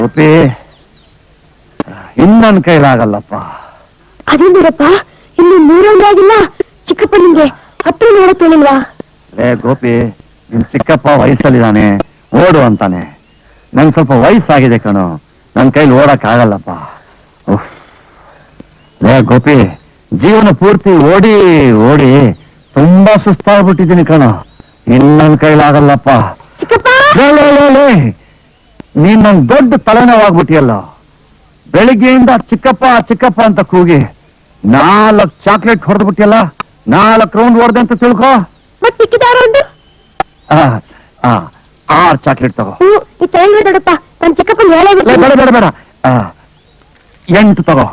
ಗೋಪಿ ಇನ್ನನ್ ಕೈಲಾಗಲ್ಲಪ್ಪ. ಅದೇಂದಿರಪ್ಪ, ಇಲ್ಲಿ ನೀರೊಂದಾಗಿಲ್ಲ. ಚಿಕ್ಕಪ್ಪ ನಿಂಗೆ ಹತ್ರ ನೋಡಕ್ ಹೇಳಿಲ್ವಾ? ಗೋಪಿ, ನಿನ್ ಚಿಕ್ಕಪ್ಪ ವಯಸ್ಸಲ್ಲಿದ್ದಾನೆ, ಓಡು ಅಂತಾನೆ. ನಂಗೆ ಸ್ವಲ್ಪ ವಯಸ್ಸಾಗಿದೆ ಕಣು, ನನ್ ಕೈಲಿ ಓಡಕ್ ಆಗಲ್ಲಪ್ಪ. ಗೋಪಿ, ಜೀವನ ಪೂರ್ತಿ ಓಡಿ ಓಡಿ ತುಂಬಾ ಸುಸ್ತಾಗ್ಬಿಟ್ಟಿದ್ದೀನಿ ಕಣು, ಇನ್ನನ್ ಕೈಲಾಗಲ್ಲಪ್ಪ. ನೀನ್ ನಂಗೆ ದೊಡ್ಡ ತಲೆನೋವಾಗ್ಬಿಟ್ಟಿಯಲ್ಲ. ಬೆಳಿಗ್ಗೆಯಿಂದ ಚಿಕ್ಕಪ್ಪ ಚಿಕ್ಕಪ್ಪ ಅಂತ ಕೂಗಿ 4 ಚಾಕ್ಲೇಟ್ ಹೊಡೆದ್ಬಿಟ್ಟಿಯಲ್ಲ. 4 ರೌಂಡ್ ಹೊಡೆದೆ ಅಂತ ತಿಳ್ಕೊ. 6 ಚಾಕ್ಲೇಟ್ ತಗೋ. ದೊಡ್ಡಪ್ಪ, ನನ್ ಚಿಕ್ಕಪ್ಪ ಬೇಡ ಬೇಡ ಬೇಡ, 8 ತಗೋ.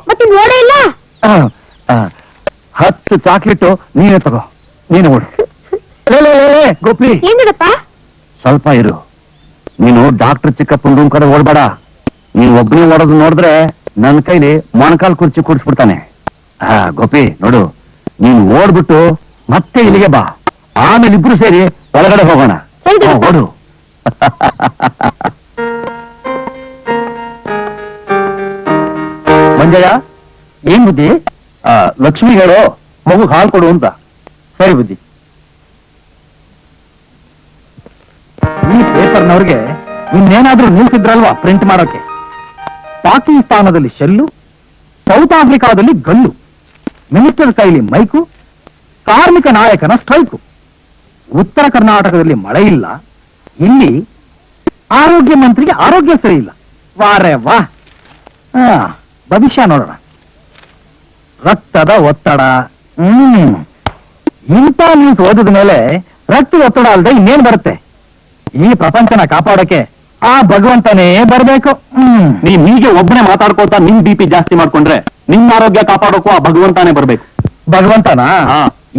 10 ಚಾಕ್ಲೇಟು ನೀನೇ ತಗೋ, ನೀನು ಓಡು. ಗೋಪಿ, ಸ್ವಲ್ಪ ಇರು. ನೀನು ಡಾಕ್ಟರ್ ಚಿಕ್ಕಪ್ಪನ ರೂಮ್ ಕಡೆ ಓಡ್ಬೇಡ. ನೀನ್ ಒಬ್ಬನೇ ಓಡೋದು ನೋಡಿದ್ರೆ ನನ್ನ ಕೈಲಿ ಮೊಣಕಾಲ್ ಕುರ್ಚಿ ಕೂಡಿಸ್ಬಿಡ್ತಾನೆ. ಗೋಪಿ ನೋಡು, ನೀನು ಓಡ್ಬಿಟ್ಟು ಮತ್ತೆ ಇಲ್ಲಿಗೆ ಬಾ, ಆಮೇಲೆ ಇಬ್ರು ಸೇರಿ ಒಳಗಡೆ ಹೋಗೋಣ. ಓಡು. ಮಂಜಯ್ಯ, ಏನ್ ಬುದ್ಧಿ? ಲಕ್ಷ್ಮಿ ಹೇಳು, ಮಗು ಹಾಲು ಕೊಡು ಅಂತ. ಸರಿ ಬುದ್ಧಿ. ಈ ಪೇಪರ್ನವ್ರಿಗೆ ಇನ್ನೇನಾದ್ರೂ ನಿಲ್ಸಿದ್ರಲ್ವಾ ಪ್ರಿಂಟ್ ಮಾಡೋಕೆ? ಪಾಕಿಸ್ತಾನದಲ್ಲಿ ಶೆಲ್ಲು, ಸೌತ್ ಆಫ್ರಿಕಾದಲ್ಲಿ ಗಲ್ಲು, ಮಿನಿಸ್ಟರ್ ಕೈಲಿ ಮೈಕು, ಕಾರ್ಮಿಕ ನಾಯಕನ ಸ್ಟ್ರೈಕು. ಉತ್ತರ ಕರ್ನಾಟಕದಲ್ಲಿ ಮಳೆ ಇಲ್ಲ, ಇಲ್ಲಿ ಆರೋಗ್ಯ ಮಂತ್ರಿಗೆ ಆರೋಗ್ಯ ಸರಿ ಇಲ್ಲ. ವಾರೇ ವಾ. ಭವಿಷ್ಯ ನೋಡೋಣ. ರಕ್ತದ ಒತ್ತಡ. ಇಂಥ ನ್ಯೂಸ್ ಓದಿದ ಮೇಲೆ ರಕ್ತದ ಒತ್ತಡ ಅಲ್ಲದೆ ಇನ್ನೇನ್ ಬರುತ್ತೆ? ಈ ಪ್ರಪಂಚನ ಕಾಪಾಡಕ್ಕೆ ಆ ಭಗವಂತನೇ ಬರ್ಬೇಕು. ನೀನ್ ಹೀಗೆ ಒಬ್ಬನೇ ಮಾತಾಡ್ಕೋತಾ ನಿಮ್ BP ಜಾಸ್ತಿ ಮಾಡ್ಕೊಂಡ್ರೆ ನಿಮ್ ಆರೋಗ್ಯ ಕಾಪಾಡೋಕು ಆ ಭಗವಂತನೇ ಬರ್ಬೇಕು. ಭಗವಂತನ?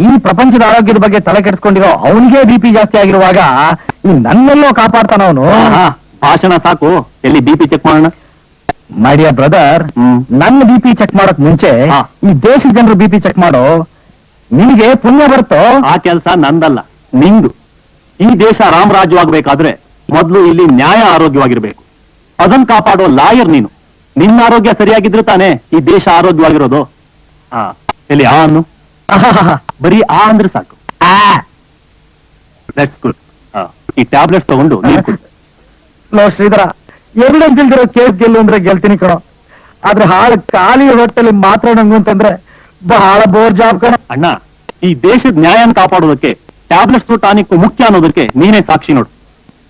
ಈ ಪ್ರಪಂಚದ ಆರೋಗ್ಯದ ಬಗ್ಗೆ ತಲೆ ಕೆಡಿಸ್ಕೊಂಡಿರೋ ಅವನಿಗೆ BP ಜಾಸ್ತಿ ಆಗಿರುವಾಗ ಈ ನನ್ನೆಲ್ಲೋ ಕಾಪಾಡ್ತಾನ ಅವನು. ಭಾಷಣ ಸಾಕು, ಎಲ್ಲಿ BP ಚೆಕ್ ಮಾಡೋಣ. ಮೈ ಡಿಯರ್ ಬ್ರದರ್, ನನ್ನ BP ಚೆಕ್ ಮಾಡಕ್ ಮುಂಚೆ ಈ ದೇಶದ ಜನರು BP ಚೆಕ್ ಮಾಡೋ. ನಿನಗೆ ಪುಣ್ಯ ಬರುತ್ತೋ? ಆ ಕೆಲಸ ನಂದಲ್ಲ, ನಿಂದು. ಈ ದೇಶ ರಾಮರಾಜ್ಯವಾಗಬೇಕಾದ್ರೆ ಮೊದಲು ಇಲ್ಲಿ ನ್ಯಾಯ ಆರೋಗ್ಯವಾಗಿರ್ಬೇಕು. ಅದನ್ನ ಕಾಪಾಡೋ ಲಾಯರ್ ನೀನು. ನಿನ್ನ ಆರೋಗ್ಯ ಸರಿಯಾಗಿದ್ರೆ ತಾನೇ ಈ ದೇಶ ಆರೋಗ್ಯವಾಗಿರೋದು. ಎಲ್ಲಿ ಆ ಅನ್ನು? ಬರೀ ಆ ಅಂದ್ರೆ ಸಾಕು. That's good. ಈ ಟ್ಯಾಬ್ಲೆಟ್ಸ್ ತಗೊಂಡು ಲೋ ಶ್ರೀಧರ, ಎರಡಂತಿಲ್ದಿರೋ ಕೇಸ್ ಗೆಲ್ಲು ಅಂದ್ರೆ ಗೆಲ್ತೀನಿ ಕಣೋ. ಆದ್ರೆ ಹಾಳು ಖಾಲಿ ಹೊಟ್ಟೆಲಿ ಮಾತ್ರ ನಂಗು ಅಂತಂದ್ರೆ ಬಹಳ ಬೋರ್ ಜಾಬ್ ಕಣ. ಅಣ್ಣ, ಈ ದೇಶದ ನ್ಯಾಯನ ಕಾಪಾಡೋದಕ್ಕೆ ಟ್ಯಾಬ್ಲೆಟ್ಸ್ ಟಾನಿಕ್ ಮುಖ್ಯ ಅನ್ನೋದಕ್ಕೆ ನೀನೇ ಸಾಕ್ಷಿ ನೋಡು.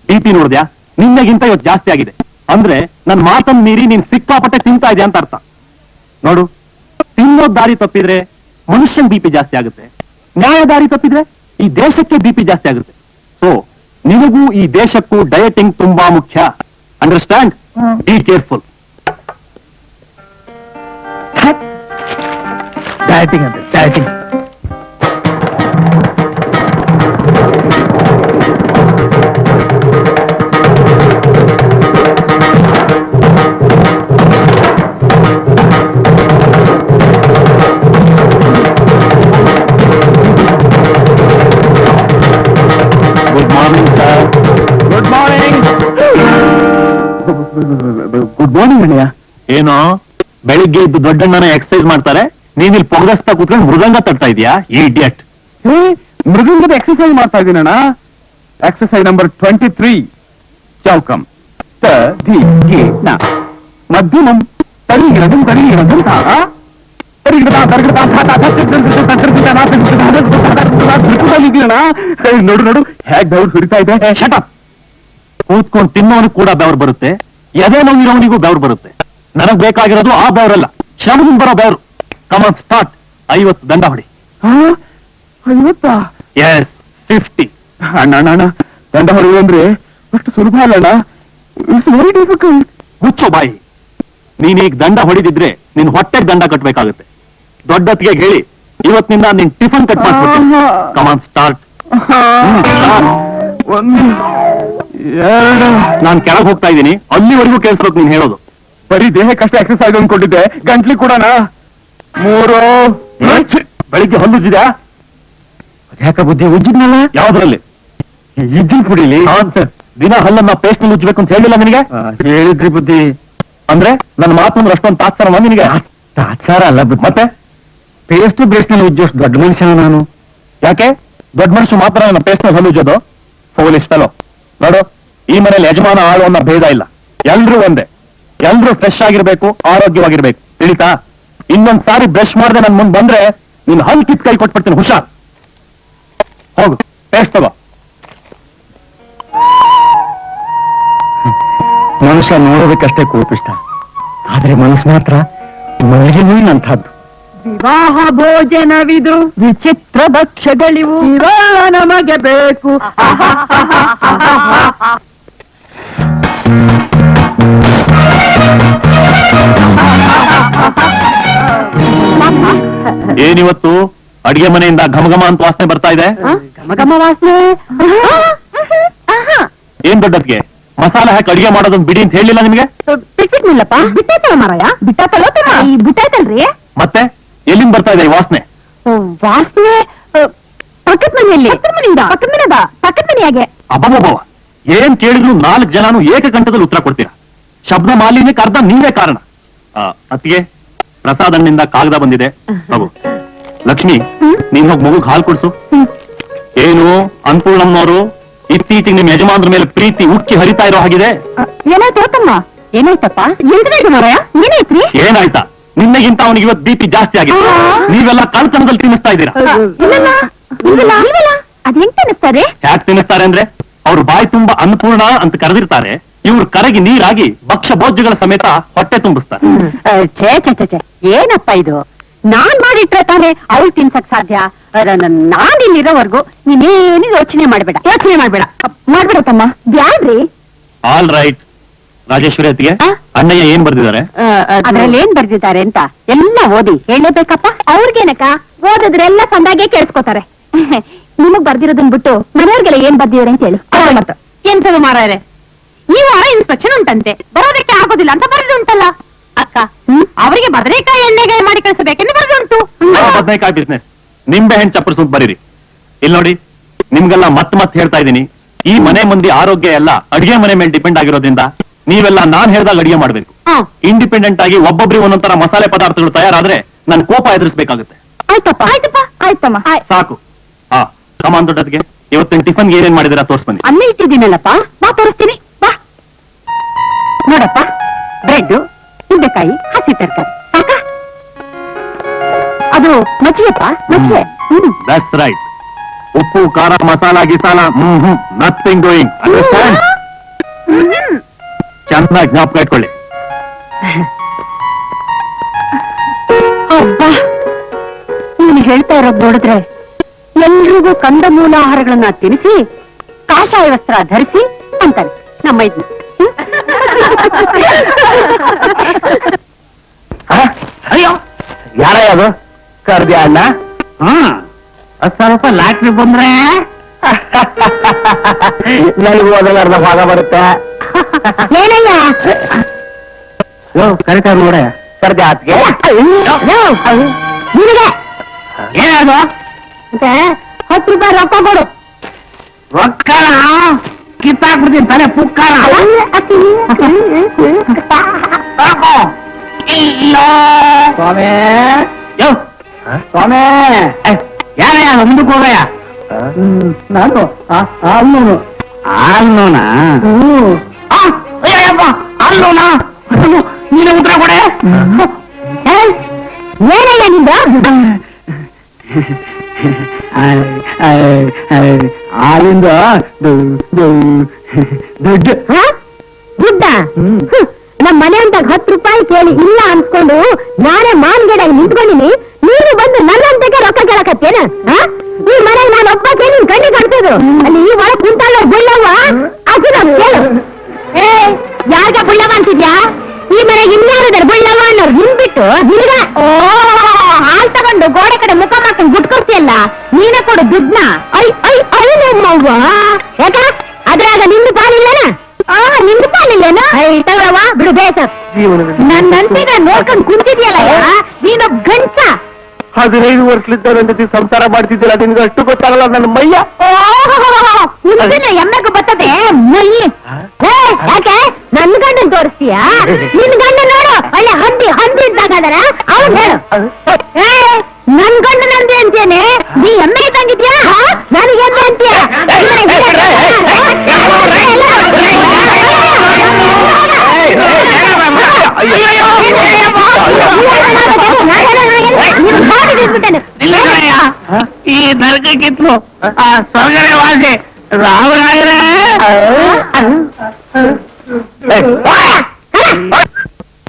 BP ನೋಡಿದ್ಯಾ? ನಿನ್ನೆಗಿಂತ ಇವತ್ತು ಜಾಸ್ತಿ ಆಗಿದೆ ಅಂದ್ರೆ ನನ್ ಮಾತನ್ನ ಮೀರಿ ನೀನ್ ಸಿಕ್ಕಾಪಟ್ಟೆ ತಿಂತಾ ಇದೆಯಾ ಅಂತ ಅರ್ಥ. ನೋಡು, ತಿನ್ನೋದ್ ದಾರಿ ತಪ್ಪಿದ್ರೆ ಮನುಷ್ಯನ್ BP ಜಾಸ್ತಿ ಆಗುತ್ತೆ, ನ್ಯಾಯ ದಾರಿ ತಪ್ಪಿದ್ರೆ ಈ ದೇಶಕ್ಕೆ BP ಜಾಸ್ತಿ ಆಗುತ್ತೆ. ಸೊ ನಿನಗೂ ಈ ದೇಶಕ್ಕೂ ಡಯಟಿಂಗ್ ತುಂಬಾ ಮುಖ್ಯ. ಅಂಡರ್ಸ್ಟ್ಯಾಂಡ್? Be careful. ಡಯಟಿಂಗ್ ಅಂತ dieting. Good morning sir. Good morning. Good morning ಅಣ್ಣಯ್ಯ. ಏನೋ ಬೆಳಿಗ್ಗೆ ಇದ್ದು ದೊಡ್ಡಣ್ಣನ ಎಕ್ಸರ್ಸೈಸ್ ಮಾಡ್ತಾರೆ, ನೀನ್ ಇಲ್ಲಿ ಪೊಗಸ್ತಾ ಕೂತ್ಕೊಂಡು ಮೃದಂಗ ತಟ್ತಾ ಇದೀಯಾ? ಇಡಿಯಟ್. ಮೃದಂಗದ ಎಕ್ಸರ್ಸೈಸ್ ಮಾಡ್ತಾ ಇದೀನಣ್ಣ. Exercise number 23. ಚೌಕಂ ಮಧ್ಯಮಂ ತರಿಗಿರದಂ ತರಿಗಿರದಂ ತಾರ ನೋಡು ನೋಡು ಹೇಗ್ ಬೆವರು ಸುರಿತಾ ಇದೆ. ಶಟಪ್. ಕೂತ್ಕೊಂಡು ತಿನ್ನೋನಿಗೆ ಕೂಡ ಬೆವರು ಬರುತ್ತೆ, ಎದೆ ನೋವಿರೋನಿಗೂ ಬೆವರು ಬರುತ್ತೆ. ನನಗ್ ಬೇಕಾಗಿರೋದು ಆ ಬೆವರಲ್ಲ, ಶ್ರಮದಿಂದ ಬರೋ ಬೆವರು. ಕಮಾನ್ ಸ್ಟಾರ್ಟ್. 50 ದಂಡ ಹೊಡಿ. 50? ಎಸ್, 50. ಅಣ್ಣ ಅಣ್ಣ ಅಣ್ಣ, ದಂಡ ಹೊಡೆಯುವ ಅಂದ್ರೆ ಅಷ್ಟು ಸುಲಭ ಅಲ್ಲಣ್ಣ. It's very difficult. ಮುಚ್ಚೋ ಬಾಯಿ. ನೀನೀಗ ದಂಡ ಹೊಡಿದಿದ್ರೆ ನಿನ್ ಹೊಟ್ಟೆಗೆ ದಂಡ ಕಟ್ಬೇಕಾಗುತ್ತೆ. ದೊಡ್ಡತ್ತಿಗೆ ಹೇಳಿ ಇವತ್ತಿನಿಂದ ನಿನ್ ಟಿಫನ್ ಕಟ್ ಮಾಡ್ಬಿಟ್ಟು. ಕಮಾನ್ ಸ್ಟಾರ್ಟ್. 1 2. ನಾನ್ ಕೆಳಗೆ ಹೋಗ್ತಾ ಇದ್ದೀನಿ, ಅಲ್ಲಿವರೆಗೂ ಕೇಳಿಸ್ಬೇಕು ನೀನ್ ಹೇಳೋದು. ಬರೀ ದೇಹಕ್ಕಷ್ಟೇ ಎಕ್ಸರ್ಸೈಸ್ ಅನ್ಕೊಂಡಿದ್ದೆ, ಗಂಟ್ಲಿ ಕೂಡನಾ? 3. ಬೆಳಿಗ್ಗೆ ಹಲ್ಲುಜ್ಜಿದ್ಯಾ? ಯಾಕ ಬುದ್ಧಿ ಉಜ್ಜಿದ್ನಲ್ಲ? ಯಾವ್ದ್ರಲ್ಲಿ? ಇಜ್ಜಿನ ಕುಡಿಲಿ. ದಿನ ಹಲ್ಲನ್ನ ಪೇಸ್ಟ್ ನಲ್ಲಿ ಉಜ್ಜಬೇಕು ಅಂತ ಹೇಳಿಲ್ಲ ನಿನಗೆ? ಹೇಳಿದ್ರಿ ಬುದ್ಧಿ. ಅಂದ್ರೆ ನನ್ನ ಮಾತಂದ್ರೆ ಅಷ್ಟೊಂದು ತಾತ್ಸಾರ ನಿನಗೆ? ತಾತ್ಸಾರ ಅಲ್ಲ ಮತ್ತೆ ಪೇಸ್ಟ್ ಬ್ರಷ್ನಲ್ಲಿ ಉಜ್ಜೋಷ್ಟು ದೊಡ್ಡ ಮನುಷ್ಯನ ನಾನು. ಯಾಕೆ ದೊಡ್ಡ ಮನುಷ್ಯ ಮಾತ್ರ ನನ್ನ ಪೇಸ್ಟ್ ನಲ್ಲಿ ಹೊಲಿಜೋದು? ಫೋಲಿಸ್ ಫೆಲೋ. ನೋಡು, ಈ ಮನೇಲಿ ಯಜಮಾನ ಆಳು ಅನ್ನೋ ಭೇದ ಇಲ್ಲ. ಎಲ್ರೂ ಒಂದೇ. ಎಲ್ರೂ ಫ್ರೆಶ್ ಆಗಿರ್ಬೇಕು, ಆರೋಗ್ಯವಾಗಿರ್ಬೇಕು. ತಿಳಿತಾ? ಇನ್ನೊಂದ್ ಸಾರಿ ಬ್ರಷ್ ಮಾಡದೆ ನನ್ ಮುಂದೆ ಬಂದ್ರೆ ನೀನ್ ಹಲ್ ಕಿತ್ ಕೈ ಕೊಟ್ಬಿಡ್ತೀನಿ. ಹುಷಾರ್. ಹೋಗು, ಪೇಸ್ಟ್ ತಗೋ. ಮನುಷ್ಯ ನೋಡೋದಕ್ಕಷ್ಟೇ ಕೋಪಿಷ್ಟ, ಆದ್ರೆ ಮನಸ್ಸು ಮಾತ್ರ ಮನಸ್ಸಿನಂಥದ್ದು. ವಿವಾಹ ಭೋಜನವಿದು ವಿಚಿತ್ರ ಭಕ್ಷ್ಯಗಳಿವು ಇವೆಲ್ಲ ನಮಗೆ ಬೇಕು. ಏನಿವತ್ತು ಅಡಿಗೆ ಮನೆಯಿಂದ ಘಮಘಮ ಅಂತ ವಾಸನೆ ಬರ್ತಾ ಇದೆ? ಘಮಘಮ ವಾಸನೆ? ಏನ್ ದೊಡ್ಡದ್ಗೆ ಮಸಾಲೆ ಹಾಕಿ ಅಡಿಗೆ ಮಾಡೋದನ್ನ ಬಿಡಿ ಅಂತ ಹೇಳಿಲ್ಲ ನಿಮ್ಗೆ? ಬಿಟ್ಟಿದ್ನಿಲ್ಲಪ್ಪ. ಬಿಟ್ಟಾಯ್ತಲ್ಲ ಮಾರಾಯ, ಬಿಟ್ಟಾಯ್ತಲ್ಲ ಈ ಬಿಟ್ಟಾಯ್ತಲ್ರಿ. ಮತ್ತೆ ಎಲ್ಲಿಂದ ಬರ್ತಾ ಇದೆ ಈ ವಾಸನೆ? ವಾಸನೆ ಪಕ್ಕದ ಮನೆಯಲ್ಲಿ. ಪಕ್ಕದ ಮನೆಯಾಗೆ. ಅಬ್ಬಬ್ಬ, ಏನ್ ಕೇಳಿದ್ರು 4 ಜನನು ಏಕಕಂಠದಲ್ಲಿ ಉತ್ತರ ಕೊಡ್ತೀರಾ. ಶಬ್ದ ಮಾಲಿನ್ಯಕ್ಕೆ ಅರ್ಧ ನೀವೇ ಕಾರಣ. ಅತ್ತಿಗೆ, ಪ್ರಸಾದ್ ಹಣ್ಣಿಂದ ಕಾಗದ ಬಂದಿದೆ, ತಗೋ. ಲಕ್ಷ್ಮಿ, ನೀನ್ ಹೋಗಿ ಮಗುಗ್ ಹಾಲು ಕೊಡ್ಸು. ಏನು ಅನ್ಪೂರ್ಣಮ್ಮನವರು ಇತ್ತೀಚೆಗೆ ನಿಮ್ ಯಜಮಾನ್ರ ಮೇಲೆ ಪ್ರೀತಿ ಉಕ್ಕಿ ಹರಿತಾ ಇರೋ ಹಾಗಿದೆ. ಏನಾಯ್ತು ತಮ್ಮ? ಏನಾಯ್ತಪ್ಪ? ಮಾರಾಯ, ಏನಾಯ್ತ್ರಿ? ಏನಾಯ್ತಾ? ನಿನ್ನೆಗಿಂತ ಅವನಿಗೆ ಇವತ್ತು BP ಜಾಸ್ತಿ ಆಗಿದೆ. ನೀವೆಲ್ಲ ಕಳ್ತನದಲ್ಲಿ ತಿನ್ನಿಸ್ತಾ ಇದ್ದೀರಾ. ಅದೇಂಗ್ ತಿನ್ನಿಸ್ತಾರೆ? ಯಾಕೆ ತಿನ್ನಿಸ್ತಾರೆ ಅಂದ್ರೆ ಅವ್ರು ಬಾಯಿ ತುಂಬಾ ಅನ್ನಪೂರ್ಣ ಅಂತ ಕರೆದಿರ್ತಾರೆ. ಇವ್ರು ಕರಗಿ ನೀರಾಗಿ ಭಕ್ಷ್ಯ ಭೋಜ್ಯಗಳ ಸಮೇತ ಹೊಟ್ಟೆ ತುಂಬಿಸ್ತಾರೆ. ಏನಪ್ಪ ಇದು? ನಾನ್ ಮಾಡಿಟ್ರೆ ತಾನೇ ಅವ್ಳು ತಿನ್ಸಕ್ ಸಾಧ್ಯ. ನಾನ್ ಇಲ್ಲಿರೋವರೆಗೂ ನೀನೇನು ಯೋಚನೆ ಮಾಡ್ಬೇಡ ತಮ್ಮ. ಬ್ಯಾಡ್ರಿ. All right. ರಾಜೇಶ್ವರಿ ಅತ್ತಿಗೆ, ಅಣ್ಣಯ್ಯ ಏನ್ ಬರ್ದಿದ್ದಾರೆ? ಅದ್ರಲ್ಲಿ ಏನ್ ಬರ್ದಿದ್ದಾರೆ ಅಂತ ಎಲ್ಲ ಓದಿ ಹೇಳಬೇಕಪ್ಪ. ಅವ್ರಿಗೇನಕ್ಕ, ಓದಿದ್ರೆಲ್ಲ ಸಂದಾಗೆ ಕೇಳಿಸ್ಕೊತಾರೆ. ನಿಮಗ್ ಬರ್ದಿರೋದನ್ ಬಿಟ್ಟು ಮನೆಯವ್ರಿಗೆಲ್ಲ ಏನ್ ಬರ್ದಿದ್ದಾರೆ ಅಂತ ಹೇಳು. ಎಂತದು ಮಾರಾಯರೆ, ಈ ವಾರ ಇನ್ಸ್ಪೆಕ್ಷನ್ ಉಂಟಂತೆ, ಬರೋದಕ್ಕೆ ಆಗೋದಿಲ್ಲ ಅಂತ ಬರೆದುಂಟಲ್ಲ ಅಕ್ಕ. ಅವರಿಗೆ ಬದನೆಕಾಯಿ ಎಣ್ಣೆಗಾಯಿ ಮಾಡಿ ಕಳಿಸಬೇಕೆಂದು ಬರೆದುಂಟು. ಬದನೆಕಾಯಿ ಬಿಸ್ನೆಸ್ ನಿಂಬೆ ಹಣ್ಣು ಚಪ್ಪರಿಸು ಅಂತ ಬರೀರಿ. ಇಲ್ಲಿ ನೋಡಿ, ನಿಮ್ಗೆಲ್ಲ ಮತ್ ಹೇಳ್ತಾ ಇದ್ದೀನಿ, ಈ ಮನೆ ಮಂದಿ ಆರೋಗ್ಯ ಎಲ್ಲ ಅಡಿಗೆ ಮನೆ ಮೇಲೆ ಡಿಪೆಂಡ್ ಆಗಿರೋದ್ರಿಂದ ನೀವೆಲ್ಲ ನಾನ್ ಹೇಳ್ದಾಗ ಅಡಿಗೆ ಮಾಡ್ಬೇಕು. ಇಂಡಿಪೆಂಡೆಂಟ್ ಆಗಿ ಒಬ್ಬೊಬ್ರಿಗೆ ಒಂದೊಂದರ ಮಸಾಲೆ ಪದಾರ್ಥಗಳು ತಯಾರಾದ್ರೆ ನನ್ ಕೋಪ ಎದುರಿಸಬೇಕಾಗುತ್ತೆ. ಆಯ್ತಮ್ಮ. ಸಾಕು. ಕಮಾನ್ ದೊಡ್ಡದ್ಗೆ, ಇವತ್ತಿನ ಟಿಫನ್ ಏನೇನ್ ಮಾಡಿದಿರಾ ತೋರ್ಸ್ಬನ್ನಿ. ಅಲ್ಲೇ ಇಟ್ಟಿದ್ದೀನಲ್ಲಪ್ಪ, ಬಾ ತೋರಿಸ್ತೀನಿ. ಬಾ ನೋಡಪ್ಪ, ಬ್ರೆಡ್, ಉದ್ದಕಾಯಿ, ಹಸಿ ತರಕಾರಿ. ಸಾಕ? ಅದು ಮಜ್ಜಿಗೆಪ್ಪ, ಮಜ್ಜಿಗೆ. That's right. ಉಪ್ಪು ಖಾರ ಮಸಾಲ ಗಿಸಾಲ ನಥಿಂಗ್ ಡೂಯಿಂಗ್. ಅಂಡರ್ಸ್ಟ್ಯಾಂಡ್? ಚೆನ್ನಾಗಿ ಜ್ಞಾಪಕ ಇಟ್ಕೊಳ್ಳಿ. ಅಬ್ಬಾ, ನೀನು ಹೇಳ್ತಾ ಇರೋದು ನೋಡಿದ್ರೆ ಎಲ್ರಿಗೂ ಕಂದಮೂಲ ಆಹಾರಗಳನ್ನ ತಿನ್ನಿಸಿ ಕಾಷಾಯ ವಸ್ತ್ರ ಧರಿಸಿ ಅಂತಾರೆ ನಮ್ಮ ಇದು. ಅಯ್ಯೋ, ಯಾರ ಅದು ಕರ್ದಿ ಅಣ್ಣ? ಸ್ವಲ್ಪ ಲಾಟ್ರಿ ಬಂದ್ರೆ ನನಗೂ ಅದರ ಭಾಗ ಬರುತ್ತೆ. ಏನಯ್ಯ ಕರಿತಾರ ನೋಡ ಕರ್ದಿ ಆತ್ಗೆ ನಿನಗೆ ಏನದು? 10 ರೂಪಾಯಿ ರೊಕ್ಕ ಕೊಡು. ರೊಕ್ಕ ಕಿತ್ತಾಕ್ಬಿಡ್ತೀನಿ ತಲೆ ಪುಕ್ಕಾರ. ಸ್ವಾಮಿ, ಸ್ವಾಮಿ, ಯಾರಯ್ಯ ಮುಂದಕ್ಕೆ ಹೋಗಯ್ಯ? ನಾನು ಅಲ್ಲೂನು. ಅಲ್ಲೂನಾ? ಅಯ್ಯಪ್ಪ, ಅಲ್ಲೂನಾ? ನೀನು ಉತ್ತರ ಕೊಡೆ. ಏನಯ್ಯ ನಿಂದ? ಹಾಲಿಂದ ದುಡ್ಡು. ದುಡ್ಡ? ನಮ್ಮ ಮನೆ ಅಂದಾಗ 10 ರೂಪಾಯಿ ಕೇಳಿ ಇಲ್ಲ ಅನ್ಸ್ಕೊಂಡು ನಾನೇ ಮಾನ್ಗಡಾಗಿ ನಿಂತ್ಕೊಂಡಿನಿ. ನೀನು ಬಂದು ನನ್ನಂತೆಗೆ ರೊಕ್ಕ ಕೇಳಕತ್ತೇನ? ಈ ಮನೆಗೆ ನಾನು ಒಬ್ಬ ಕೇಳಿ ಕಣ್ಣಿ ಕಾಣ್ತದು. ಅಲ್ಲಿ ಈ ಒಳಗೆ ಕುಂತಾಳ ಬುಳ್ಳವ್ವ, ಅದು ನಮ್ ಕೇಳು. ಯಾರ್ಗ ಬುಳ್ಳವ್ವ ಅಂತಿದ್ಯಾ? ಈ ಮನೆಗೆ ಇನ್ಯಾರಿದಾರೆ ಬುಳ್ಳವ್ವ ಅನ್ನೋರು ನಿನ್ಬಿಟ್ಟು ನಿನ್ಗ ಹಾಲ್ ತಗೊಂಡು ಗೋಡೆ ಕಡೆ ಮುಖ ಮಾಡ್ಕೊಂಡು ಗುಟ್ಕೊಡ್ತೀಯಲ್ಲ, ನೀನೇ ಕೊಡು ದುಡ್ನ. ನಮ್ಮವ್ವ ಯಾಕ ಅದ್ರಾಗ ನಿಂದು ಪಾಲಿಲ್ಲನ? ನಿಂದು ಪಾಲಿಲ್ಲನ? ತಗೊಳವ ಬಿಡು ಬೇಸರ್. ನನ್ನಂತೆ ನಾನು ನೋಡ್ಕೊಂಡು ಕುಂತಿದ್ಯಲ್ಲ, ನೀನೊಬ್ಬ ಗಂಟ. 15 ವರ್ಷಲಿದ್ದ ನನ್ನ ಜೊತೆ ಸಂಸಾರ ಮಾಡ್ತಿದ್ದಿಲ್ಲ, ನಿನ್ಗೆ ಅಷ್ಟು ಗೊತ್ತಾಗಲ್ಲ ನನ್ನ ಮಯ್ಯ. ಎಮ್ಮೆಗೂ ಬರ್ತದೆ ಮೈ. ಯಾಕೆ ನನ್ ಗಂಡನ್ ತೋರಿಸ್ತೀಯಾ? ನಿನ್ ಗಂಡ ನೋಡು, ಒಳ್ಳೆ ಹಂದಿ ಇದ್ದಾಗದಾರ. ಅವ್ನ್ ಹೇಳು. ಏ, ನನ್ ಗಂಡ ನಂದೆ ಅಂತೇನೆ, ನೀ ಎಮ್ಮೆ ಇದ್ದಂಗಿದ್ಯಾ? ನನಗೆ ಎಮ್ಮೆ ಅಂತೀಯ? ಈ ನರಕಕ್ಕಿತ್ತು ಆ ಸ್ವರ್ಗನೇ ವಾಸಿ ರಾಮರಾಯರೇ.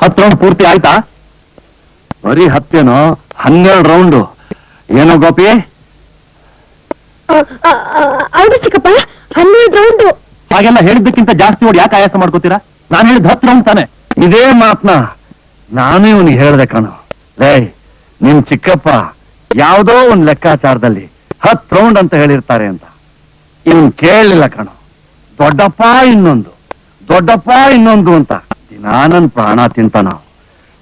ಹತ್ತು ರೌಂಡ್ ಪೂರ್ತಿ ಆಯ್ತಾ? ಬರೀ ಹತ್ತೇನೋ, 12 ರೌಂಡು. ಏನೋ ಗೋಪಿ? ಹೌದು ಚಿಕ್ಕಪ್ಪ, 12 ರೌಂಡು. ಹಾಗೆಲ್ಲ ಹೇಳಿದ್ದಕ್ಕಿಂತ ಜಾಸ್ತಿ ಓಡಿ ಯಾಕೆ ಆಯಾಸ ಮಾಡ್ಕೋತೀರಾ? ನಾನು ಹೇಳಿದ 10 ರೌಂಡ್ ತಾನೆ. ಇದೇ ಮಾತ್ನ ನಾನು ಇವನಿಗೆ ಹೇಳ್ದೆ ಕಣೋ. ಲೇ, ನಿಮ್ ಚಿಕ್ಕಪ್ಪ ಯಾವುದೋ ಒಂದ್ ಲೆಕ್ಕಾಚಾರದಲ್ಲಿ 10 ರೌಂಡ್ ಅಂತ ಹೇಳಿರ್ತಾರೆ ಅಂತ ಇವನ್ ಕೇಳಲಿಲ್ಲ ಕಣೋ. ದೊಡ್ಡಪ್ಪ ಇನ್ನೊಂದು, ದೊಡ್ಡಪ್ಪ ಇನ್ನೊಂದು ಅಂತ ದಿನಾ ನನ್ ಪ್ರಾಣ ತಿಂತಾನ.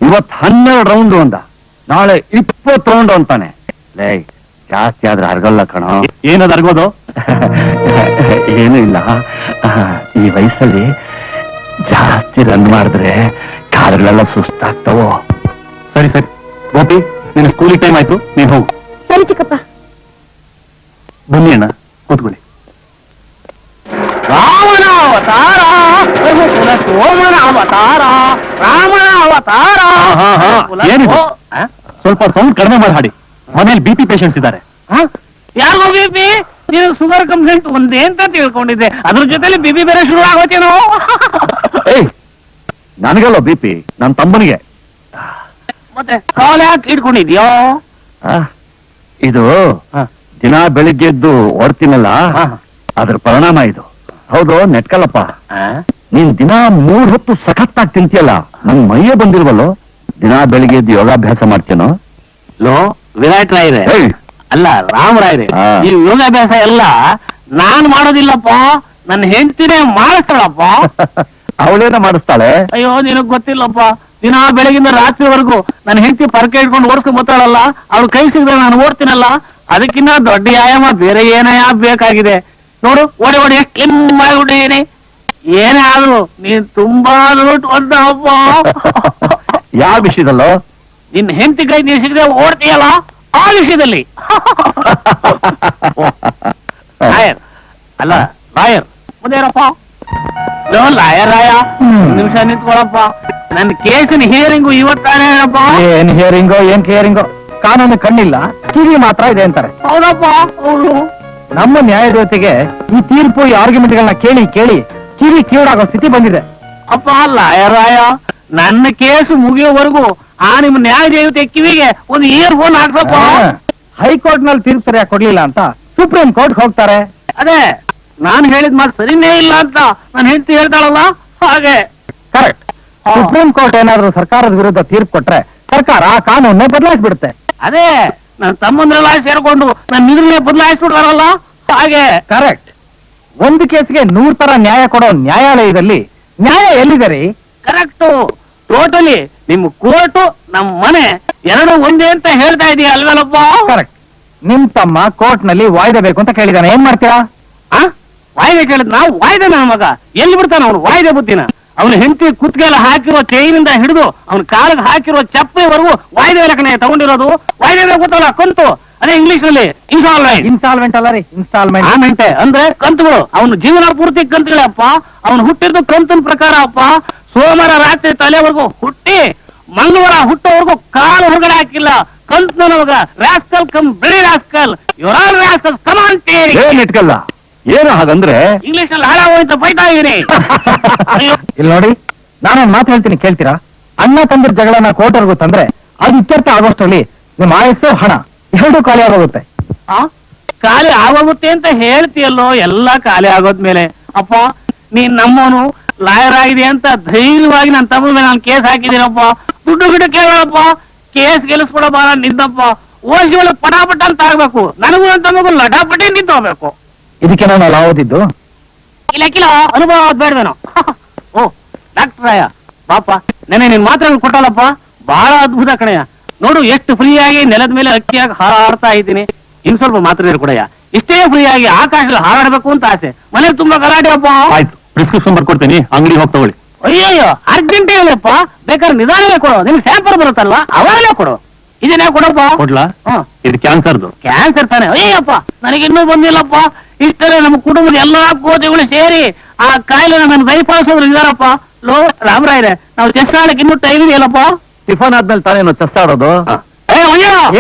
ಇವತ್ 12 ರೌಂಡ್ ಅಂದ, ನಾಳೆ 20 ರೌಂಡ್ ಅಂತಾನೆ. ಲೇ, ಜಾಸ್ತಿ ಆದ್ರೆ ಅರ್ಗಲ್ಲ ಕಣೋ. ಏನದು ಅರ್ಗೋದು? ಏನು ಇಲ್ಲ, ಈ ವಯಸ್ಸಲ್ಲಿ ಜಾಸ್ತಿ ರನ್ ಮಾಡಿದ್ರೆ ಕಾಲುಗಳೆಲ್ಲ ಸುಸ್ತಾಗ್ತಾವೋ. ಸರಿ ಸರಿ ಗೋಪಿ, ನಿನ್ನ ಸ್ಕೂಲಿಗೆ ಟೈಮ್ ಆಯ್ತು, ನೀನ್ ಹೋಗು. ಸರಿ ಚಿಕ್ಕಪ್ಪ. ಬನ್ನಿ ಅಣ್ಣ, ಕೂತ್ಕೊಳ್ಳಿ. ರಾಮನ ಅವತಾರ, ಸೋಮನ ಅವತಾರ, ರಾಮನ ಅವತಾರ. ಏನಿದು? ಸ್ವಲ್ಪ ಸೌಂಡ್ ಕಡಿಮೆ ಮಾಡಿ ಹಾಡಿ. ಮನೇಲಿ BP ಪೇಷಂಟ್ಸ್ ಇದ್ದಾರೆ. ಯಾರಿಗೋ BP? ನೀನು ಶುಗರ್ ಕಂಪ್ಲೇಂಟ್ ಒಂದೇ ಅಂತ ತಿಳ್ಕೊಂಡಿದ್ದೆ, ಅದ್ರ ಜೊತೆಲಿ BP ಬೇರೆ ಶುರು ಆಗೋತೇನೋ. ಏಯ್, ನನಗಲ್ಲ BP, ನನ್ನ ತಮ್ಮನಿಗೆ. ಮತ್ತೆ ಕಾಲ್ ಯಾಕೆ ಇಟ್ಕೊಂಡಿದ್ಯೋ? ಇದು ದಿನ ಬೆಳಿಗ್ಗೆ ಎದ್ದು ಓಡ್ತೀನಲ್ಲ, ಅದ್ರ ಪರಿಣಾಮ ಇದು. ಹೌದು ನೆಟ್ಕಲ್ಲಪ್ಪ, ನೀನ್ ದಿನ 3 ಹೊತ್ತು ಸಖತ್ತಾಗಿ ತಿಂತೀಯಲ್ಲ, ನನ್ ಮೈಯೇ ಬಂದಿಲ್ವಲ್ಲೋ. ದಿನ ಬೆಳಿಗ್ಗೆ ಎದ್ದು ಯೋಗಾಭ್ಯಾಸ ಮಾಡ್ತೇನೋ. ಲೋ ವಿರಾಟ್ ರಾಯ್ರೆ, ಅಲ್ಲ ರಾಮರಾಯ್ರೆ, ಈ ಯೋಗಾಭ್ಯಾಸ ಎಲ್ಲ ನಾನ್ ಮಾಡೋದಿಲ್ಲಪ್ಪ, ನನ್ನ ಹೆಂಡತಿನೇ ಮಾಡಿಸ್ತಾಳಪ್ಪ. ಅವಳೇನ ಮಾಡಿಸ್ತಾಳೆ? ಅಯ್ಯೋ, ನಿನಗ್ ಗೊತ್ತಿಲ್ಲಪ್ಪ, ದಿನ ಬೆಳಗಿಂದ ರಾತ್ರಿವರೆಗೂ ನನ್ನ ಹೆಂಡತಿ ಪರಕೆ ಇಟ್ಕೊಂಡು ಓಡಿಸ್ಕೊಂಡ್ ಬರ್ತಾಳಲ್ಲ, ಅವ್ಳು ಕೈ ಸಿಗದೆ ನಾನು ಓಡ್ತೀನಲ್ಲ, ಅದಕ್ಕಿಂತ ದೊಡ್ಡ ವ್ಯಾಯಾಮ ಬೇರೆ ಏನಯ್ಯ ಬೇಕಾಗಿದೆ. ನೋಡು, ಓಡಿ ಓಡಿ ಎಷ್ಟು ಸ್ಲಿಮ್ ಆಗಿಬಿಟ್ಟಿದೀನಿ. ಏನೇ ಆದ್ರು ನೀನ್ ತುಂಬಾ ಅಪ್ಪ. ಯಾವ ವಿಷಯದಲ್ಲೋ? ನಿನ್ ಹೆಂಡತಿ ಕೈ ನೀ ಸಿಗದೆ ಓಡ್ತೀಯಲ್ಲ, ಆ ವಿಷಯದಲ್ಲಿ. ಲಾಯರ್ ಅಲ್ಲ, ಲಾಯರ್ ಮುಂದೇನಪ್ಪ? ಲಾಯರ್ ರಾಯ, ನಿಮಿಷ ನಿಂತ್ಕೊಳಪ್ಪ. ನನ್ನ ಕೇಸಿನ ಹಿಯರಿಂಗು ಇವತ್ತಾನೇನಪ್ಪ? ಏನ್ ಹಿಯರಿಂಗೋ ಏನ್ ಕೇರಿಂಗೋ, ಕಾನೂನು ಕಣ್ಣಿಲ್ಲ, ಕಿವಿ ಮಾತ್ರ ಇದೆ ಅಂತಾರೆ. ಹೌದಪ್ಪ, ಹೌದು. ನಮ್ಮ ನ್ಯಾಯದೇವತೆಗೆ ಈ ತೀರ್ಪು, ಈ ಆರ್ಗ್ಯುಮೆಂಟ್ಗಳನ್ನ ಕೇಳಿ ಕೇಳಿ ಕಿವಿ ಕಿವಿಡಾಗೋ ಸ್ಥಿತಿ ಬಂದಿದೆ. ಅಪ್ಪ ಲಾಯರ್ ರಾಯ, ನನ್ನ ಕೇಸು ಮುಗಿಯೋವರೆಗೂ ಆ ನಿಮ್ಮ ನ್ಯಾಯದೇವತೆ ಕಿವಿಗೆ ಒಂದು ಇಯರ್ಫೋನ್ ಹಾಕ್ಸಪ್ಪ. ಹೈಕೋರ್ಟ್ ನಲ್ಲಿ ತೀರ್ಪು ಸರಿಯಾಗಿ ಕೊಡ್ಲಿಲ್ಲ ಅಂತ ಸುಪ್ರೀಂ ಕೋರ್ಟ್ ಹೋಗ್ತಾರೆ. ಅದೇ ನಾನು ಹೇಳಿದ ಮಾತು ಸರಿನೇ ಇಲ್ಲ ಅಂತ ನನ್ನ ಹೆಂಡತಿ ಹೇಳ್ತಾಳಲ್ಲ, ಹಾಗೆ. ಕರೆಕ್ಟ್. ಸುಪ್ರೀಂ ಕೋರ್ಟ್ ಏನಾದ್ರೂ ಸರ್ಕಾರದ ವಿರುದ್ಧ ತೀರ್ಪು ಕೊಟ್ರೆ ಸರ್ಕಾರ ಆ ಕಾನೂನೇ ಬದಲಾಯಿಸ್ಬಿಡುತ್ತೆ. ಅದೇ ನನ್ನ ತಮ್ಮಂದ್ರೆಲ್ಲ ಸೇರ್ಕೊಂಡು ನನ್ನ ನಿದ್ರೆ ಬದಲಾಯಿಸ್ಬಿಡ್ತಾರಲ್ಲ, ಹಾಗೆ. ಕರೆಕ್ಟ್. ಒಂದು ಕೇಸ್ಗೆ 100 ತರ ನ್ಯಾಯ ಕೊಡೋ ನ್ಯಾಯಾಲಯದಲ್ಲಿ ನ್ಯಾಯ ಎಲ್ಲಿದೆ ರೀ? ಕರೆಕ್ಟು. ಟೋಟಲಿ ನಿಮ್ಮ ಕೋರ್ಟು ನಮ್ಮ ಮನೆ ಎರಡು ಒಂದೇ ಅಂತ ಹೇಳ್ತಾ ಇದೀಯ ಅಲ್ವೇನಪ್ಪ? ಕರೆಕ್ಟ್. ನಿಮ್ ತಮ್ಮ ಕೋರ್ಟ್ ನಲ್ಲಿ ವಾಯ್ದೆ ಬೇಕು ಅಂತ ಕೇಳಿದಾನೆ, ಏನ್ ಮಾಡ್ತೀರಾ? ವಾಯ್ದೆ ಕೇಳಿದ್ ನಾವು ವಾಯ್ದೆ ನನ್ನ ಮಗ ಎಲ್ಲಿ ಬಿಡ್ತಾನ ಅವನು ವಾಯ್ದೆ ಬುದ್ಧಿನ? ಅವನ ಹೆಂಡತಿ ಕುತ್ತಿಗೆಲ್ಲ ಹಾಕಿರೋ ಚೈನಿಂದ ಹಿಡಿದು ಅವನ ಕಾಲಿಗೆ ಹಾಕಿರೋ ಚಪ್ಪೆವರೆಗೂ ವಾಯ್ದೆ ಲೆಕ್ಕನೆ ತಗೊಂಡಿರೋದು. ವಾಯ್ದೆ ಗೊತ್ತಲ್ಲ, ಕಂತು. ಅದೇ ಇಂಗ್ಲಿಷ್ ನಲ್ಲಿ ಇನ್ಸ್ಟಾಲ್ಮೆಂಟ್. ಇನ್ಸ್ಟಾಲ್ಮೆಂಟ್ ಅಲ್ಲ ರೀ, ಇನ್ಸ್ಟಾಲ್ಮೆಂಟ್ ಅಂದ್ರೆ ಕಂತುಗಳು. ಅವನು ಜೀವನ ಪೂರ್ತಿ ಕಂತುಗಳಪ್ಪ. ಅವನು ಹುಟ್ಟಿದ್ದು ಕಂತಿನ ಪ್ರಕಾರ ಅಪ್ಪ. ಸೋಮವಾರ ರಾತ್ರಿ ತಲೆವರೆಗೂ ಹುಟ್ಟಿ ಮಂಗಳವಾರ ಹುಟ್ಟೋವರೆಗೂ ಕಾಲು ಹೊರಗಡೆ ಹಾಕಿಲ್ಲ. ಕಂತು ನಮಗ ರಾಸ್ಕಲ್ ಕಮ್ ಬಿಳಿ ರಾಸ್ಕಲ್, ಇವರಾಲ್ ರಾಸ್ಕಲ್ ಕಮಾಂಟೇರಿ. ಏನ್ ಇಟ್ಕಲ್ಲ, ಏನು ಹಾಗಂದ್ರೆ ಇಂಗ್ಲಿಷ್ ನಲ್ಲಿ ಹಾಳಾಗೋಯ್ತು ಬೈತಾ ಇದೀನಿ. ಇಲ್ಲಿ ನೋಡಿ, ನಾನೊಂದ್ ಮಾತು ಹೇಳ್ತೀನಿ, ಕೇಳ್ತೀರಾ? ಅಣ್ಣ ತಂದಿರ ಜಗಳನ್ನ ಕೋರ್ಟ್ವರೆಗೂ ತಂದ್ರೆ ಅದು ಇತ್ಯರ್ಥ ಆಗೋಷ್ಟರಲ್ಲಿ ನಿಮ್ಮ ಆಯಸ್ಸು ಹಣ ಎರಡು ಖಾಲಿ ಆಗೋಗುತ್ತೆ. ಖಾಲಿ ಆಗೋಗುತ್ತೆ ಅಂತ ಹೇಳ್ತೀಯಲ್ಲೋ, ಎಲ್ಲಾ ಖಾಲಿ ಆಗೋದ್ಮೇಲೆ ಅಪ್ಪ ನೀನ್ ನಮ್ಮವನು ಲಾಯರ್ ಆಗಿದೆ ಅಂತ ಧೈರ್ಯವಾಗಿ ನನ್ನ ತಮ್ಮ ಮೇಲೆ ನಾನು ಕೇಸ್ ಹಾಕಿದ್ದೀನಪ್ಪ. ದುಡ್ಡು ಗಿಡ ಕೇಳಪ್ಪ, ಕೇಸ್ ಗೆಲ್ಲಿಸ್ಕೊಡಪ್ಪ. ನಾನು ನಿಂತಪ್ಪ ಓಸಿ ಒಳಗೆ ಪಟಾಪಟ ಅಂತ ಆಗ್ಬೇಕು. ನನಗೂ ನನ್ನ ತಮ್ಮಗೂ ಲಟಾಪಟಿ ನಿಂತು ಹೋಗ್ಬೇಕು. ಇದಕ್ಕೆ ನಾನು ಲಾ ಓದಿದ್ದು. ಇಲ್ಲ ಅನುಭವ ಬೇಡವೇನೋ. ಓ ಡಾಕ್ಟರ್ ರಾಯ ಪಾಪ, ನೆನೆ ನಿನ್ ಮಾತ್ರ ಕೊಟ್ಟಲ್ಲಪ್ಪ, ಬಹಳ ಅದ್ಭುತ ಕಣಯ್ಯ. ನೋಡು ಎಷ್ಟು ಫ್ರೀಯಾಗಿ ನೆಲದ ಮೇಲೆ ಅಕ್ಕಿಯಾಗಿ ಹಾರಾಡ್ತಾ ಇದ್ದೀನಿ. ಇನ್ ಸ್ವಲ್ಪ ಮಾತ್ರ ಕೊಡಯ್ಯ. ಇಷ್ಟೇ ಫ್ರೀಯಾಗಿ ಆಕಾಶದಲ್ಲಿ ಹಾರಾಡ್ಬೇಕು ಅಂತ ಆಸೆ. ಮನೇಲಿ ತುಂಬಾ ಗಲಾಟೆ ಅಪ್ಪ. ಆಯ್ತು, ಪ್ರಿಸ್ಕ್ರಿಪ್ಷನ್ ಬರ್ಕೊಡ್ತೀನಿ, ಅಂಗಡಿ ಹೋಗಿ ತಗೊಳ್ಳಿ. ಅಯ್ಯಯ್ಯೋ ಅರ್ಜೆಂಟ್ ಹೇಳಪ್ಪ, ಬೇಕಾದ್ರೆ ನಿಧಾನವೇ ಕೊಡು, ನಿಮ್ಗೆ ಸ್ಯಾಂಪಲ್ ಬರುತ್ತಲ್ಲ ಅವಾಗಲೇ ಕೊಡು. ಇದನ್ನೇ ಕೊಡಪ್ಪ. ಕೊಡ್ಲಾ? ಇದು ಕ್ಯಾನ್ಸರ್ದು. ಕ್ಯಾನ್ಸರ್ ತಾನೆ? ಅಯ್ಯಪ್ಪ ನನಗಿನ್ನೂ ಬಂದಿಲ್ಲಪ್ಪ. ಇಷ್ಟೇ ನಮ್ಮ ಕುಟುಂಬದ ಎಲ್ಲಾ ಕೋತಿಗಳು ಸೇರಿ ಆ ಕಾಯಿಲೆ ನನ್ನ ದಯಪಾಲಿಸೋದ್ರು ಇದಾರಪ್ಪ. ಲೋ ರಾಮರಾಯ್ರೆ, ನಾವು ಚೆಸ್ ಆಡಕ್ಕೆ ಇನ್ನೂ ಟೈಮ್ ಇದೆಯಲ್ಲಪ್ಪ. ಟಿಫನ್ ಆದ್ಮೇಲೆ ತಾನೇನು ಚೆಸ್ ಆಡೋದು?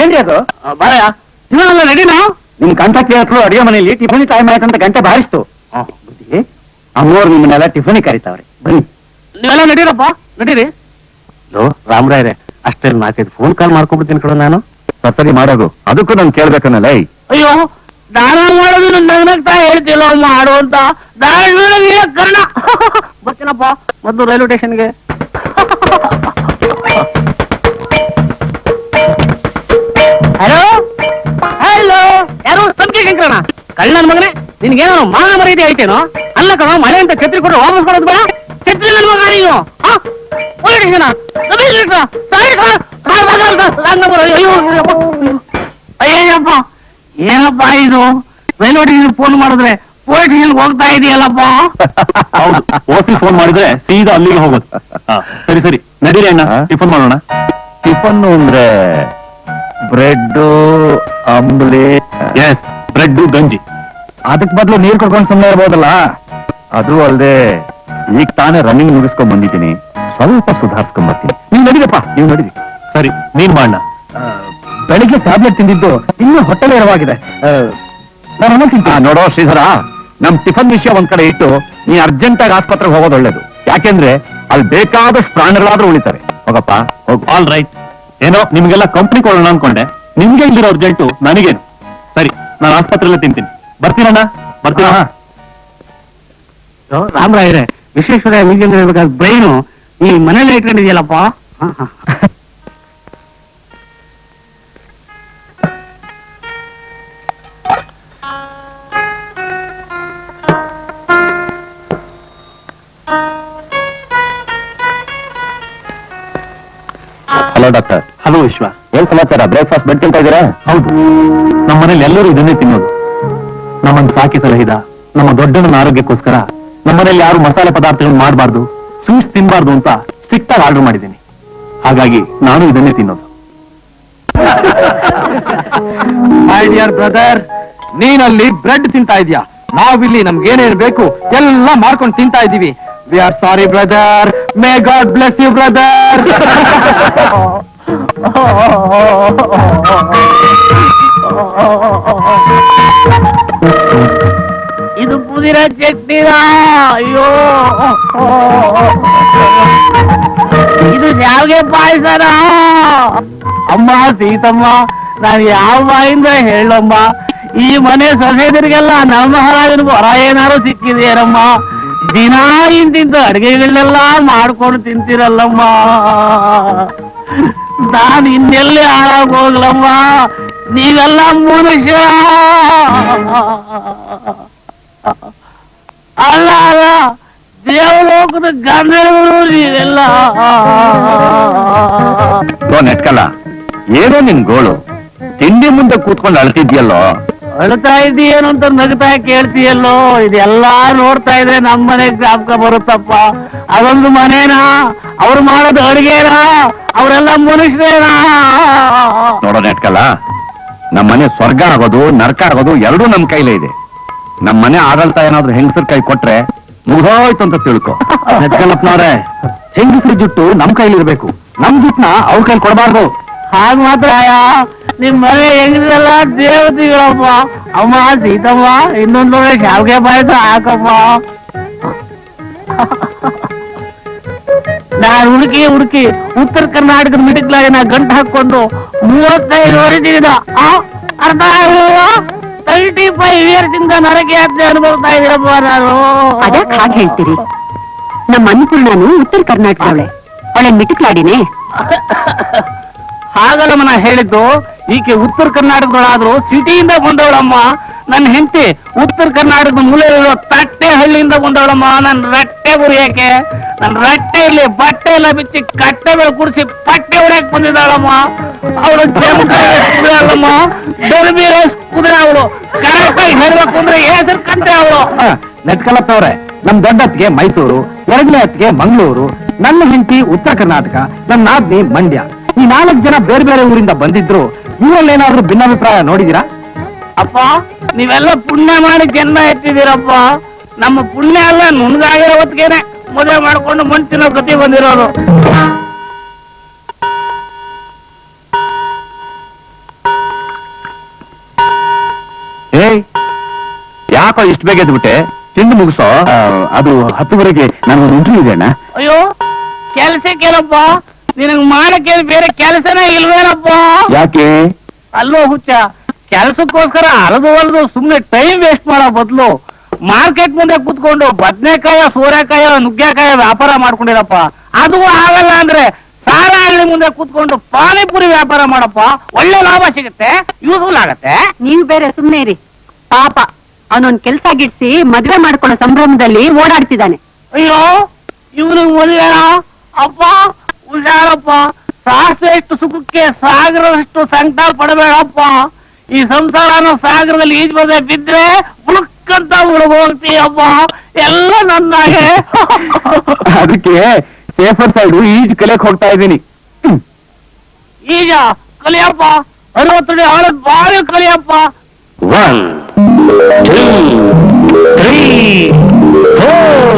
ಏನ್ರಿ ಅದು? ಬಾರಯ್ಯ, ಇವನೆಲ್ಲ ರೆಡಿನಾ? ನಿಮ್ ಕಂಠ ಕೇಳಿದ್ರು ಅಡಿಗೆ ಮನೆಯಲ್ಲಿ ಟಿಫನ್ ಟೈಮ್ ಆಯ್ತಂತ ಗಂಟೆ ಬಾರಿಸ್ತು. ಅಮ್ಮೋರು ನಿಮ್ಮನ್ನೆಲ್ಲ ಟಿಫನ್ ಕರೀತಾವ್ರೆ, ಬನ್ನಿ. ನೀವೆಲ್ಲ ನಡೀರಪ್ಪ, ನಡೀರಿ. ಲೋ ರಾಮರಾಯ್ರೆ, ಅಷ್ಟೇ 4-5 ಫೋನ್ ಕಾಲ್ ಮಾಡ್ಕೊಂಡ್ಬಿಡ್ತೀನಿ ಕಣ ನಾನು. ಸರಿ ಮಾಡೋದು, ಅದಕ್ಕೂ ನಾನು ಕೇಳ್ಬೇಕನ್ನಲ್ಲ. ಅಯ್ಯೋ, ದಾನ ಮಾಡೋದು ನಗ್ನಗ್ತಾ ಹೇಳ್ತಿಲ್ಲ ಮಾಡು ಅಂತ. ಕರ್ಣ ಬರ್ತೀನಪ್ಪ ಮೊದಲು ರೈಲ್ವೆ ಸ್ಟೇಷನ್ಗೆ. ಹಲೋ ಹಲೋ, ಯಾರು? ಸಂಖ್ಯೆ ಶಂಕರಣ? ಕಳ್ಳನ ಮಗನೇ, ನಿನ್ಗೇನೋ ಮಾನ ಮರ್ಯಾದೆ ಐತೇನೋ? ಅಲ್ಲ ಕಣ, ಮಳೆ ಅಂತ ಛತ್ರಿ ಕೊಟ್ಟು ವಾಪಸ್ ಕೊಡೋದು ಬೇಡ. ಛತ್ರಿ ನನ್ನ ಮಗ ನೀನು. ಅಯ್ಯಪ್ಪ, ಏನಪ್ಪ ಇದು? ರೈಲ್ವೆ ಸ್ಟೇಷನ್ ಫೋನ್ ಮಾಡಿದ್ರೆ ಪೊಲೀಸ್ ಸ್ಟೇಷನ್ ಹೋಗ್ತಾ ಇದೆಯಲ್ಲಪ್ಪ. ಹೌದು, ಓಸಿ ಫೋನ್ ಮಾಡಿದ್ರೆ ಸೀದಾ ಅಲ್ಲಿಗೆ ಹೋಗೋದು. ಸರಿ ಸರಿ ನಡೀರಿ ಅಣ್ಣ, ಟಿಫನ್ ಮಾಡೋಣ. ಟಿಫನ್ ಅಂದ್ರೆ ಬ್ರೆಡ್ ಅಂಬ್ಲಿ. ಎಸ್, ಬ್ರೆಡ್ ಗಂಜಿ. ಅದಕ್ ಬದಲು ನೀರ್ ಕೊಡ್ಕೊಂಡು ಸುಮ್ಮನೆ ಇರ್ಬೋದಲ್ಲ. ಅದು ಅಲ್ಲದೆ ಈಗ ತಾನೇ ರನ್ನಿಂಗ್ ಮುಗಿಸ್ಕೊಂಡ್ ಬಂದಿದ್ದೀನಿ, ಸ್ವಲ್ಪ ಸುಧಾರಿಸ್ಕೊಂಡ್ ಬರ್ತೀನಿ. ನೀವು ನಡೀರಪ್ಪ, ನೀವು ನಡೀರಿ. ಸರಿ, ನೀನ್ ಮಾಡೋಣ. ಬೆಳಿಗ್ಗೆ ಟ್ಯಾಬ್ಲೆಟ್ ತಿಂದಿದ್ದು ಇನ್ನೂ ಹೊಟ್ಟೆ ನೆರವಾಗಿದೆ. ನೋಡೋ ಶ್ರೀಧರ, ನಮ್ ಟಿಫನ್ ವಿಷಯ ಒಂದ್ ಕಡೆ ಇಟ್ಟು ನೀ ಅರ್ಜೆಂಟ್ ಆಗಿ ಆಸ್ಪತ್ರೆಗೆ ಹೋಗೋದು ಒಳ್ಳೇದು. ಯಾಕೆಂದ್ರೆ ಅಲ್ಲಿ ಬೇಕಾದಷ್ಟು ಪ್ರಾಣಿಗಳಾದ್ರೂ ಉಳಿತಾರೆ. ಹೋಗಪ್ಪ ಹೋಗು. All right. ಏನೋ ನಿಮ್ಗೆಲ್ಲ ಕಂಪ್ನಿ ಕೊಡೋಣ ಅನ್ಕೊಂಡೆ, ನಿಮ್ಗೆ ಇಲ್ದಿರೋ ಅರ್ಜೆಂಟು ನನಗೇನು. ಸರಿ, ನಾನು ಆಸ್ಪತ್ರೆಯಲ್ಲೇ ತಿಂತೀನಿ. ಬರ್ತೀನಣ್ಣ, ಬರ್ತೀನ. ರಾಮರಾಯ್ರೆ, ವಿಶ್ವೇಶ್ವರ ಮ್ಯೂಸಿಯಂ ಇರ್ಬೇಕಾದ ಬ್ರೈನು ಈ ಮನೇಲಿ ಇಟ್ಕೊಂಡಿದ್ಯಲ್ಲಪ್ಪ. Hello doctor. ಹಲೋ ವಿಶ್ವ, ಏನ್ ಸಮಾಚಾರ? ಬ್ರೇಕ್ಫಾಸ್ಟ್ ಬೆಡ್ ತಿಂತ ಇದ್ದೀರಾ? ಹೌದು, ನಮ್ಮ ಮನೇಲಿ ಎಲ್ಲರೂ ಇದನ್ನೇ ತಿನ್ನೋದು. ನಮ್ಮನ್ನು ಸಾಕಿ ಸಲಹಿದ ನಮ್ಮ ದೊಡ್ಡಣ್ಣನ ಆರೋಗ್ಯಕ್ಕೋಸ್ಕರ ನಮ್ಮನೇಲಿ ಯಾರು ಮಸಾಲೆ ಪದಾರ್ಥಗಳನ್ನ ಮಾಡಬಾರ್ದು, ಸ್ವೀಟ್ಸ್ ತಿನ್ಬಾರ್ದು ಅಂತ ಸಿಕ್ಟಾಗಿ ಆರ್ಡರ್ ಮಾಡಿದ್ದೀನಿ. ಹಾಗಾಗಿ ನಾನು ಇದನ್ನೇ ತಿನ್ನೋದು. ಮೈ ಡಿಯರ್ ಬ್ರದರ್, ನೀನಲ್ಲಿ ಬ್ರೆಡ್ ತಿಂತಾ ಇದೀಯಾ, ನಾವಿಲ್ಲಿ ನಮ್ಗೇನೇನ್ ಬೇಕು ಎಲ್ಲ ಮಾಡ್ಕೊಂಡು ತಿಂತಾ ಇದೀವಿ. We are sorry brother, may God bless you brother. ಇದು ಪುದೀನ ಚಟ್ನಿನ? ಅಯ್ಯೋ, ಇದು ಶಾವಿಗೆ ಪಾಯಸನ? ಅಮ್ಮ ಸೀತಮ್ಮ, ನಾನು ಯಾವ ಬಾಯಿಂದ ಹೇಳಮ್ಮ? ಈ ಮನೆ ಸೊಸೈದರಿಗೆಲ್ಲ ನಮ್ಮ ಹಾಳಾಗಿನ ಹೊರ ಏನಾರು ಸಿಕ್ಕಿದೆಯರಮ್ಮ? ದಿನ ಇಂತಿಂತ ಅಡಿಗೆಗಳನ್ನೆಲ್ಲ ಮಾಡ್ಕೊಂಡು ತಿಂತೀರಲ್ಲಮ್ಮ. ನಾನು ಇನ್ನೆಲ್ಲಿ ಹಾಳಾಗಿ ಹೋಗ್ಲಮ್ಮ? ನೀವೆಲ್ಲ ಮನುಷ್ಯ ಅಲ್ಲ ಅಲ್ಲ, ದೇವಲೋಕದ ಗಂಧರ್ವರು ನೀವೆಲ್ಲ. ನೆಟ್ಕಲ್ಲ, ಏನೋ ನಿನ್ ಗೋಳು? ತಿಂಡಿ ಮುಂದೆ ಕೂತ್ಕೊಂಡು ಅಳ್ತಿದ್ಯಲ್ಲೋ. ಅಳ್ತಾ ಇದ್ದೀಯೇನು ಅಂತ ನಗ್ತಾ ಕೇಳ್ತೀಯಲ್ಲೋ. ಇದೆಲ್ಲಾ ನೋಡ್ತಾ ಇದ್ರೆ ನಮ್ಮನೆ ಜ್ಞಾಪಕ ಬರುತ್ತಪ್ಪ. ಅದೊಂದು ಮನೇನಾ? ಅವ್ರು ಮಾಡೋದು ಅಡಿಗೆನಾ? ಅವರೆಲ್ಲ ಮನುಷ್ಯರೇನಾ? ನೋಡೋ ನೆಟ್ಕಲ್ಲ, ನಮ್ಮನೆ ಸ್ವರ್ಗ ಆಗೋದು ನರಕ ಆಗೋದು ಎರಡೂ ನಮ್ ಕೈಲೇ ಇದೆ. ನಮ್ಮನೆ ಆಡಳ್ತಾ ಏನಾದ್ರೂ ಹೆಂಗಸರ್ ಕೈ ಕೊಟ್ರೆ ಮುಗಿದೋಯ್ತು ಅಂತ ತಿಳ್ಕೊ. ನೆಟ್ಕಲ್ಲಪ್ಪನವ್ರೆ, ಹೆಂಗಸರ ಜುಟ್ಟು ನಮ್ ಕೈಲಿರ್ಬೇಕು, ನಮ್ ಜುಟ್ಟನ್ನ ಅವ್ರ ಕೈಲಿ ಕೊಡಬಾರ್ದು. ಹಾಗ ಮಾತ್ರ ನಿಮ್ ಮನೆ ಹೆಂಗಸೆಲ್ಲ ದೇವತೆಗಳಪ್ಪ. ಅಮ್ಮ ಸೀತಮ್ಮ, ಇನ್ನೊಂದು ಶಾವಿಗೆ ಪಾಯಸ ಹಾಕಪ್ಪ. ನಾನು ಹುಡುಕಿ ಹುಡುಕಿ ಉತ್ತರ ಕರ್ನಾಟಕದ ಮಿಡಿಕ್ಲಾಗಿನ ಗಂಟು ಹಾಕೊಂಡು 35 ವರ್ಷದಿಂದ ಅರ್ಧ 35 ಇಯರ್ಸಿಂದ ನರಕ ಯಾತ್ರೆ ಅನುಭವಿಸ್ತಾ ಇದ್ದೀರಪ್ಪ ನಾನು. ಅದಕ್ಕೆ ಹಾಗೆ ಹೇಳ್ತೀರಿ? ನಮ್ಮ ಅನ್ನಪೂರ್ಣನು ಉತ್ತರ ಕರ್ನಾಟಕವಳೆ, ಅವಳೆ ಮಿಟುಕ್ಲಾಡಿನೇ. ಹಾಗಲ್ಲಮ್ಮ ನಾ ಹೇಳಿದ್ದು, ಈಕೆ ಉತ್ತರ ಕರ್ನಾಟಕದೊಳಾದ್ರು ಸಿಟಿಯಿಂದ ಬಂದವಳಮ್ಮ. ನನ್ನ ಹೆಂಡತಿ ಉತ್ತರ ಕರ್ನಾಟಕದ ಮೂಲೆಯಲ್ಲಿರೋ ತಟ್ಟೆ ಹಳ್ಳಿಯಿಂದ ಬಂದವಳಮ್ಮ. ನನ್ನ ರಟ್ಟೆ ಉರಿಯಕ್ಕೆ, ನನ್ನ ರಟ್ಟೆಯಲ್ಲಿ ಬಟ್ಟೆ ಎಲ್ಲ ಬಿಚ್ಚಿ ಕಟ್ಟೆ ಮೇಲೆ ಕುಡಿಸಿ ಪಟ್ಟೆ ಹೊಡ್ಯಕ್ ಬಂದಿದ್ದಾಳಮ್ಮ. ಅವಳು ಕುದುರೆ ಅಲ್ಲಮ್ಮ, ಡರ್ಬೀರ ಕುದುರೆ. ಅವಳು ಕರೆಕ್ಟಾಗಿ ಹೇಳ್ಬೇಕು ಅಂದ್ರೆ ಹೆಸರು ಕಂಡ್ರೆ ಅವಳು. ನೆಟ್ಕಲಪ್ಪವ್ರೆ, ನಮ್ ದೊಡ್ಡತ್ತಿಗೆ ಮೈಸೂರು, ಎರಡನೇ ಅತ್ತಿಗೆ ಮಂಗಳೂರು, ನನ್ನ ಹೆಂಡತಿ ಉತ್ತರ ಕರ್ನಾಟಕ, ನನ್ನ ನಾದ್ನಿ ಮಂಡ್ಯ. ಈ 4 ಜನ ಬೇರೆ ಬೇರೆ ಊರಿಂದ ಬಂದಿದ್ರು. ಇವರಲ್ಲೇನಾದ್ರೂ ಭಿನ್ನಾಭಿಪ್ರಾಯ ನೋಡಿದೀರಾ? ಅಪ್ಪ ನೀವೆಲ್ಲ ಪುಣ್ಯ ಮಾಡಿ ಜನ್ಮ ಎತ್ತಿದ್ದೀರಪ್ಪ. ನಮ್ಮ ಪುಣ್ಯ ಎಲ್ಲ ನುಣಗಾಗಿರೋ ಹೊತ್ತಿಗೆನೆ ಮದುವೆ ಮಾಡ್ಕೊಂಡು ಮಣ್ತಿನೋ ಗತಿ ಬಂದಿರೋದು. ಏಯ್, ಯಾಕೋ ಇಷ್ಟು ಬೇಗ ಎದ್ಬಿಟ್ಟೆ? ತಿಂದು ಮುಗಿಸೋ. ಅದು 10ವರೆಗೆ ನನಗೊಂದು ಇಂಟರ್ವ್ಯೂ ಇದೆ ಅಣ್ಣ. ಅಯ್ಯೋ ಕೆಲಸಕ್ಕೇನಪ್ಪ, ನಿನಗ್ ಮಾಡಕ್ಕೆ ಬೇರೆ ಕೆಲಸನೇ ಇಲ್ವೇನಪ್ಪ? ಯಾಕೆ? ಅಲ್ಲೋ ಹುಚ್ಚ, ಕೆಲಸಕ್ಕೋಸ್ಕರ ಅಲದು ಸುಮ್ನೆ ಟೈಮ್ ವೇಸ್ಟ್ ಮಾಡೋ ಬದಲು ಮಾರ್ಕೆಟ್ ಮುಂದೆ ಕೂತ್ಕೊಂಡು ಬದ್ನೆಕಾಯ, ಸೋರೆಕಾಯ, ನುಗ್ಗೆಕಾಯ ವ್ಯಾಪಾರ ಮಾಡ್ಕೊಂಡಿರಪ್ಪ. ಅದು ಆಗಲ್ಲ ಅಂದ್ರೆ ಸಾರ ಅಂಗಡಿ ಮುಂದೆ ಕೂತ್ಕೊಂಡು ಪಾನಿಪುರಿ ವ್ಯಾಪಾರ ಮಾಡಪ್ಪ. ಒಳ್ಳೆ ಲಾಭ ಸಿಗುತ್ತೆ, ಯೂಸ್ಫುಲ್ ಆಗತ್ತೆ. ನೀವು ಬೇರೆ ಸುಮ್ನೆ ಇರಿ. ಪಾಪ ಅವನೊಂದ್ ಕೆಲ್ಸ ಗಿಡ್ಸಿ ಮದ್ವೆ ಮಾಡ್ಕೊಳ್ಳೋ ಸಂಭ್ರಮದಲ್ಲಿ ಓಡಾಡ್ತಿದ್ದಾನೆ. ಅಯ್ಯೋ ಇವನಿಗೆ ಮದುವೆ ಅಪ್ಪ, ಹುಷಾರಪ್ಪ. ಸಾಸಿವೆಷ್ಟು ಸುಖಕ್ಕೆ ಸಾಗರದಷ್ಟು ಸಂಕಟ ಪಡಬೇಡಪ್ಪ. ಈ ಸಂಸಾರನೋ ಸಾಗರದಲ್ಲಿ ಈಜ್ ಬದೇ ಬಿದ್ರೆ ಬುಳುಕ್ಕಂತ ಹೋಗ್ತೀಯಪ್ಪ. ಎಲ್ಲ ನನ್ನಾಗೆ. ಅದಕ್ಕೆ ಸೇಫರ್ ಸೈಡ್ ಈಜ್ ಕಲಿಯಕ್ ಹೋಗ್ತಾ ಇದ್ದೀನಿ. ಈಗ ಕಲಿಯಪ್ಪ, 60 ಅಡಿ ಆಳದ ಬಾವಿ ಕಲಿಯಪ್ಪ. 1 2 3 4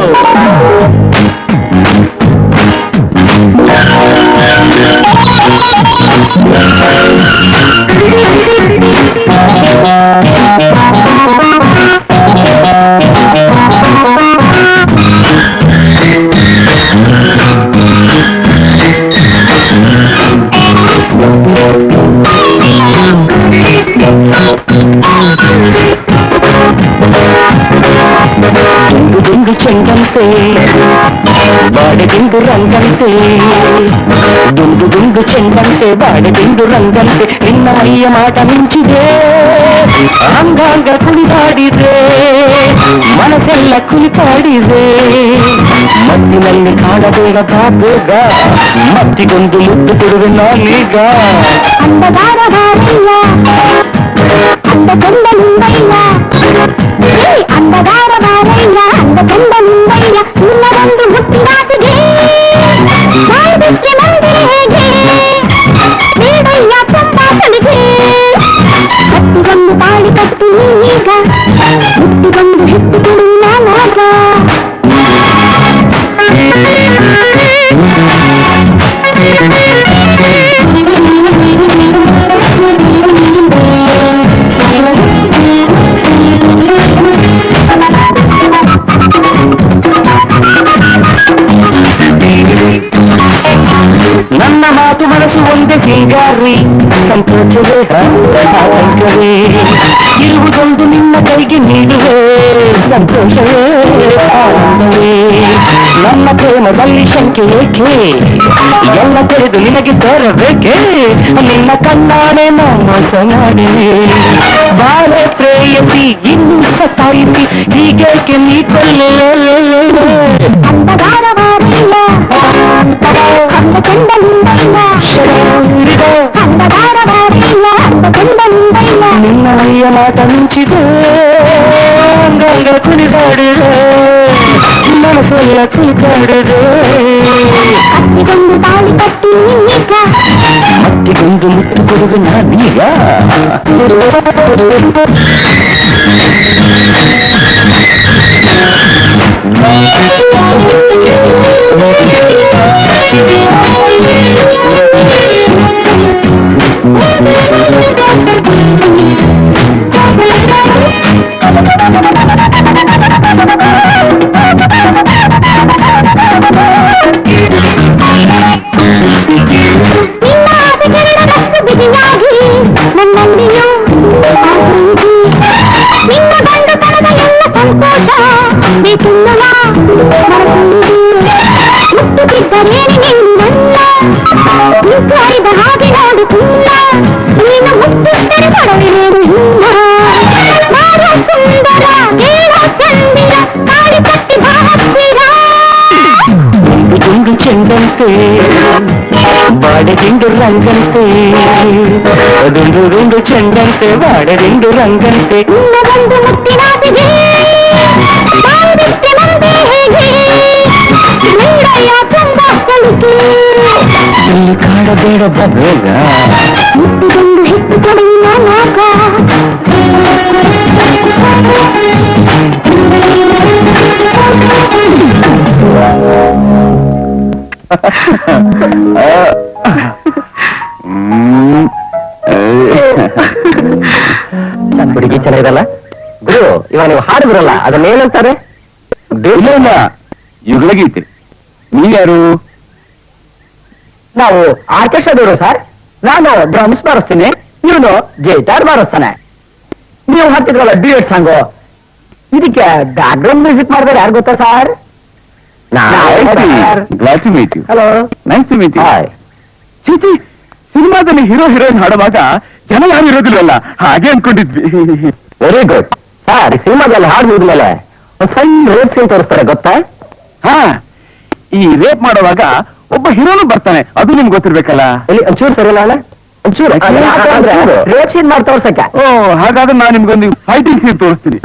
దుండు చెండంతే వాడదిండు రంగంతే, దుండు చెండంతే వాడదిండు రంగంతే. ನಿನ್ನ ಮೈಯ ಮಾಟ ಮಿಂಚಿದೆ, ಅಂಗಾಂಗ ಕುಣಿದಾಡಿದೆ, ಮನಸ್ಸೆಲ್ಲ ಕುಣಿತಾಡಿದೆ. ಮತ್ತಿನಲ್ಲಿ ಕಾಣಬೇಡ ಬೇಗ, ಮತ್ತಿಗೊಂದು ಮುದ್ದು ಕೊಡುವೆ ನಾನೀಗ. ಅಂದಗಾರ ಬಾರಯ್ಯ, ಅಂದ ಕಂದ ಮುಂದಯ್ಯ, ಅಂದಗಾರ ಬಾರಯ್ಯ, ಅಂದ ಕಂದ ಮುಂದಯ್ಯ. ನಿನ್ನದೊಂದು ಹುಟ್ಟಿದಾಟಿಗೆ ಬಿಟ್ಟರೆ ಮಂದಿರ ಹೇಗೆ? ಬೇಡಯ್ಯ ತುಂಬಾ ತಲೆಗೆ. ಹತ್ತಿಗೊಂದು ತಾಳಿ ಕಟ್ಟು ನೀಗ, ಹುಟ್ಟಿಗೊಂದು ಹಿಟ್ಟು ಕೊಡು ನಾನಾಗ. ನನ್ನ ಮಾತು ಮನಸ್ಸು ಒಂದೇ ಸಿಂಗಾರಿ, ಸಂತೋಷವೇ ಆತಂಕವೇ ಇರುವುದೊಂದು ನಿನ್ನ ಕೈಗೆ ನೀಡುವೆ, ಸಂತೋಷವೇ ಆನಂದವೇ. ನನ್ನ ಪ್ರೇಮದಲ್ಲಿ ಶಂಕೆ ಏಕೆ, ಎಲ್ಲ ತೆರೆದು ನಿನಗೆ ತೋರಬೇಕೆ? ನಿನ್ನ ಕಣ್ಣಾಣೆ ನಾನು ಮೋಸ ಮಾಡಿದೆ. ಬಾಳೆ ಪ್ರೇಯಸಿ ಇನ್ನೂ ಸತಾಯಿಸಿ ಹೀಗೇಕೆ ನೀ ಕೊಲ್ಲೆ? ಅಂದಗಾರ ಬಾರಯ್ಯ, ಅಂದ ಕಂದ ಮುಂದಯ್ಯ, ಅಂದಗಾರ ಬಾರಯ್ಯ, ಅಂದ ಕಂದ ಮುಂದಯ್ಯ. ನಿನ್ನ ಮೈಯ ಮಾಟ ಮಿಂಚಿದೆ, ಅಂಗಾಂಗ ಕುಣಿದಾಡಿದೆ, ಮನಸ್ಸೆಲ್ಲ ಕುಣಿದಾಡಿದೆ. ಹತ್ತಿಗೊಂದು ತಾಳಿ ಕಟ್ಟಿ ನೀಗ, ಮತ್ತಿಗೊಂದು ಮುತ್ತು ಕೊಡುವೆ ನಾನೀಗ. ಬಿಗಿಯಾಗಿ ನನ್ನಲ್ಲಿಯೂ ನಿನ್ನ ಗಂಡು ತನದ ಎಲ್ಲ ಸಂತೋಷ ಬೇಕುನ್ನಲ ಮುಟ್ಟುತ್ತಿದ್ದರೇನು ನೀನು ನನ್ನ ಮುದ್ದಾಡಿದ ಹಾಗೆ ನೋಡುತ್ತಿಲ್ಲ. ನೀನು ಮುಟ್ಟಿದ್ದರೆ ಕೊಡವಿರುವುದು ಇನ್ನ ಮಾರ ಸುಂದರ ಕೇಳ ಚಂದಿರ ಕಾಡಿ ಕಟ್ಟಿ ಭಾವಸ್ಥಿರ. ದುಂಡು ಚೆಂದಂತೆ ಬಾಡದಿಂಡು ರಂಗಂತೆ, ದುಂಡು ಚೆಂದಂತೆ ಬಾಡದಿಂಡು ರಂಗಂತೆ. ನಿನ್ನ ಬಂದು ಮುತ್ತಿನಾದಿಗೆ ಬೇಡದ ಬೇಗ ಮುಟ್ಟಿಕೊಂಡು ಹೆಚ್ಚು ಕೊಡುವಿನ ನಾಕ ಹುಡುಗಿ ಚೆನ್ನಾಗಿರಲ್ಲ ಗುರು, ಇವಾಗ ನೀವು ಹಾಡಿದ್ರಲ್ಲ ಅದನ್ನೇನಂತಾರೆ? ಇಲ್ಲ ಇಲ್ಲ, ಯುಗಲಗೀತೆ. ನೀವ್ಯಾರು? ನಾವು ಆರ್ಕೆಸ್ಟ್ರಾದವರು ಸರ್. ನಾನು ಡ್ರಮ್ಸ್ ಬಾರಿಸ್ತೀನಿ, ಇವನು ಗಿಟಾರ್ ಬಾರಿಸ್ತಾನೆ. ನೀವು ಹಾಡ್ತಿದ್ರಲ್ಲ ಡ್ಯೂಯೆಟ್ ಸಾಂಗು, ಇದಕ್ಕೆ ಬ್ಯಾಕ್ ಗ್ರೌಂಡ್ ಮ್ಯೂಸಿಕ್ ಮಾಡಿದ್ರೆ ಯಾರು ಗೊತ್ತಾ ಸರ್? Glad to meet you. Hello, nice to meet you. ಚೀಚಿ, ಸಿನಿಮಾದಲ್ಲಿ ಹೀರೋ ಹೀರೋಯಿನ್ ಹಾಡುವಾಗ ಜನ ಯಾರು ಇರೋದಿಲ್ವಲ್ಲ, ಹಾಗೆ ಅನ್ಕೊಂಡಿದ್ವಿ. Very good sir. ಸಿನಿಮಾದಲ್ಲಿ ಹಾಡು ಹೋದ್ಮೇಲೆ ಒಂದು ಸಣ್ಣ ರೇಪ್ ಸೀನ್ ತೋರಿಸ್ತಾರೆ ಗೊತ್ತಾ? ಹಾ, ಈ ರೇಪ್ ಮಾಡುವಾಗ ಒಬ್ಬ ಹೀರೋನು ಬರ್ತಾನೆ, ಅದು ನಿಮ್ಗೆ ಗೊತ್ತಿರ್ಬೇಕಲ್ಲ. ಇಲ್ಲಿ ಒಂಚೂರು ಸರಿಯಲ್ಲ ಅಲ್ಲ, ಒಂಚೂರು ರೇಪ್ ಸೀನ್ ಮಾಡಿ ತೋರ್ಸಕ್ಕೆ. ಓ, ಹಾಗಾದ್ರೆ ನಾನು ನಿಮ್ಗೊಂದು ಫೈಟಿಂಗ್ ಸೀನ್ ತೋರಿಸ್ತೀನಿ.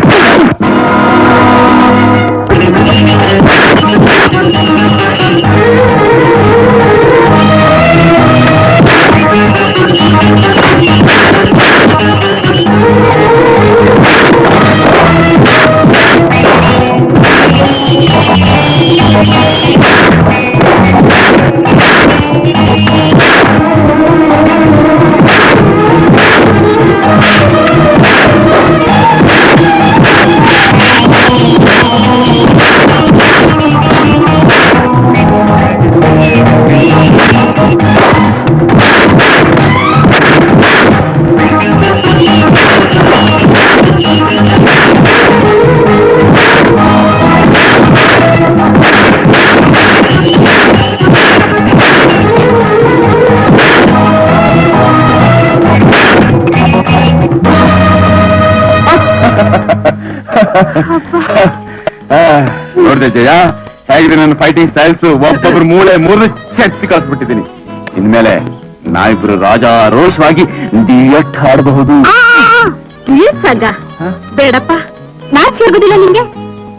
ನೋಡ್ದೆ ಜಯ, ಹೇಗಿದೆ ನನ್ನ ಫೈಟಿಂಗ್ ಸ್ಟೈಲ್ಸ್? ಒಬ್ಬೊಬ್ರು ಮೂಳೆ ಮೂರು ಚೆಚ್ಚಿ ಕಳ್ಸ್ಬಿಟ್ಟಿದ್ದೀನಿ. ಇನ್ಮೇಲೆ ನಾವಿಬ್ರು ರಾಜಾರೋಷವಾಗಿ ಡಿಯಟ್ ಆಡಬಹುದು. ಬೇಡಪ್ಪ, ನಾಚಿ ಆಗುದಿಲ್ಲ ನಿಂಗೆ.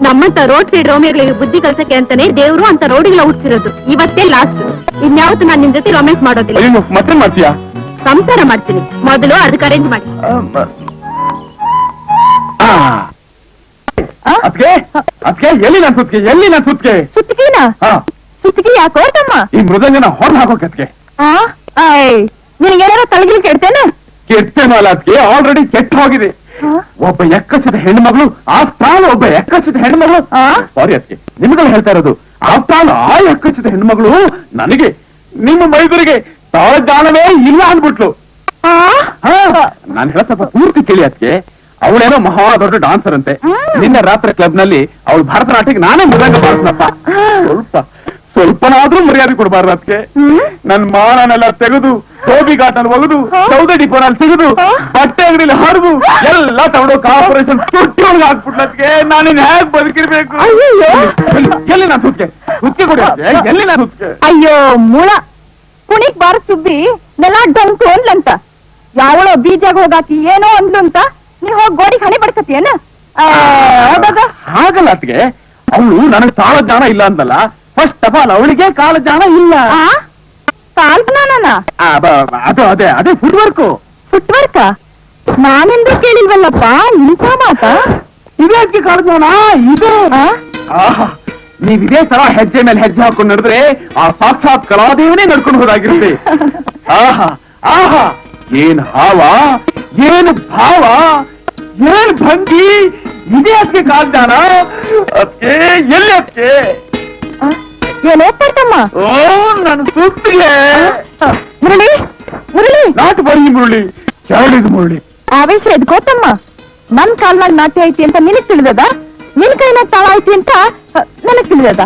ನಮ್ಮಂತ ರೋಡ್ ಸೈಡ್ ರೋಮಿಗಳಿಗೆ ಬುದ್ಧಿ ಕಲ್ಸಕ್ಕೆ ಅಂತಾನೆ ದೇವ್ರು ಅಂತ ರೋಡಿಗೆಲ್ಲ ಹುಡ್ಸಿರೋದು. ಇವತ್ತೇ ಲಾಸ್ಟ್. ಇನ್ಯಾವತ್ತು ನಾನು ನಿಮ್ ಜೊತೆ ರೊಮ್ಯಾನ್ಸ್ ಮಾಡೋದಿಲ್ಲ. ಅಯ್ಯೋ, ಮತ್ತೆ ಮಾಡ್ತೀಯಾ? ಸಂಸಾರ ಮಾಡ್ತೀನಿ, ಮೊದಲು ಅದಕ್ಕೆ ಅರೇಂಜ್ ಮಾಡಿ. ಅದ್ಕೆ ಅದ್ಕೆ ಎಲ್ಲಿ ನಾನು ಸುತ್ತಿಗೆ, ಎಲ್ಲಿ ನಾನು ಸುತ್ತಿಗೆ? ಸುತ್ತಿಗೆನಾ? ಸುತ್ತಿಗೆ ಯಾಕೋ ತಮ್ಮ? ಈ ಮೃದಂಗನ ಹೊರಗೆ ಹಾಕೋಕತ್ಗೆ. ನಿನಗೇನಾರ ತಲೆಗಿಲ್ ಕೆಡ್ತೇನೆ? ಕೆಟ್ಟೇನಲ್ಲ ಅದ್ಕೆ, ಆಲ್ರೆಡಿ ಕೆಟ್ಟ ಹೋಗಿದೆ. ಒಬ್ಬ ಎಕ್ಕಚ್ಚಿದ ಹೆಣ್ಮಗಳು, ಆ ಸ್ಥಾನ ಒಬ್ಬ ಎಕ್ಕಚ್ಚಿದ ಹೆಣ್ಮಗಳು. ಸಾರಿ ಅದಕ್ಕೆ ನಿಮ್ಗಳು ಹೇಳ್ತಾ ಇರೋದು. ಆ ಸ್ಥಾನ ಆ ಎಕ್ಕಚ್ಚಿದ ಹೆಣ್ಮಗಳು ನನಗೆ ನಿಮ್ಮ ಮೈದೂರಿಗೆ ತಾಳಗಾಣವೇ ಇಲ್ಲ ಅಂದ್ಬಿಟ್ಲು. ನಾನು ಹೇಳ ಸ್ವಲ್ಪ ಪೂರ್ತಿ ಕೇಳಿ ಅದಕ್ಕೆ. ಅವಳೇನೋ ಮಹಾ ದೊಡ್ಡ ಡಾನ್ಸರ್ ಅಂತೆ. ನಿನ್ನೆ ರಾತ್ರಿ ಕ್ಲಬ್ ನಲ್ಲಿ ಅವಳು ಭರತನಾಟ್ಯಕ್ಕೆ ನಾನೇ ಮೃದಂಗ ಬಾರಿಸ್ನಪ್ಪ. ಸ್ವಲ್ಪನಾದ್ರೂ ಮರ್ಯಾದೆ ಕೊಡಬಾರ್ದು ಅದಕ್ಕೆ. ನನ್ ಮಾನನೆಲ್ಲ ತೆಗೆದು, ಟೋಬಿ ಘಾಟನ್ ಒಗೆದು, ಸೌದೆ ಡಿಪೋನಲ್ಲಿ ತೆಗೆದು, ಬಟ್ಟೆ ಅಂಗಡಿಲಿ ಹರಿದು ಎಲ್ಲ ತಗೊಂಡು ಕಾರ್ಪೊರೇಷನ್ ತುಟ್ಟಿ ಒಳಗೆ ಹಾಕ್ಬಿಟ್ಲ ಅದಕ್ಕೆ. ನಾನಿನ್ ಹೇಗ್ ಬದುಕಿರ್ಬೇಕು? ಎಲ್ಲಿ ನಾನು ಸುತ್ತಿಗೆ ಸುತ್ತಿಗೆ ಕೊಡಿ, ಎಲ್ಲಿ ನಾನು ಸುತ್ತಿಗೆ? ಅಯ್ಯೋ ಮುಳ, ಕುಣಿಕ್ ಬಾರ ಸುಬ್ಬಿ ನೆಲ ಡೊಂಕು ಅನ್ಲಂತ. ಯಾವಳೋ ಬೀಜಾಗ ಹೋಗಾಕಿ ಏನೋ ಅಂದ್ಲು ಅಂತ ನೀ ಹೋಗಿ ಗೋಡಿಗೆ ಹಣೆ ಬಡ್ಕತಿಯೇನ? ಹಾಗಲ್ಲ ಅತ್ಗೆ, ಅವಳು ನನಗೆ ತಾಳ ಜಾಣ ಇಲ್ಲ ಅಂದಲ್ಲ. ಫಸ್ಟ್ ಆಫ್ ಆಲ್ ಅವಳಿಗೆ ಕಾಲ ಜಾಣ ಇಲ್ಲ. ಕಾಲ್ಪನಾನ? ಅದು ಅದೇ ಅದೇ ಫುಟ್ ವರ್ಕ್. ಫುಟ್ ವರ್ಕ್ ನಾನೆಂದು ಕೇಳಿಲ್ವಲ್ಲಪ್ಪ, ಇಂಥ ಮಾತಾ? ಇದಕ್ಕೆ ಕಾಲ ಜಾಣ ಇದು. ನೀವ್ ಇದೇ ತರ ಹೆಜ್ಜೆ ಮೇಲೆ ಹೆಜ್ಜೆ ಹಾಕೊಂಡು ನಡೆದ್ರೆ ಆ ಸಾಕ್ಷಾತ್ ಕಲಾದೇವನೇ ನಡ್ಕೊಂಡು ಹೋದಾಗಿರುತ್ತೆ. ಆಹಾ ಆಹಾ, ಏನ್ ಹಾವ, ಏನು ಭಾವ, ಏನ್ ಭಂಗಿ, ಇದೇ ಅದಕ್ಕೆ ಕಾಲ್ದಾನ. ಅದಕ್ಕೆ ಎಲ್ಲಿ ಅದಕ್ಕೆ ಏನೋಗ್ತಮ್ಮ? ಓ, ನನ್ನ ಸುತ್ತಿಗೆ ಮುರಳಿ ಮುರಳಿ, ನಾಟು ಬರೀ ಮುರಳಿ, ಚರಡಿದ ಮುರಳಿ. ಆವೇಶ ಎದ್ಕೋತಮ್ಮ. ನನ್ ಕಾಲ್ನಾಗ ನಾಟ್ಯ ಐತಿ ಅಂತ ನಿನಗ್ ತಿಳಿದದ, ನಿನ್ ಕೈನಾಗ ತಾಳ ಐತಿ ಅಂತ ನನಗ್ ತಿಳಿದದ.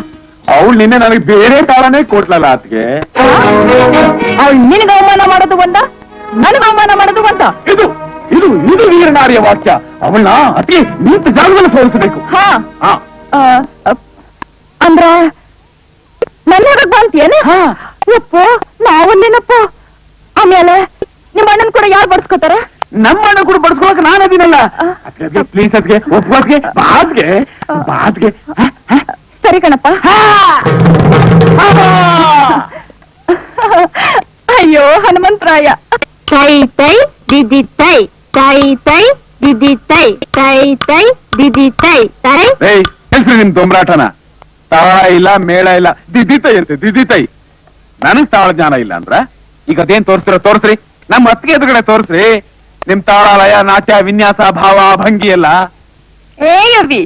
ಅವಳು ನಿನ್ನೆ ನನಗೆ ಬೇರೆ ತಾಳನೇ ಕೊಟ್ಲಲ್ಲ ಅದಕ್ಕೆ. ಅವಳು ನಿನಗ ಅವಮಾನ ಮಾಡೋದು ಒಂದ, ನನಗ ಅವಮಾನ ಮಾಡೋದು ಒಂದ. ಇದು ಇದು ಇದು ವೀರನಾರಿಯ ವಾಕ್ಯ. ಅವಳನ್ನ ಅತಿ ನಿಂತ ಜಾಗದಲ್ಲಿ ಸೋಲಿಸಬೇಕು. ಅಂದ್ರ ನನ್ನ ಹೊರಗ್ ಬಂತೇನೆ? ಯಪ್ಪ, ನಾವಲ್ಲೇನಪ್ಪ. ಆಮೇಲೆ ನಿಮ್ಮ ಅಣ್ಣನ್ ಕೂಡ ಯಾರು ಬಡ್ಸ್ಕೊತಾರ? ನಮ್ಮ ಅಣ್ಣ ಕೂಡ ಬಡ್ಸ್ಕೊಳಕ್ ನಾನು ಅದೀನಲ್ಲ. ಪ್ಲೀಸ್ ಅದಕ್ಕೆ ಒಪ್ಪಿಗೆ ಬಾದ್ಗೆ ಬಾದ್ಗೆ. ಸರಿ ಕಣಪ್ಪ. ಅಯ್ಯೋ ಹನುಮಂತರಾಯ. ತೈ ತೈ ದಿದಿ ತೈ ತೈ ತೈ ದಿದಿ ತೈ ತೈ ತೈ ದಿದಿ ತೈ ತೈ. ಹೆಸರು ನಿಮ್ ದೊಂಬರಾಟನ ತಾಳ ಇಲ್ಲ ಮೇಳ ಇಲ್ಲ ದಿದಿತೈ ಅಂತೆ ದಿದಿತೈ. ನನಗ್ ತಾಳ ಜ್ಞಾನ ಇಲ್ಲ ಅಂದ್ರ ಈಗ ಅದೇನ್ ತೋರ್ಸ್ರಿ ನಮ್ಮ ಅತ್ತಿಗೆ ಎದುರುಗಡೆ ತೋರ್ಸ್ರಿ ನಿಮ್ ತಾಳ ಲಯ ನಾಟ್ಯ ವಿನ್ಯಾಸ ಭಾವ ಭಂಗಿ ಎಲ್ಲ. ಅವಿ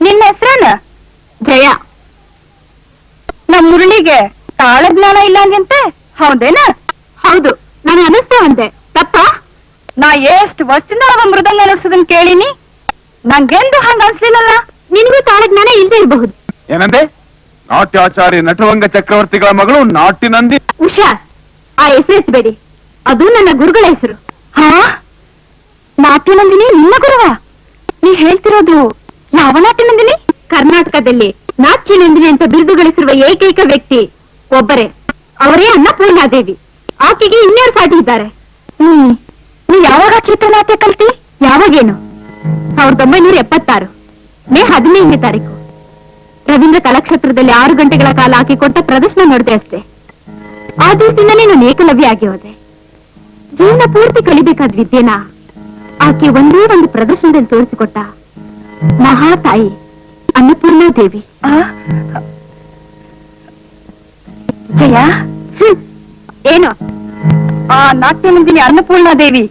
ನಿನ್ನ ಹೆಸರೇನ? ಜಯ. ನಮ್ ಮುರಳಿಗೆ ತಾಳ ಜ್ಞಾನ ಇಲ್ಲ ಅಂತೆ ಹೌದೇನ? ಹೌದು, ನಾನು ಅನಿಸ್ತೇವಂತೆ. ತಪ್ಪ? ನಾ ಎಷ್ಟು ವರ್ಷದಿಂದ ಅವ ಮೃದಂಗ ನುಡ್ಸೋದನ್ ಕೇಳಿನಿ, ನಂಗೆಂದು ಹಂಗ ಅನ್ಸ್ಲಿಲ್ಲಲ್ಲ. ನಿನಗೂ ತಾಳ ಜ್ಞಾನ ಇಲ್ಲದೆ ಇರಬಹುದು. ಏನಂದೆ? ನಾಟ್ಯಾಚಾರಿ ನಟವಂಗ ಚಕ್ರವರ್ತಿಗಳ ಮಗಳು ನಾಟ್ಯನಂದಿ. ಉಷಾ, ಆ ಹೆಸರು ಎತ್ತಬೇಡಿ, ಅದು ನನ್ನ ಗುರುಗಳ ಹೆಸರು. ಹಾ, ನಾಟ್ಯನಂದಿನಿ ನಿನ್ನ ಗುರುವ? ನೀ ಹೇಳ್ತಿರೋದು ಯಾವ ನಾಟ್ಯನಂದಿನಿ? ಕರ್ನಾಟಕದಲ್ಲಿ ನಾಟ್ಯನಂದಿನಿ ಅಂತ ಬಿರುದು ಗಳಿಸಿರುವ ಏಕೈಕ ವ್ಯಕ್ತಿ ಒಬ್ಬರೇ, ಅವರೇ ಅನ್ನಪೂರ್ಣಾದೇವಿ. ಆಕೆಗೆ ಇನ್ಯಾರು ಸಾಟಿ ಇದ್ದಾರೆ. ನೀ ಯಾವಾಗ ಚಿತ್ರನಾಟ್ಯ ಕಲ್ತಿ? ಯಾವಾಗೇನು? 1976 ಮೇ 15ನೇ ತಾರೀಕು ರವೀಂದ್ರ ಕಲಾಕ್ಷೇತ್ರದಲ್ಲಿ 6 ಗಂಟೆಗಳ ಕಾಲ ಆಕೆ ಕೊಟ್ಟ ಪ್ರದರ್ಶನ ನೋಡಿದೆ ಅಷ್ಟೇ. ಆ ದಿವಸದಿಂದಲೇ ನಾನು ಏಕಲವ್ಯ ಆಗಿ ಹೋದೆ. ಜೀವನ ಪೂರ್ತಿ ಕಲಿಬೇಕಾದ ವಿದ್ಯೆನ ಆಕೆ ಒಂದೇ ಒಂದು ಪ್ರದರ್ಶನದಲ್ಲಿ ತೋರಿಸಿಕೊಟ್ಟ ಮಹಾತಾಯಿ ಅನ್ನಪೂರ್ಣಾದೇವಿ. ಜಯ, ಏನು? ಆ ನಾಟ್ಯನಂದಿನಿ ಅನ್ನಪೂರ್ಣಾದೇವಿ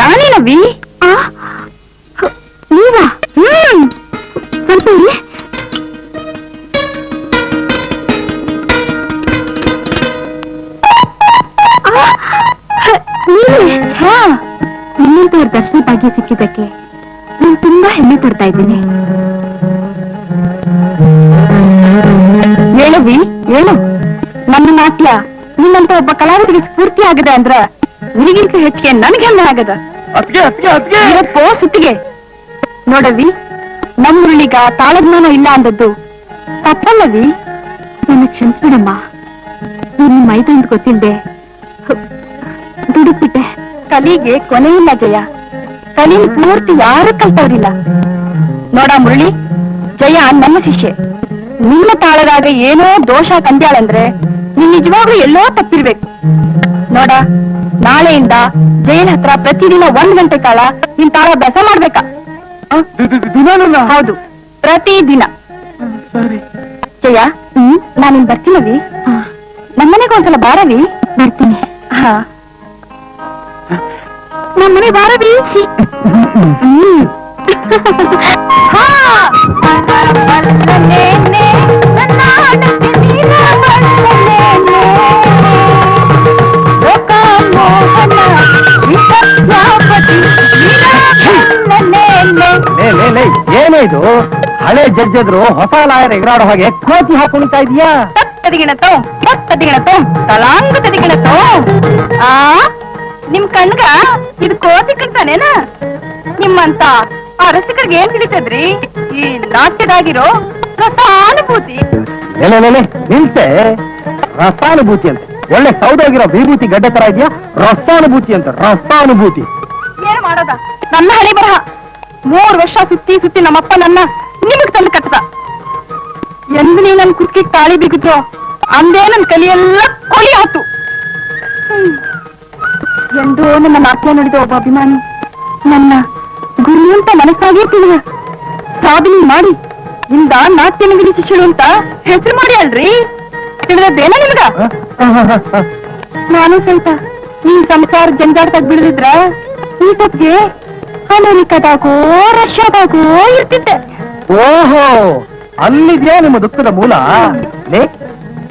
ನಾನೇನವಿ? ನೀವಾ? ಸ್ವಲ್ಪ ಇಲ್ಲಿ. ನಿಮ್ಮಂತವ್ರ ದರ್ಶನ ಭಾಗ್ಯ ಸಿಕ್ಕಿದ್ದಕ್ಕೆ ನಾನು ತುಂಬಾ ಹೆಮ್ಮೆ ಪಡ್ತಾ ಇದ್ದೀನಿ. ಹೇಳವಿ, ಹೇಳು. ನನ್ನ ನಾಟ್ಯ ನಿನ್ನಂತ ಒಬ್ಬ ಕಲಾವಿದರಿಗೆ ಸ್ಫೂರ್ತಿ ಆಗದ ಅಂದ್ರ ನಿನಗಿಂತ ಹೆಚ್ಚಿಗೆ ನನ್ಗೆ ಹೆಮ್ಮೆ ಆಗದ. ಇರಪ್ಪೋ ಸುತ್ತಿಗೆ. ನೋಡವಿ, ನಮ್ಮುರುಳಿಗ ತಾಳಜ್ಞಾನ ಇಲ್ಲ ಅಂದದ್ದು ತಪ್ಪಲ್ಲವಿ. ನನ್ನ ಕ್ಷಮಿಸ್ಬಿಡಮ್ಮ. ನೀನು ಮೈದಂದು ಗೊತ್ತಿಲ್ದೆ ದುಡುಕ್ಬಿಟ್ಟೆ. ಕಲಿಗೆ ಕೊನೆ ಇಲ್ಲ ಜಯ, ಕಲಿ ಪೂರ್ತಿ ಯಾರು ಕಲ್ತವ್ರಿಲ್ಲ. ನೋಡ ಮುರಳಿ, ಜಯ ನನ್ನ ಶಿಷ್ಯೆ. ನಿನ್ನ ತಾಳದಾಗ ಏನೋ ದೋಷ ಕಂದ್ಯಾಳಂದ್ರೆ ನೀನ್ ನಿಜವಾಗ್ಲೂ ಎಲ್ಲೋ ತಪ್ಪಿರ್ಬೇಕು. ನೋಡ, ನಾಳೆಯಿಂದ ಜಯನ ಹತ್ರ ಪ್ರತಿದಿನ 1 ಗಂಟೆ ಕಾಲ ನಿನ್ ತಾಳಾಭ್ಯಾಸ ಮಾಡ್ಬೇಕಾ? ಹೌದು, ಪ್ರತಿದಿನ. ಜಯ, ನಾನಿನ್ ಬರ್ತೀನವಿ. ನಮ್ಮನೆಗೆ ಒಂದ್ಸಲ ಬಾರವಿ. ಬರ್ತೀನಿ. ಹಾ, ನಮ್ಮನೆ ಬಾರವಿ. ಏನೇ ಇದು? ಹಳೆ ಜಡ್ಜದ್ರು ಹೊಸ ಲಾಯರ್ ಎಗರಾಡೋ ಹಾಗೆ ಕೋತಿ ಹಾಕೊಂಡಿತಾ ಇದೀಯಾ? ನಿಮ್ ಕಣ್ಗ ಇದು ಕೋತಿ ಕಣ್ತಾನೇನ? ನಿಮ್ಮಂತ ರಸಿಕರಿಗೆ ಏನ್ ತಿಳಿತದ್ರಿ ಈ ನಾಟ್ಯದಾಗಿರೋ ರಸಾನುಭೂತಿ? ನಿಂತೆ ರಸಾನುಭೂತಿ ಅಂತ ಒಳ್ಳೆ ಸೌದಾಗಿರೋ ವಿಭೂತಿ ಗಡ್ಡೆ ತರ ಇದೆಯಾ? ರಸಾನುಭೂತಿ ಅಂತ ರಸಾನುಭೂತಿ ಏನ್ ಮಾಡೋದ? ನನ್ನ ಹಣೆ ಬರಹ. 3 ವರ್ಷ ಸುತ್ತಿ ಸುತ್ತಿ ನಮ್ಮಪ್ಪ ನನ್ನ ನಿಮಗ್ ತಂದು ಕಟ್ಟದ. ಎಂದು ನೀ ನನ್ ಕುತ್ತಿಗೆ ತಾಳಿ ಬಿಗಿದ್ರೋ ಅಂದೇ ನನ್ ಕಲಿಯೆಲ್ಲ ಕೊಲಿ ಆತು. ಎಂದೋ ನನ್ನ ನಾಟ್ಯ ನುಡಿದ ಒಬ್ಬ ಅಭಿಮಾನಿ ನನ್ನ ಗುರು ಅಂತ ಮನಸ್ಸಾಗೇ ತಿಳಿದ ಸಾಧನೆ ಮಾಡಿ ಇಂದ ನಾಟ್ಯ ನಗಿಲಿ ಶಿಷ್ಯಳು ಅಂತ ಹೆಸರು ಮಾಡಿ ಅಲ್ರಿ. ತಿಳಿದದ್ದೇನ ನಿಮ್ಗ? ನಾನು ಸ್ವಲ್ಪ ಈ ಸಂಸಾರ ಜಂಜಾಟದಾಗ ಬಿಡದಿದ್ರ ಈ ಸತ್ಗೆ ಅಮೆರಿಕದಾಗೋ ರಷ್ಯಾದಾಗೋ ಇರ್ತಿದ್ದೆ. ಓಹೋ, ಅಲ್ಲಿದ್ಯಾ ನಿಮ್ಮ ದುಃಖದ ಮೂಲ?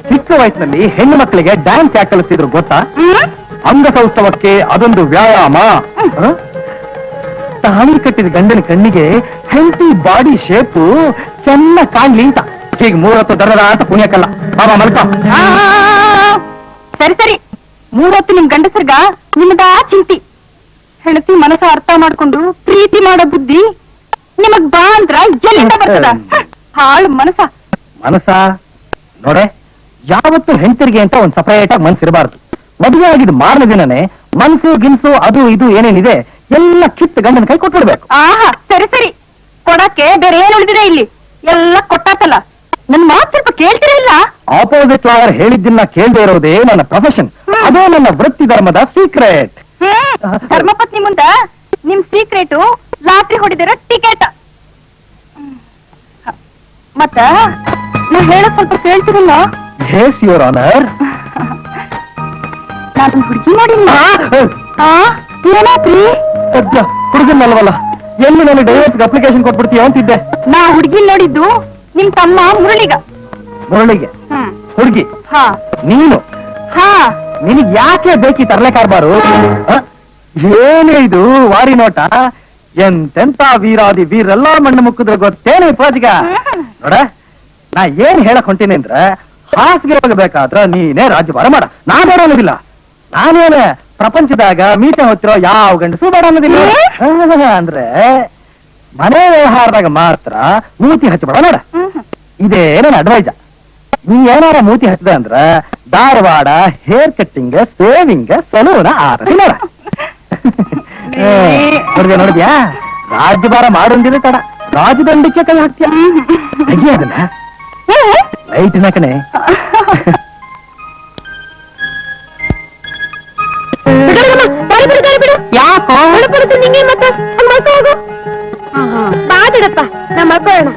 ಚಿಕ್ಕ ವಯಸ್ಸಿನಲ್ಲಿ ಹೆಣ್ಣು ಮಕ್ಕಳಿಗೆ ಡ್ಯಾನ್ಸ್ ಯಾಕೆ ಕಲಿಸ್ತಿದ್ರು ಗೊತ್ತಾ? ಅಂಗಸೌಷ್ಠವಕ್ಕೆ ಅದೊಂದು ವ್ಯಾಯಾಮ. ತಾಳಿ ಕಟ್ಟಿದ ಗಂಡನ ಕಣ್ಣಿಗೆ ಹೆಲ್ತಿ ಬಾಡಿ ಶೇಪು ಚೆನ್ನಾಗಿ ಕಾಣ್ಲಿ ಅಂತ ಹೀಗೆ 3 ಹೊತ್ತು ದರದ ಅಂತ ಪುಣ್ಯಕ್ಕಲ್ಲ. ಬಾಬಾ ಮಲ್ಕ. ಸರಿ ಸರಿ, 3 ಹೊತ್ತು ನಿಮ್ ಗಂಡಸರ್ಗ ನಿಮ್ದ ಚಿಂತಿ. ಹೆಂಡತಿ ಮನಸ್ಸ ಅರ್ಥ ಮಾಡ್ಕೊಂಡು ಪ್ರೀತಿ ಮಾಡೋ ಬುದ್ಧಿ ನಿಮಗ್ ಬಾ ಅಂದ್ರ ಎಲ್ಲಿಂದ ಬರ್ತದ? ಹಾಳು ಮನಸ ನೋಡೆ, ಯಾವತ್ತು ಹೆಂಡತಿರಿಗೆ ಅಂತ ಒಂದ್ ಸಪರೇಟ್ ಆಗಿ ಮನ್ಸಿರಬಾರ್ದು. ಮದುವೆ ಆಗಿದ್ ಮಾರನೇ ದಿನನೇ ಮನ್ಸು ಗಿನ್ಸು ಅದು ಇದು ಏನೇನಿದೆ ಎಲ್ಲ ಕಿತ್ತು ಗಂಡನ ಕೈ ಕೊಟ್ಬಿಡ್ಬೇಕು. ಆಹಾ, ಸರಿ ಸರಿ, ಕೊಡಕ್ಕೆ ಬೇರೆ ಏನ್ ಉಳಿದಿದೆ ಇಲ್ಲಿ? ಎಲ್ಲ ಕೊಟ್ಟಾತಲ್ಲ. ನನ್ ಮಾತು ಸ್ವಲ್ಪ ಕೇಳ್ತೀರ ಇಲ್ಲ? ಆಪೋಸಿಟ್ ಲಾಯರ್ ಹೇಳಿದ್ದನ್ನ ಕೇಳದೆ ಇರೋದೇ ನನ್ನ ಪ್ರೊಫೆಷನ್. ಅದೇ ನನ್ನ ವೃತ್ತಿ ಧರ್ಮದ ಸೀಕ್ರೆಟ್. ಧರ್ಮಪತ್ನಿ ಮುಂದ ನಿಮ್ ಸೀಕ್ರೆಟು ಲಾಟ್ರಿ ಹೊಡಿದಿರೋ ಟಿಕೆಟ್. ಮತ್ತ ನಾ ಹೇಳಕ್ ಸ್ವಲ್ಪ ಕೇಳ್ತಿರಲ್ಲ? Yes, Your Honor. ನಾನು ಹುಡುಗಿ ನೋಡಿಲ್ಲ. ಏನಾದ್ರಿ? ಸದ್ಯ ಹುಡುಗನಲ್ವಲ್ಲ, ಎಲ್ಲಿ ನಾನು ಡೈವರ್ಸ್ ಅಪ್ಲಿಕೇಶನ್ ಕೊಟ್ಬಿಡ್ತೀಯ ಅಂತಿದ್ದೆ. ನಾ ಹುಡುಗಿ ನೋಡಿದ್ದು ನಿಮ್ ತಮ್ಮ ಮುರಳಿಗ. ಮುರಳಿಗೆ ಹುಡುಗಿ? ಹಾ. ನೀನು? ಹಾ. ನಿನಗ್ ಯಾಕೆ ಬೇಕಿ ತರಲೆ ಕಾರ್ಬಾರು? ಏನೇ ಇದು ವಾರಿ ನೋಟ? ಎಂತೆಂತ ವೀರಾದಿ ವೀರೆಲ್ಲ ಮಣ್ಣು ಮುಕ್ಕಿದ್ರೆ ಗೊತ್ತೇನೆ ಪಾಜಿಗ. ನೋಡ, ನಾ ಏನ್ ಹೇಳಕ್ ಹೊಂಟೀನಿ ಅಂದ್ರ, ಹಾಸಿಗೆ ಹೋಗಬೇಕಾದ್ರ ನೀನೇ ರಾಜ್ಯಭಾರ ಮಾಡ, ನಾ ಬೇಡ ಅನ್ನೋದಿಲ್ಲ. ನಾನೇನೆ ಪ್ರಪಂಚದಾಗ ಮೀಸೆ ಹೊತ್ತಿರೋ ಯಾವ ಗಂಡಸು ಬೇಡ ಅನ್ನೋದಿಲ್ಲ. ಅಂದ್ರೆ ಮನೆ ವ್ಯವಹಾರದಾಗ ಮಾತ್ರ ಮೂತಿ ಹಚ್ಚಬೇಡ ನೋಡ. ಇದೇ ನನ್ನ ಅಡ್ವೈಸ. ನೀ ಏನಾರ ಮೂತಿ ಹಚ್ಚದ ಅಂದ್ರ ಧಾರವಾಡ ಹೇರ್ ಕಟ್ಟಿಂಗ್, ಸೇವಿಂಗ್, ಸಲೂನ ಆರತಿ ನೋಡ. ನೋಡಿದ್ಯಾ, ರಾಜ್ಯಭಾರ ಮಾಡೊಂದಿದೆ ತಡ, ರಾಜದಂಡಕ್ಕೆ ಕೈ ಹಾಕ್ತೀಯ. ಅಯ್ಯ ಅದನ್ನ ಲೈಟಿನ ಕಣೆ. ಯಾಕೋ ನಿಂಗೆ ಮತ್ತೆ ಬಾದಡಪ್ಪ ನಮ್ಮ ಮಕ್ಕಳನ್ನ.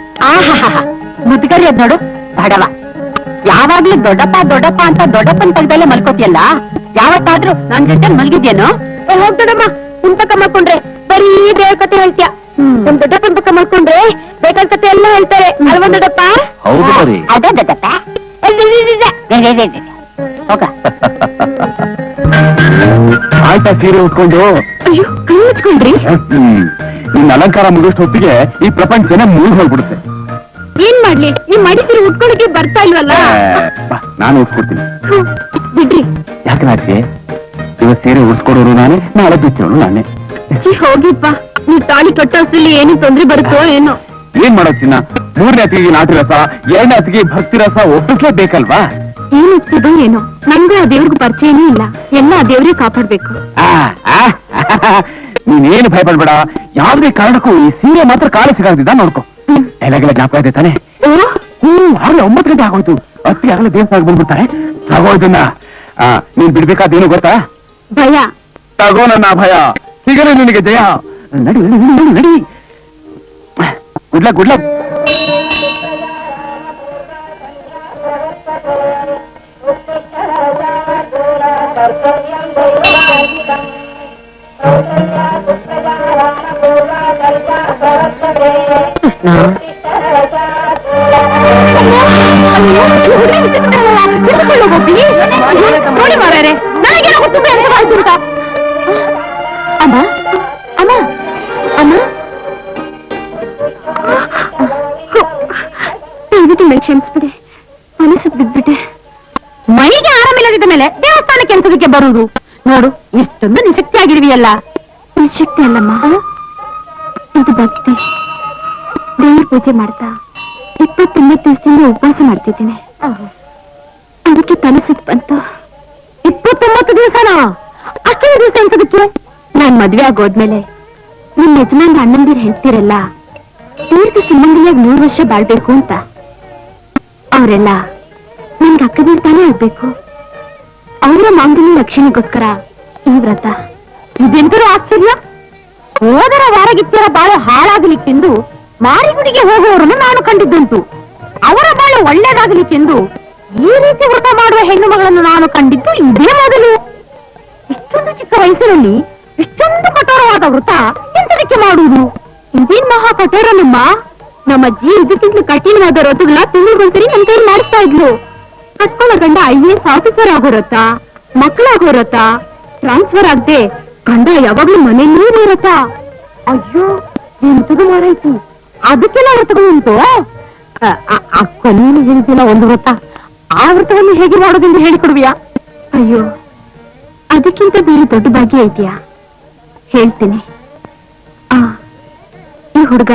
ಮುದ್ಗರಿ ಅದ್ ನೋಡು ಬಡವ, ಯಾವಾಗ್ಲೂ ದೊಡ್ಡಪ್ಪ ದೊಡ್ಡಪ್ಪ ಅಂತ ದೊಡ್ಡಪ್ಪನ ಪಕ್ಕದಲ್ಲೇ ಮಲ್ಕೋತಿಯಲ್ಲ, ಯಾವತ್ತಾದ್ರೂ ನನ್ ಜೊತೆ ಮಲ್ಗಿದ್ಯೇನೋ? ಹೋಗ್ದೊಡಮ್ಮ, ನಿಮ್ ಪಕ್ಕ ಮಲ್ಕೊಂಡ್ರೆ ಬರೀ ಬೇರೆ ಕತೆ ಹೇಳ್ತೀಯ. ನಮ್ ದೊಡ್ಡಪ್ಪನ ಪಕ್ಕ ಮಲ್ಕೊಂಡ್ರೆ ಬೇಕಾದ ಕತೆ ಎಲ್ಲ ಹೇಳ್ತಾರೆ ಅಲ್ವಾ ದೊಡ್ಡಪ್ಪ? ಹೌದು ಬರೀ. ಅದೇ ದೊಡ್ಡಪ್ಪ. ಹೋಗ. ಆಯ್ತಾ ಸೀರೆ ಉಟ್ಕೊಂಡು? ಅಯ್ಯೋ, ಕೈ ಉಟ್ಕೊಂಡ್ರಿ? ನಿನ್ನ ಅಲಂಕಾರ ಮುಗಿಸ್ ಹೊತ್ತಿಗೆ ಈ ಪ್ರಪಂಚನೇ ಮುಗಿದು ಹೋಗ್ಬಿಡುತ್ತೆ. ಏನ್ ಮಾಡ್ಲಿ, ನೀವ್ ಮಾಡಿಸಿರಿ ಉಟ್ಕೊಳಕ್ಕೆ ಬರ್ತಾ ಇಲ್ವಲ್ಲ? ನಾನು ಉಟ್ಕೊಡ್ತೀನಿ. ಬಿಡ್ರಿ. ಯಾಕೆ ನಾಚೆ? ಇವತ್ತು ಸೀರೆ ಉಡ್ಸ್ಕೊಡೋರು ನಾನೇ, ನಾಳೆ ಬಿಚ್ಚೋಳು ನಾನೇ. ಹೋಗಿಪ್ಪ, ನೀವ್ ತಾಳಿ ಕಟ್ಟೋದ್ರಲ್ಲಿ ಏನು ತೊಂದ್ರೆ ಬರುತ್ತೋ ಏನೋ. ಏನ್ ಮಾಡೋ ಚಿನ್ನ, 3ನೇ ಅತಿಗೆ ನಾಟಿ ರಸ, 2ನೇ ಅತಿಗೆ ಭಕ್ತಿ ರಸ ಒಪ್ಪಿಸ್ಲೇ ಬೇಕಲ್ವಾ? ಏನ್ ಇರ್ತಿದೋ ಏನೋ, ನನ್ಗೂ ಆ ದೇವ್ರಿಗೂ ಪರಿಚಯನೇ ಇಲ್ಲ. ಎಲ್ಲ ಆ ದೇವ್ರೇ ಕಾಪಾಡ್ಬೇಕು. ನೀನೇನು ಭಯಪಡ್ಬೇಡ, ಯಾವ್ದೇ ಕಾರಣಕ್ಕೂ ಈ ಸೀರೆ ಮಾತ್ರ ಕಾಲ ಸಿಗಾಗ್ತಿದ್ದ ನೋಡ್ಕೊ. ಎಲ್ಲಗೆಲ್ಲ ಜ್ಞಾಪಕ ಇದೆ ತಾನೆ? ಆಗ್ಲೇ 9 ಗಂಟೆ ಆಗೋಯ್ತು. ಅತ್ತಿ ಆಗಲೇ ದೇವಸ್ಥಾನ ಬಂದ್ಬಿಡ್ತಾರೆ. ತಗೋದನ್ನ ನೀನ್ ಬಿಡ್ಬೇಕಾದೇನು ಗೊತ್ತಾ? ಭಯ. ತಗೋ ನನ್ನ ಭಯ, ಸಿಗಲಿ ನಿನಗೆ ಜಯ. ನಡಿ ನಡಿ ನಡಿ ನಡಿ. ಗುಡ್ಲ ಗುಡ್ಲ. ನೋಡಿ ಮಾರ್ರೆ, ನನಗೇನೋ ಗೊತ್ತಿಲ್ಲ ಅಂತ ಕಾಯ್ತು. ಅಮ್ಮ ಅಮ್ಮ ಅಮ್ಮ, ದಯವಿಟ್ಟು ನನಗೆ ಕ್ಷಮಿಸ್ಬಿಡಿ, ಮನಸ್ಸಿಗೆ ಬಿದ್ಬಿಟ್ಟೆ. ಮೈಗೆ ಆರಾಮಿಲ್ಲದಿದ್ದ ಮೇಲೆ ದೇವಸ್ಥಾನಕ್ಕೆ ಎಂತದಕ್ಕೆ ಬರುವುದು? ನೋಡು, ಎಷ್ಟೊಂದು ನಿಶಕ್ತಿ ಆಗಿರುವಿಯಲ್ಲ. ನಿಶಕ್ತಿ ಅಲ್ಲಮ್ಮ, ಇದು ಭಕ್ತಿ. ದೇವ್ರ ಪೂಜೆ ಮಾಡ್ತಾ 29 ದಿವಸದಿಂದ ಉಪವಾಸ ಮಾಡ್ತಿದ್ದೀನಿ. ಅದಕ್ಕೆ ತನಸುತ್ ಬಂತು. 29 ದಿವಸನಾ? ಅಷ್ಟೊಂದು ದಿವಸ ಎಂತದಕ್ಕೆ? ನಾನ್ ಮದ್ವೆ ಆಗೋದ್ಮೇಲೆ ನಿಮ್ ಯಜಮಾನ್ ಅಣ್ಣಂದಿರು ಹೇಳ್ತಿರಲ್ಲ, ದೀರ್ಘ ಸುಮಂಗಲಿಯಾಗಿ 100 ವರ್ಷ ಬಾಳ್ಬೇಕು ಅಂತ. ಅವರೆಲ್ಲ ನನ್ಗೆ ಅಕ್ಕದಿಂತಾನೇ ಆಗ್ಬೇಕು. ಅವರ ಮಾಂಗಲ್ಯ ರಕ್ಷಣೆಗೋಸ್ಕರ ಈ ವ್ರತ. ಇದೆಂತರೂ ಆಶ್ಚರ್ಯ. ಹೋದರ ವಾರಗಿತ್ತರ ಬಾಳು ಹಾಳಾಗಲಿಕ್ಕೆಂದು ಮಾರಿಗುಡಿಗೆ ಹೋಗುವವರನ್ನು ನಾನು ಕಂಡಿದ್ದುಂಟು. ಅವರ ಬಾಳು ಒಳ್ಳೇದಾಗಲಿಕ್ಕೆಂದು ಈ ರೀತಿ ವ್ರತ ಮಾಡುವ ಹೆಣ್ಣು ಮಗಳನ್ನು ನಾನು ಕಂಡಿದ್ದು ಇದೇ ಮೊದಲು. ಇಷ್ಟೊಂದು ಚಿಕ್ಕ ವಯಸ್ಸಿನಲ್ಲಿ ಇಷ್ಟೊಂದು ಕಠೋರವಾದ ವ್ರತ ಎಂತದಕ್ಕೆ ಮಾಡುವುದು? ಇದೇನ್ ಮಹಾ ಕಠೋರ ನಮ್ಮ ಅಜ್ಜಿ ಇದಕ್ಕಿಂತ ಕಠಿಣವಾದ ವ್ರತಗಳ ತಿಂಗಳಿಗೊಂದ್ಸರಿ ನನ್ನ ಕೈ ಮಾಡಿಸ್ತಾ ಇದ್ಲು. ಕಟ್ಕೊಳ್ಳ ಗಂಡ IAS ಆಫೀಸರ್ ಆಗೋ ವ್ರತ, ಮಕ್ಕಳಾಗೋ ವ್ರತ, ಟ್ರಾನ್ಸ್ಫರ್ ಆಗದೆ ಗಂಡ ಯಾವಾಗ್ಲೂ ಮನೆಯಲ್ಲೇ ವ್ರತ. ಅಯ್ಯೋ, ಎಂತದು ಮಾರಾಯ್ತು, ಅದಕ್ಕೆಲ್ಲ ವ್ರತಗಳು ಉಂಟು. ಕೊನೆಯಲ್ಲಿ ಹೇಳಿದಿಲ್ಲ ಒಂದು ವ್ರತ, ಆ ವ್ರತವನ್ನು ಹೇಗೆ ಮಾಡೋದೆಂದು ಹೇಳಿಕೊಡುವಿಯಾ? ಅಯ್ಯೋ, ಅದಕ್ಕಿಂತ ಬೇರೆ ದೊಡ್ಡ ಭಾಗ್ಯ ಇದೆಯಾ? ಹೇಳ್ತೀನಿ. ಈ ಹುಡುಗ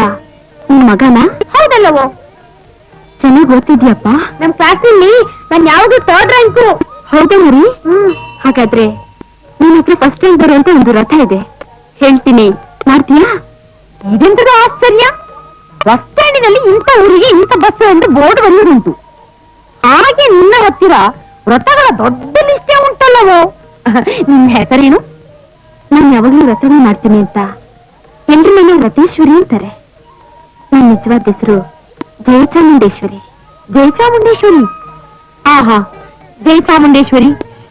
ನಿನ್ ಮಗನ? ಹೌದಲ್ಲವೋ? ಚೆನ್ನಾಗಿ ಓದ್ತಿದ್ಯಪ್ಪ. ನಮ್ ಕ್ಲಾಸಲ್ಲಿ ನಾನು ಯಾವ್ದು 3rd ರ್ಯಾಂಕು. ಹೌದಾ ಮರಿ? ಹಾಗಾದ್ರೆ ನಿನ್ನ ಹತ್ರ ಫಸ್ಟ್ ರ್ಯಾಂಕ್ ಬರುವಂತ ಒಂದು ರಥ ಇದೆ, ಹೇಳ್ತೀನಿ, ಮಾಡ್ತೀಯಾ? ಇದೆಂತದ ಆಶ್ಚರ್ಯ, ಬಸ್ ಸ್ಟ್ಯಾಂಡಿನಲ್ಲಿ ಇಂಥ ಊರಿಗೆ ಇಂಥ ಬಸ್ ಎಂದು ಬೋರ್ಡ್ ಬರೆಯುವುದುಂಟು. ಹಾಗೆ ನಿನ್ನ ಹತ್ತಿರ ವ್ರತಗಳ ದೊಡ್ಡ ಲಿಸ್ಟೇ ಉಂಟಲ್ಲವೋ? ನಿನ್ನ ಹೆಸರೇನು? ನಾನು ಯಾವಾಗಲೂ ವ್ರತವೇ ಮಾಡ್ತೀನಿ ಅಂತ ಎಲ್ರು ನನ್ನ ವ್ರತೇಶ್ವರಿ ಅಂತಾರೆ. ನನ್ನ ನಿಜವಾದ ಹೆಸರು ಜಯಚಾಮುಂಡೇಶ್ವರಿ. ಜಯಚಾಮುಂಡೇಶ್ವರಿ? ಆಹಾ, ಜಯಚಾಮುಂಡೇಶ್ವರಿ,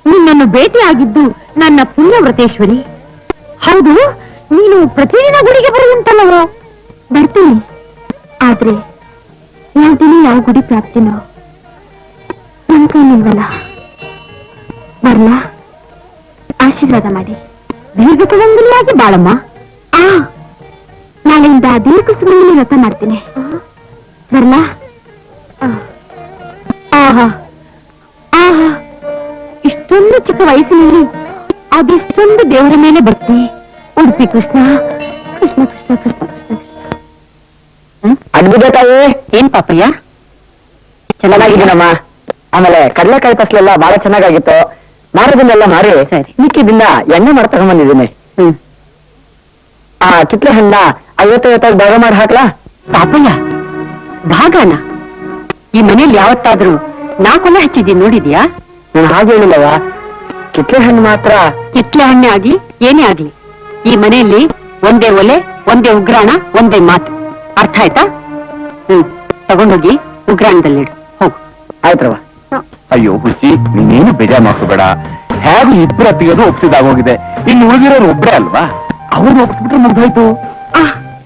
ನಿನ್ನನ್ನು ಭೇಟಿಯಾಗಿದ್ದು ನನ್ನ ಪುಣ್ಯ ವ್ರತೇಶ್ವರಿ. ಹೌದು, ನೀನು ಪ್ರತಿದಿನ ಗುಡಿಗೆ ಬರುವಂತಲ್ಲವೋ? ಬರ್ತೀನಿ, ಆದ್ರೆ ಯಾವ ದಿನ ಯಾವ ಗುಡಿ ಪ್ರಾಪ್ತಿನೋ ನನ್ ಕೈಲಿಲ್ವಲ್ಲ. ಬರ್ಲಾ? ಆಶೀರ್ವಾದ ಮಾಡಿ. ದೀರ್ಘಕುಲಂಗಿಲ್ಲಾಗಿ ಬಾಳಮ್ಮ. ನಾಳೆಯಿಂದ ದೀರ್ಘ ಸುಮಂಗಲಿ ವ್ರತ ಮಾಡ್ತೀನಿ. ಬರ್ಲಾ? ಆಹಾ ಆಹಾ, ಇಷ್ಟೊಂದು ಚಿಕ್ಕ ವಯಸ್ಸಿನಲ್ಲಿ ಅದೆಷ್ಟೊಂದು ದೇವರ ಮೇಲೆ ಭಕ್ತಿ. ಉಡುಪಿ ಕೃಷ್ಣ ಕೃಷ್ಣ ಕೃಷ್ಣ ಕೃಷ್ಣ ಕೃಷ್ಣ ಕೃಷ್ಣ. ಅದ್ಭುತ ತಾಯಿ. ಏನ್ ಪಾಪಯ್ಯ? ಚೆನ್ನಾಗಿದ್ದೀನಮ್ಮ. ಆಮೇಲೆ ಕಡಲೆಕಾಯಿ ಫಸಲೆಲ್ಲ ಬಹಳ ಚೆನ್ನಾಗಾಗಿತ್ತು. ಮಾರೋದನ್ನೆಲ್ಲ ಮಾರಿ ಮಿಕ್ಕಿದಿಂದ ಎಣ್ಣೆ ಮಾಡಿ ತಗೊಂಡ್ಬಂದಿದ್ದೀನಿ. ಆ ಕಿತ್ಲೆ ಹಣ್ಣ 50 ಭಾಗ ಮಾಡಿ ಹಾಕ್ಲಾ? ಪಾಪಯ್ಯ, ಭಾಗನ? ಈ ಮನೇಲಿ ಯಾವತ್ತಾದ್ರೂ ನಾಕೊಲೆ ಹಚ್ಚಿದ್ದೀನಿ ನೋಡಿದ್ಯಾ? ನಾನು ಹಾಗೆ ಹೇಳಿಲ್ಲವ. ಕಿತ್ಲೆ ಹಣ್ಣು ಮಾತ್ರ. ಕಿತ್ಲೆ ಹಣ್ಣೆ ಆಗ್ಲಿ ಏನೇ ಆಗ್ಲಿ, ಈ ಮನೆಯಲ್ಲಿ ಒಂದೇ ಒಲೆ, ಒಂದೇ ಉಗ್ರಾಣ, ಒಂದೇ ಮಾತು. ಅರ್ಥ ಆಯ್ತಾ? ತಗೊಂಡೋಗಿ ಉಗ್ರಾಣದಲ್ಲಿಡು. ಹೋಗು. ಆಯ್ತ್ರವ. ಅಯ್ಯೋ ಹುಚ್ಚಿ, ನೀನೇನು ಬೇಜಾರ್ ಮಾಡ್ಕೋಬೇಡ. ಹೇಗೂ ಇಬ್ಬರು ಅತ್ತಿಗೆದು ಒಪ್ಸಿದಾಗೋಗಿದೆ. ಇನ್ನು ಉಳಿದಿರೋರು ಒಬ್ರೇ ಅಲ್ವಾ? ಅವ್ರು ಒಪ್ಸ್ಬಿಟ್ರೆ ಮುಗ್ದೋಯ್ತು.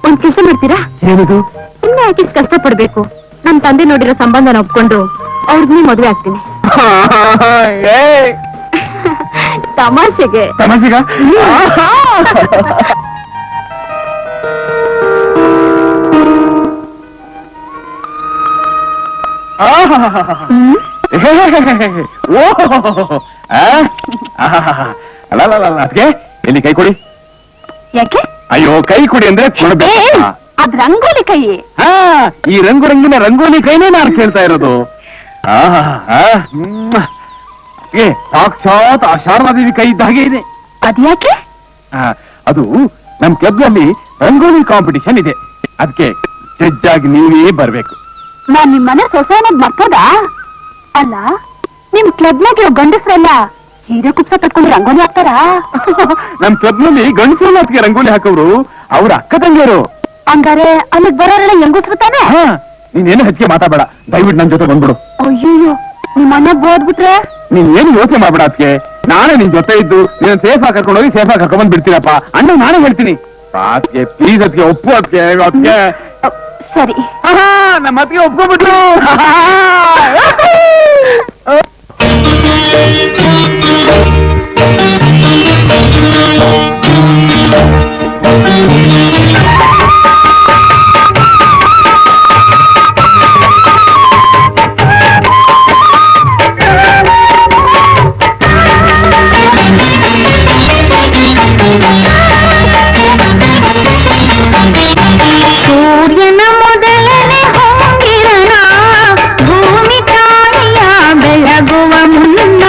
ಒಂದ್ ಕೆಲಸ ಮಾಡ್ತೀರಾ? ಏನದು? ಸುಮ್ಮನೆ ಯಾಕೆ ಕಷ್ಟಪಡ್ಬೇಕು? ನಮ್ ತಂದೆ ನೋಡಿರೋ ಸಂಬಂಧನ ಒಪ್ಕೊಂಡು ಅವ್ರಿಗೆ ಮದುವೆ ಆಗ್ತೀನಿ. ತಮಾಷೆಗೆ. ತಮಾಷೆಗ? ಅದಕ್ಕೆ ಎಲ್ಲಿ ಕೈ ಕೊಡಿ. ಯಾಕೆ? ಅಯ್ಯೋ, ಕೈ ಕೊಡಿ ಅಂದ್ರೆ ಕೊಡ್ಬೇಕು. ಅದ್ ರಂಗೋಲಿ ಕೈ. ಈ ರಂಗಿನ ರಂಗೋಲಿ ಕೈನೇ ನಾನು ಕೇಳ್ತಾ ಇರೋದು. ಸಾಕ್ಷಾತ್ ಆ ಶಾರದಾದೇವಿ ಕೈ ಇದ್ದ ಹಾಗೆ ಇದೆ. ಅದ್ಯಾಕೆ? ಅದು ನಮ್ ಕ್ಲಬ್ನಲ್ಲಿ ರಂಗೋಲಿ ಕಾಂಪಿಟಿಷನ್ ಇದೆ. ಅದಕ್ಕೆ ಜಡ್ಜಾಗಿ ನೀವೇ ಬರ್ಬೇಕು. ನಾನ್ ನಿಮ್ಮನೆ ಸೊಸೆ ಅನ್ನೋದ್ ಮರ್ತೋದ? ಅಲ್ಲ, ನಿಮ್ ಕ್ಲಬ್ನಾಗೆ ಗಂಡಸ್ರೆಲ್ಲ ಸೀರೆ ಕುಪ್ಸ ಕಟ್ಕೊಂಡು ರಂಗೋಲಿ ಹಾಕ್ತಾರ? ನಮ್ ಕ್ಲಬ್ನಲ್ಲಿ ಗಂಡಸರು ಅದಕ್ಕೆ ರಂಗೋಲಿ ಹಾಕೋರು ಅವ್ರ ಅಕ್ಕ ತಂಗಿಯರು. ಹಂಗಾರೆ ಅಲ್ಲಿಗ್ ಬರೋರೆಲ್ಲ ಹೆಂಗಸ್ರು ತಾನೆ? ನೀನೇನು ಹೆಚ್ಚಿಗೆ ಮಾತಾಡಬೇಡ, ದಯವಿಟ್ಟು ನನ್ ಜೊತೆ ಬಂದ್ಬಿಡು. ಅಯ್ಯಯ್ಯೋ, ನಿಮ್ ಮನೆ ಬೋದ್ಬಿಟ್ರೆ? ನೀನ್ ಏನು ಯೋಚನೆ ಮಾಡ್ಬೇಡ. ಅದಕ್ಕೆ ನಾನೇ ನಿನ್ ಜೊತೆ ಇದ್ದು ನೀನ್ ಸೇಫ್ ಆಗಿ ಕರ್ಕೊಂಡು ಹೋಗಿ ಸೇಫ್ ಆಗಿ ಕರ್ಕೊಂಡ್ ಬಂದ್ ಬಿಡ್ತೀನಪ್ಪ. ಅಣ್ಣ ನಾನೇ ಹೇಳ್ತೀನಿ. ಅದಕ್ಕೆ ಪ್ಲೀಸ್ ಅದಕ್ಕೆ ಒಪ್ಪು. ಅದಕ್ಕೆ ಸರಿ. ನಮ್ಮ ಅತ್ತಿಗೆ ಒಪ್ಕೊಂಡ್ಬಿಟ್ರು. ಸೂರ್ಯನ ಮೊದಲನೇ ಹೊಂಗಿರಣ ಭೂಮಿ ತಾಯಿಯ ಬೆಳಗುವ ಮುನ್ನ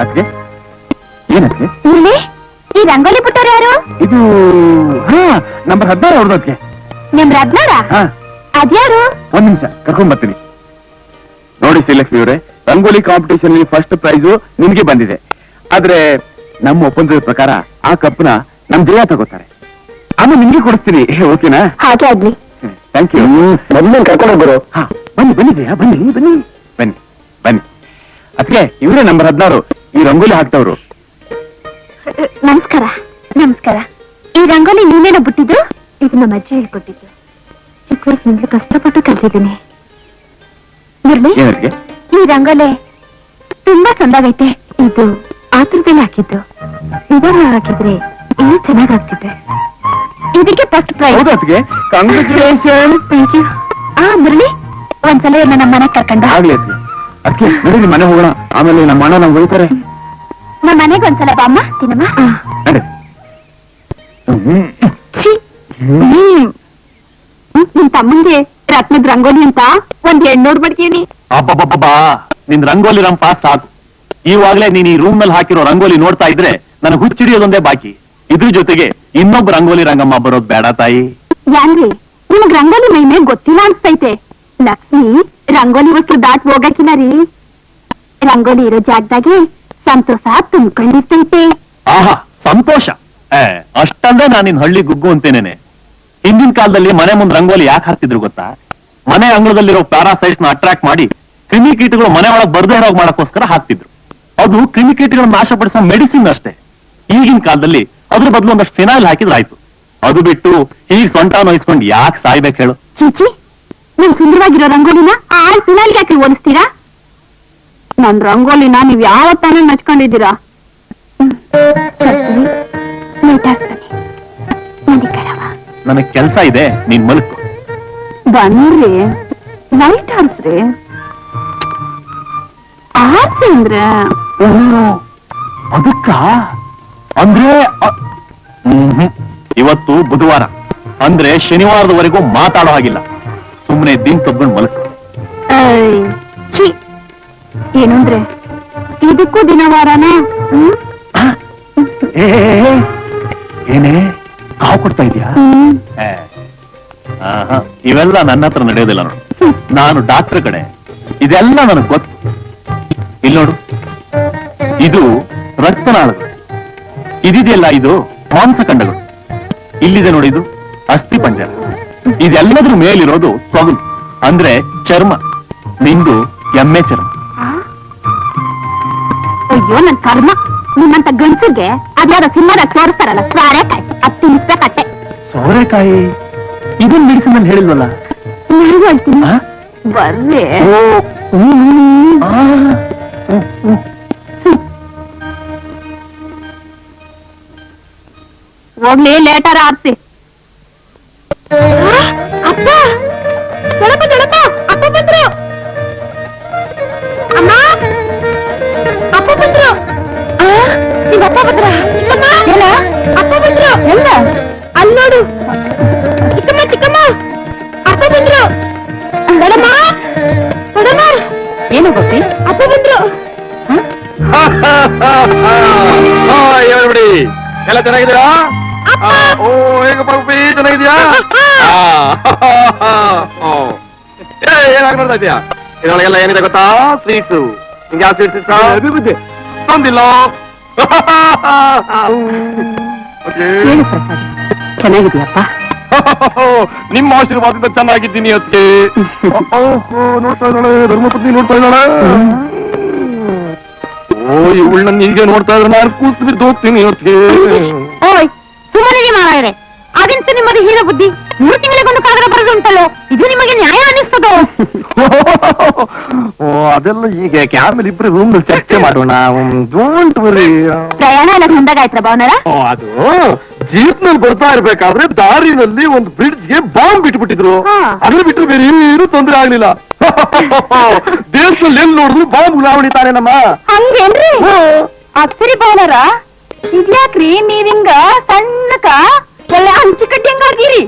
ಅದಕ್ಕೆ ಏನಕ್ಕೆ ಇಲ್ಲಿ ಈ ರಂಗೋಲಿ ಬಿಟ್ಟವ್ರು ಯಾರು? ಇದು ಹಾ ನಂಬರ್ 16 ಅವ್ರದ್ದು ಅದಕ್ಕೆ. ನಿಮ್ ರತ್ನಾರ ಹಾ ಅದ್ಯಾರು? ಒಂದ್ ನಿಮಿಷ ಕರ್ಕೊಂಡ್ ಬರ್ತೀನಿ. ನೋಡಿ ಶ್ರೀಲಕ್ಷ್ಮಿ ಅವರೇ, ರಂಗೋಲಿ ಕಾಂಪಿಟೇಷನ್ ಫಸ್ಟ್ ಪ್ರೈಸು ನಿಮ್ಗೆ ಬಂದಿದೆ. ಆದ್ರೆ ನಮ್ಮ ಒಪ್ಪಂದದ ಪ್ರಕಾರ ಆ ಕಪ್ನ ನಮ್ ಜಯ ತಗೋತಾರೆ. ಆಮೇಲೆ ನಿಮ್ಗೆ ಕೊಡಿಸ್ತೀನಿ, ಓಕೆನಾ? ಹಾಗೆ ಆಗ್ಲಿ. Thank you. ಮೊದ್ಲು ಕರ್ಕೊಂಡು ಹೋಗ್ಬರು. ಹಾ ಬನ್ನಿ ಬನ್ನಿ ಜಯ, ಬನ್ನಿ ಬನ್ನಿ ಬನ್ನಿ ಬನ್ನಿ. ಅದಕ್ಕೆ ಇವರೇ ನಂಬರ್ 16 ಈ ರಂಗೋಲಿ ಹಾಕ್ತವ್ರು. ನಮಸ್ಕಾರ. ನಮಸ್ಕಾರ. ಈ ರಂಗೋಲಿ ನೀವೇನೋ ಬಿಟ್ಟಿದ್ದು? ಇದು ನಮ್ಮ ಅಜ್ಜಿ ಹೇಳ್ಕೊಟ್ಟಿದ್ದು. ಚಿಕ್ಕ ವಯಸ್ಸಿನಿಂದಲೂ ಕಷ್ಟಪಟ್ಟು ಕಲ್ತಿದ್ದೀನಿ. ಮುರಳಿ, ಏನಕ್ಕೆ? ಈ ರಂಗೋಲಿ ತುಂಬಾ ಚಂದಾಗೈತೆ. ಇದು ಆತುರದಲ್ಲಿ ಹಾಕಿದ್ದು. ನಿಧಾನ ಹಾಕಿದ್ರೆ ಇನ್ನೂ ಚೆನ್ನಾಗಾಗ್ತಿದೆ. ಇದಕ್ಕೆ ಫಸ್ಟ್ ಪ್ರೈಸ್. ಹೌದು ಅದಕ್ಕೆ ಕಂಗ್ರಾಚುಲೇಷನ್. Thank you. ಮುರಳಿ, ಒಂದ್ಸಲ ಇವ್ರನ್ನ ನಮ್ಮ ಮನೆಗೆ ಕರ್ಕೊಂಡ. ಆಗ್ಲಿ ಅದಕ್ಕೆ. ಅದಕ್ಕೆ ನಡೀರಿ ಮನೆ ಹೋಗೋಣ, ಆಮೇಲೆ ನಮ್ಮ ಅಣ್ಣ ನಮ್ಗೆ ಬೈತಾರೆ. ನಮ್ಮ ಮನೆಗೆ ಒಂದ್ಸಲ ಬಾಮ್ಮ ತಿನ್ನಮ್ಮ. ನಡಿ. ಛೀ. ನಿಮ್ ತಮ್ಮಂಗೆ ರತ್ನದ ರಂಗೋಲಿ ಅಂತ ಒಂದ್ ಹೆಣ್ಣೋಡ್ ಬಡ್ಕೇನಿ. ಅಬ್ಬಬ್ಬಬ್ಬಾ, ನಿನ್ ರಂಗೋಲಿ ರಂಪ ಸಾಕು. ಈವಾಗ್ಲೇ ನೀನ್ ಈ ರೂಮ್ ನಲ್ಲಿ ಹಾಕಿರೋ ರಂಗೋಲಿ ನೋಡ್ತಾ ಇದ್ರೆ ನನಗೆ ಹುಚ್ಚಿಡಿಯೋದೊಂದೇ ಬಾಕಿ. ಇದ್ರ ಜೊತೆಗೆ ಇನ್ನೊಬ್ಬ ರಂಗೋಲಿ ರಂಗಮ್ಮ ಬರೋದ್ ಬೇಡ ತಾಯಿ. ಯಾನ್ರಿ, ನಿಮಗ್ ರಂಗೋಲಿ ಮೈಮೆ ಗೊತ್ತಿಲ್ಲ ಅನ್ಸ್ತೈತೆ. ಲಕ್ಷ್ಮಿ ರಂಗೋಲಿ ವಸ್ತು ದಾಟ್ ಹೋಗಕ್ಕಿಲ್ಲ ರೀ. ರಂಗೋಲಿ ಇರೋ ಜಾಗದಾಗೆ ಸಂತೋಷ ತುಂಬ್ಕೊಂಡಿರ್ತೈತೆ. ಆಹಾ ಸಂತೋಷ. ಅಷ್ಟಂದ್ರೆ ನಾನು ನಿನ್ ಹಳ್ಳಿ ಗುಗ್ಗು ಅಂತೇನೇನೆ. ಹಿಂದಿನ ಕಾಲದಲ್ಲಿ ಮನೆ ಮುಂದ್ ರಂಗೋಲಿ ಯಾಕೆ ಹಾಕ್ತಿದ್ರು ಗೊತ್ತಾ? ಮನೆ ಅಂಗಳದಲ್ಲಿರೋ ಪ್ಯಾರಾಸೈಟ್ಸ್ ನ ಅಟ್ರಾಕ್ಟ್ ಮಾಡಿ ಕ್ರಿಮಿಕೀಟಗಳು ಮನೆ ಒಳಗೆ ಬರ್ದೇ ಇರೋ ಮಾಡಕ್ಕೋಸ್ಕರ ಹಾಕ್ತಿದ್ರು. ಅದು ಕ್ರಿಮಿಕೀಟಗಳನ್ನ ನಾಶಪಡಿಸೋ ಮೆಡಿಸಿನ್ ಅಷ್ಟೇ. ಈಗಿನ ಕಾಲದಲ್ಲಿ ಅದ್ರ ಬದಲು ಒಂದಷ್ಟು ಫಿನಾಯಿಲ್ ಹಾಕಿದ್ರೆ ಆಯ್ತು. ಅದು ಬಿಟ್ಟು ಈಗ ಸೊಂಟ ನೋಯಿಸ್ಕೊಂಡು ಯಾಕೆ ಸಾಯ್ಬೇಕು ಹೇಳು? ಚೀಚಿ, ನಿಮ್ ಸುಂದರವಾಗಿರೋ ರಂಗೋಲಿನ ಆ ಫಿನಾಲ್ಗೆ ಹಾಕಿ ಹೋಲಿಸ್ತೀರಾ? ನನ್ ರಂಗೋಲಿನ ನೀವ್ ಯಾವತ್ತಾನೆ ಮೆಚ್ಕೊಂಡಿದ್ದೀರಾ? ನನಗ್ ಕೆಲ್ಸ ಇದೆ, ನೀನ್ ಮಲ್ಕೊ. ಬನ್ರಿ, ಲೈಟ್ ಹಾರಿಸ್ರಿ. ಆರ್ಸಿ ಅಂದ್ರೆ ಅದಕ್ಕ ಅಂದ್ರೆ ಇವತ್ತು ಬುಧವಾರ ಅಂದ್ರೆ ಶನಿವಾರದವರೆಗೂ ಮಾತಾಡೋ ಹಾಗಿಲ್ಲ. ಸುಮ್ಮನೆ ದಿನ ತಗೊಂಡು ಮಲ್ಕೊ. ಛೀ, ಏನು ಅಂದ್ರೆ ಇದಕ್ಕೂ ದಿನವಾರನ? ಏನೇ ಕಾವು ಕೊಡ್ತಾ ಇದೀಯಾ? ಇವೆಲ್ಲ ನನ್ನ ಹತ್ರ ನಡೆಯೋದಿಲ್ಲ ನೋಡು. ನಾನು ಡಾಕ್ಟರ್ ಕಡೆ, ಇದೆಲ್ಲ ನನಗೆ ಗೊತ್ತು. ಇಲ್ಲಿ ನೋಡು, ಇದು ರಕ್ತನಾಳಗಳು, ಇದಿದೆಯಲ್ಲ ಇದು ಮಾಂಸಖಂಡಗಳು, ಇಲ್ಲಿದೆ ನೋಡಿ ಇದು ಅಸ್ಥಿ ಪಂಜರ, ಇದೆಲ್ಲದ್ರ ಮೇಲಿರೋದು ತೊಗಲು ಅಂದ್ರೆ ಚರ್ಮ. ನಿಂದು ಎಮ್ಮೆ ಚರ್ಮ. ಅಯ್ಯೋ ನನ್ ಕರ್ಮ, ನಿಮ್ಮಂತ ಗಂಡಸಿಗೆ ಅದ್ಯಾವ ಸಿನಿಮಾದಾಗ ತೋರಿಸ್ತಾರಲ್ಲ ಸ್ವಾರೆಕಾಯಿ, ಅದು ತಿನ್ನಿಸ್ಬೇಕಟ್ಟೆ. ಸೋರೆಕಾಯಿ ಇದನ್ ಮೆಡಿಸಿನ್ ಅಲ್ಲಿ ಹೇಳಿಲ್ವಲ್ಲ? ನಾನು ಹೇಳ್ತೀನಿ ಆ? ಬರ್ರಿ. ಹೋಗ್ಲಿ, ಲೇಟರ್ ಆರ್ಸಿ. ಅಪ್ಪ ದೊಡಪ ದೊಡಪ, ಅಪ್ಪ ಬಂದ್ರು. ಅಮ್ಮ, ಅಪ್ಪ ಬಂದ್ರು. ನಿಮ್ಮ ಅಪ್ಪ ಬಂದ್ರ? ಎಲ್ಲ ಅಪ್ಪ ಬಂದ್ರು. ಎಲ್ಲ ಅಲ್ಲಿ ನೋಡು. ಚಿಕ್ಕಮ್ಮ ಚಿಕ್ಕಮ್ಮ, ಅಪ್ಪ ಬಂದ್ರು. ದೊಡಮ್ಮ ದೊಡಮ್ಮ. ಏನು ಗೊತ್ತಿ? ಅಪ್ಪ ಬಂದ್ರು. ಹೇಳ್ಬಿಡಿ, ಎಲ್ಲ ಚೆನ್ನಾಗಿದ್ದೀರಾ? ಓ ಹೇಗಪ್ಪ ಚೆನ್ನಾಗಿದ್ಯಾ? ಏನಾಗಿ ನೋಡ್ತಾ ಇದೀಯಾ? ಇದರೊಳಗೆಲ್ಲ ಏನಿದೆ ಗೊತ್ತಾ? ಸ್ವೀಟ್ಸು. ನಿಂಗೆ ಯಾವ ಸ್ವೀಟ್ಸ್ ಇಷ್ಟ? ಅಭಿವೃದ್ಧಿ ತಂದಿಲ್ಲ. ಏನು ಪ್ರಸಾದ್, ಚೆನ್ನಾಗಿದ್ಯಪ್ಪ? ನಿಮ್ಮ ಆಶೀರ್ವಾದದಿಂದ ಚೆನ್ನಾಗಿದ್ದೀನಿ ಅದಕ್ಕೆ. ನೋಡ್ತಾ ಇದ್ದಾಳೆ ಧರ್ಮಪತ್ನಿ, ನೋಡ್ತಾ ಇದ್ದಾಳೆ. ಓ ಇವಳನ್ನ ಹೀಗೆ ನೋಡ್ತಾ ಇದ್ರೆ ನಾನು ಕೂತು ಬಿದ್ದು ಹೋಗ್ತೀನಿ ಅದಕ್ಕೆ. ಓಯ್ ಸುಮ್ಮನೆ ಮಾಡಿದ್ರೆ ಅದಂತೂ ನಿಮ್ಮದು ಹೀರೋ ಬುದ್ಧಿ. 3 ತಿಂಗಳಿಗೊಂದು ಕಾಗದ ಬರೋದು ಉಂಟಲ್ಲೋ, ಇದು ನಿಮಗೆ ನ್ಯಾಯ ಅನ್ನಿಸ್ತದೋ? ಓ ಅದೆಲ್ಲ ಈಗ ಆಮೇಲೆ ಇಬ್ರು ರೂಮ್ ಚರ್ಚೆ ಮಾಡೋಣ. Don't worry. ಪ್ರಯಾಣ ಎಲ್ಲ ಚಂದಾಗಾಯ್ತ್ರ ಭಾವನಾರ? ಅದು ಜೀಪ್ ನಲ್ಲಿ ಬರ್ತಾ ಇರ್ಬೇಕಾದ್ರೆ ದಾರಿನಲ್ಲಿ ಒಂದು ಬ್ರಿಡ್ಜ್ಗೆ ಬಾಂಬ್ ಬಿಟ್ಬಿಟ್ಟಿದ್ರು. ಅದ್ರ ಬಿಟ್ಟರೆ ಬೇರೆ ಏನು ತೊಂದರೆ ಆಗ್ಲಿಲ್ಲ. ದೇಶದಲ್ಲಿ ಎಲ್ಲಿ ನೋಡಿದ್ರು ಬಾಂಬ್ ಉಲಾವಣಿ ತಾನೆ ನಮ್ಮ. ಹಂಗೇನ್ರಿ? ಅಚ್ಚರಿ ಭಾವನಾರ, ಇದ್ಯಾಕ್ರಿ ನೀವಿಂಗ ಸಣ್ಣಕ ಎಲ್ಲ ಹಂಚಿ ಕಟ್ಟಿ ಹಂಗಾಗಿರಿ?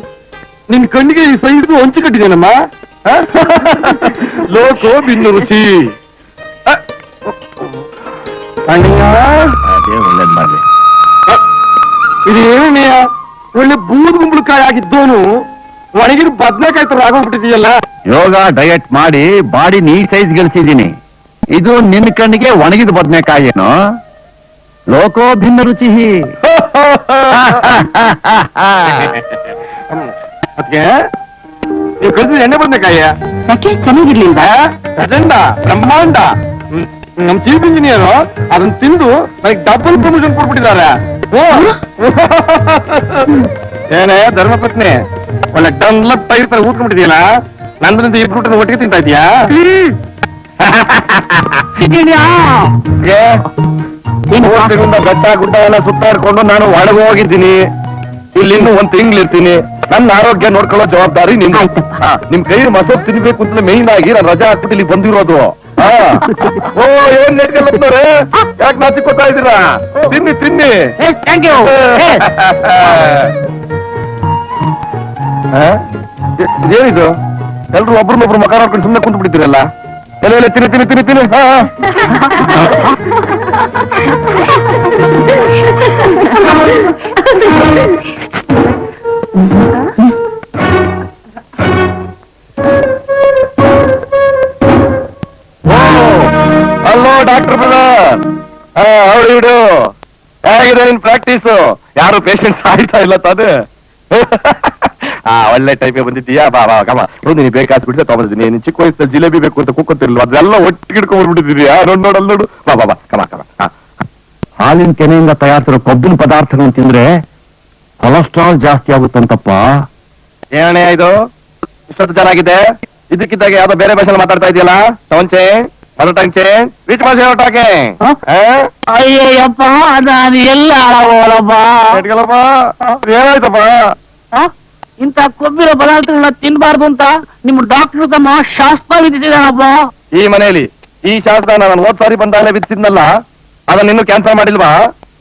ನಿನ್ ಕಣ್ಣಿಗೆ ಈ ಸೈಡ್ಗೂ ಹಂಚಿ ಕಟ್ಟಿದೇನಮ್ಮ. ಲೋಕೋ ಭಿನ್ನ ರುಚಿ. ಅದೇ ಒಳ್ಳೇದ್ ಮಾಡ್ಲಿ. ಇದೇನಯ್ಯ ಒಳ್ಳೆ ಬೂದ್ ಗುಂಬಳಕಾಯಿ ಆಗಿದ್ದೋನು ಒಣಗಿನ ಬದ್ನೆಕಾಯಿ ತರ ಆಗೋಗ್ಬಿಟ್ಟಿದೆಯಲ್ಲ. ಯೋಗ ಡಯಟ್ ಮಾಡಿ ಬಾಡಿ ನೀ ಸೈಜ್ ಗಳಿಸಿದ್ದೀನಿ. ಇದು ನಿನ್ನ ಕಣ್ಣಿಗೆ ಒಣಗಿದ ಬದನೆಕಾಯೇನು? ಲೋಕೋ ಭಿನ್ನ ರುಚಿ. ಅದಕ್ಕೆ ನೀವು ಕಳಿಸಿದ ಎಣ್ಣೆ ಬದ್ನೆಕಾಯಿ ಯಾಕೆ ಚೆನ್ನಾಗಿರ್ಲಿಲ್ಲ? ಪ್ರಚಂಡ ಬ್ರಹ್ಮಾಂಡ. ನಮ್ ಚೀಫ್ ಇಂಜಿನಿಯರ್ ಅದನ್ನ ತಿಂದು ನನಗೆ ಡಬಲ್ ಪ್ರಮೋಷನ್ ಕೊಟ್ಬಿಟ್ಟಿದ್ದಾರೆ. ಏನೇ ಧರ್ಮಪತ್ನಿ, ಒಳ್ಳೆ ಡನ್ಲಪ್ ಟೈರ್ ತರ ಊದ್ಕೊಂಡ್ಬಿಟ್ಟಿದೆಯಲ್ಲ, ನಂದ್ರಿಂದ ಇಬ್ರು ಊಟನ ಒಟ್ಟಿಗೆ ತಿಂತಾ ಇದೀಯಾ? ಬೆಟ್ಟ ಗುಡ್ಡ ಎಲ್ಲ ಸುತ್ತಾಡ್ಕೊಂಡು ನಾನು ಒಳಗೆ ಹೋಗಿದ್ದೀನಿ. ಇಲ್ಲಿ ಇನ್ನು ಒಂದ್ ತಿಂಗಳಿರ್ತೀನಿ. ನನ್ನ ಆರೋಗ್ಯ ನೋಡ್ಕೊಳ್ಳೋ ಜವಾಬ್ದಾರಿ ನಿಮ್. ನಿಮ್ ಕೈ ಮಸೋದ್ ತಿನ್ಬೇಕು ಅಂತಲೇ ಮೇಯ್ನ್ ಆಗಿ ನಾನು ರಜಾ ಹಾಕ್ಬಿಟ್ಟು ಇಲ್ಲಿ ಬಂದಿರೋದು. ಓ ಏನ್ ನೆಟ್ಕೊಂಡ್ರೆ ಯಾಕೆ ನಾಚಿಕೋತಾ ಇದ್ದೀರಾ? ತಿನ್ನಿ ತಿನ್ನಿ. Thank you. ಏನಿದು ಎಲ್ರು ಒಬ್ರನ್ನೊಬ್ರು ಮಕ ನೋಡ್ಕೊಂಡು ಸುಮ್ಮನೆ ಕುಂತು ಬಿಡ್ತೀರಲ್ಲ? ಎಲ್ಲ ತಿನ್ನಿ ತಿನ್ನಿ ತಿನ್ನಿ ತಿನ್ನಿ. ಹಲೋ ಡಾಕ್ಟರ್ ಬ್ರದರ್, ಅವಳು ಹೇಗಿದೆ ನಿನ್ ಪ್ರಾಕ್ಟೀಸು? ಯಾರು ಪೇಷಂಟ್ ಸಾಯ್ತಾ ಇಲ್ಲ ತಾನೆ? ಒಳ್ಳೆ ಟೈಪೇ ಬಂದಿದ್ದೀಯಾ? ಬಾ ಬಾ ಕಮ ನೀನು ಬೇಕಾದ್ ಬಿಟ್ಟೆ ತಗೊಂಡಿದ್ದೀನಿ. ನೀನ್ ಚಿಕ್ಕ ವಯಸ್ಸಲ್ಲಿ ಜಿಲೇಬಿ ಬೇಕು ಅಂತ ಕೂಕೋತಿರ್ಲಿಲ್ಲ, ಅದೆಲ್ಲ ಒಟ್ಟಿಗೆ ಹಿಡ್ಕೊಂಡ್ಬಿಟ್ಟಿದ್ದೀಯಾ? ನೋಡಲ್ಲ ನೋಡು. ಬಾ ಬಾ ಬಾ ಕಮ ಕಮ. ಹಾಲಿನ ಕೆನೆಯಿಂದ ತಯಾರಿಸಿರೋ ಕೊಬ್ಬಿನ ಪದಾರ್ಥಗಳನ್ನು ತಿಂದ್ರೆ ಕೊಲೆಸ್ಟ್ರಾಲ್ ಜಾಸ್ತಿ ಆಗುತ್ತಂತಪ್ಪ. ಏನಣ್ಣ ಇದು ಇಷ್ಟೊತ್ತು ಚೆನ್ನಾಗಿದೆ, ಇದಕ್ಕಿದ್ದಾಗ ಯಾವ್ದೋ ಬೇರೆ ಭಾಷೆಯಲ್ಲಿ ಮಾತಾಡ್ತಾ ಇದೆಯಲ್ಲ? ಸೌಂಚೆ ಮರಟಂಚೆ ವಿಚ್ ಭಾಷೆ ಹೊರಟಾಕೆ? ಅಯ್ಯಯ್ಯಪ್ಪ, ನಾನು ಎಲ್ಲ ಹಾಳಾಗೋಲಪ್ಪ. ಏನಾಯ್ತಪ್ಪ? ಇಂಥ ಕೊಬ್ಬಿರೋ ಪದಾರ್ಥಗಳನ್ನ ತಿನ್ಬಾರ್ದು ಅಂತ ನಿಮ್ಮ ಡಾಕ್ಟರ್ ತಮ್ಮ ಶಾಸ್ತ್ರ ವಿಧಿಸಿದಾನಪ್ಪ. ಈ ಮನೆಯಲ್ಲಿ ಈ ಶಾಸ್ತ್ರ ನಾನು ಹೋದ್ ಸಾರಿ ಬಂದಾಗಲೇ ವಿಧಿಸಿದ್ನಲ್ಲ, ಅದನ್ನ ಇನ್ನು ಕ್ಯಾನ್ಸಲ್ ಮಾಡಿಲ್ವಾ?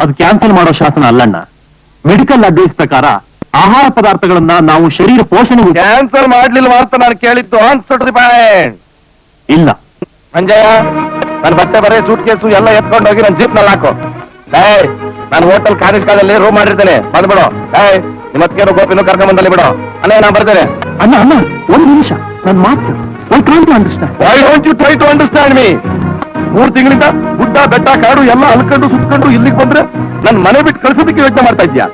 ಅದು ಕ್ಯಾನ್ಸಲ್ ಮಾಡೋ ಶಾಸನ ಅಲ್ಲಣ್ಣ. ಮೆಡಿಕಲ್ ಅಡ್ವೈಸ್ ಪ್ರಕಾರ ಆಹಾರ ಪದಾರ್ಥಗಳನ್ನ ನಾವು ಶರೀರ ಪೋಷಣೆ ಕ್ಯಾನ್ಸಲ್ ಮಾಡ್ಲಿಲ್ವಾ ಅಂತ ನಾನು ಕೇಳಿದ್ದು. Answer the point. ಇಲ್ಲ ಮಂಜಯ್ಯ, ನನ್ನ ಬಟ್ಟೆ ಬರೀ ಸೂಟ್ ಕೇಸು ಎಲ್ಲ ಎತ್ಕೊಂಡು ಹೋಗಿ ನನ್ನ ಜೀಪ್ ನಲ್ಲಿ ಹಾಕು. ನಾನು ಹೋಟೆಲ್ ಕಾಲೇಜ್ ರೂಮ್ ಮಾಡಿರ್ತೇನೆ, ಬಂದ್ಬಿಡು. ನಿಮ್ಮ ಅತ್ತಿಗೆರು ಗೋಪಿನೂ ಕರ್ಕೊಂಡ್ ಬಂದಲ್ಲಿ ಬಿಡು. ಅಲ್ಲೇ ನಾ ಬರ್ತೇನೆ. ಅಣ್ಣ ಅಣ್ಣ ಒಂದು ನಿಮಿಷ, ನನ್ನ ಮಾತು why don't you try to understand me? 3 ತಿಂಗಳಿಂದ ಗುಡ್ಡ ಬೆಟ್ಟ ಕಾಡು ಎಲ್ಲ ಅಲ್ಕೊಂಡು ಸುತ್ಕೊಂಡು ಇಲ್ಲಿಗೆ ಬಂದ್ರೆ ನನ್ ಮನೆ ಬಿಟ್ಟು ಕಳ್ಸೋದಕ್ಕೆ ಯೋಚನೆ ಮಾಡ್ತಾ ಇದ್ಯಾ?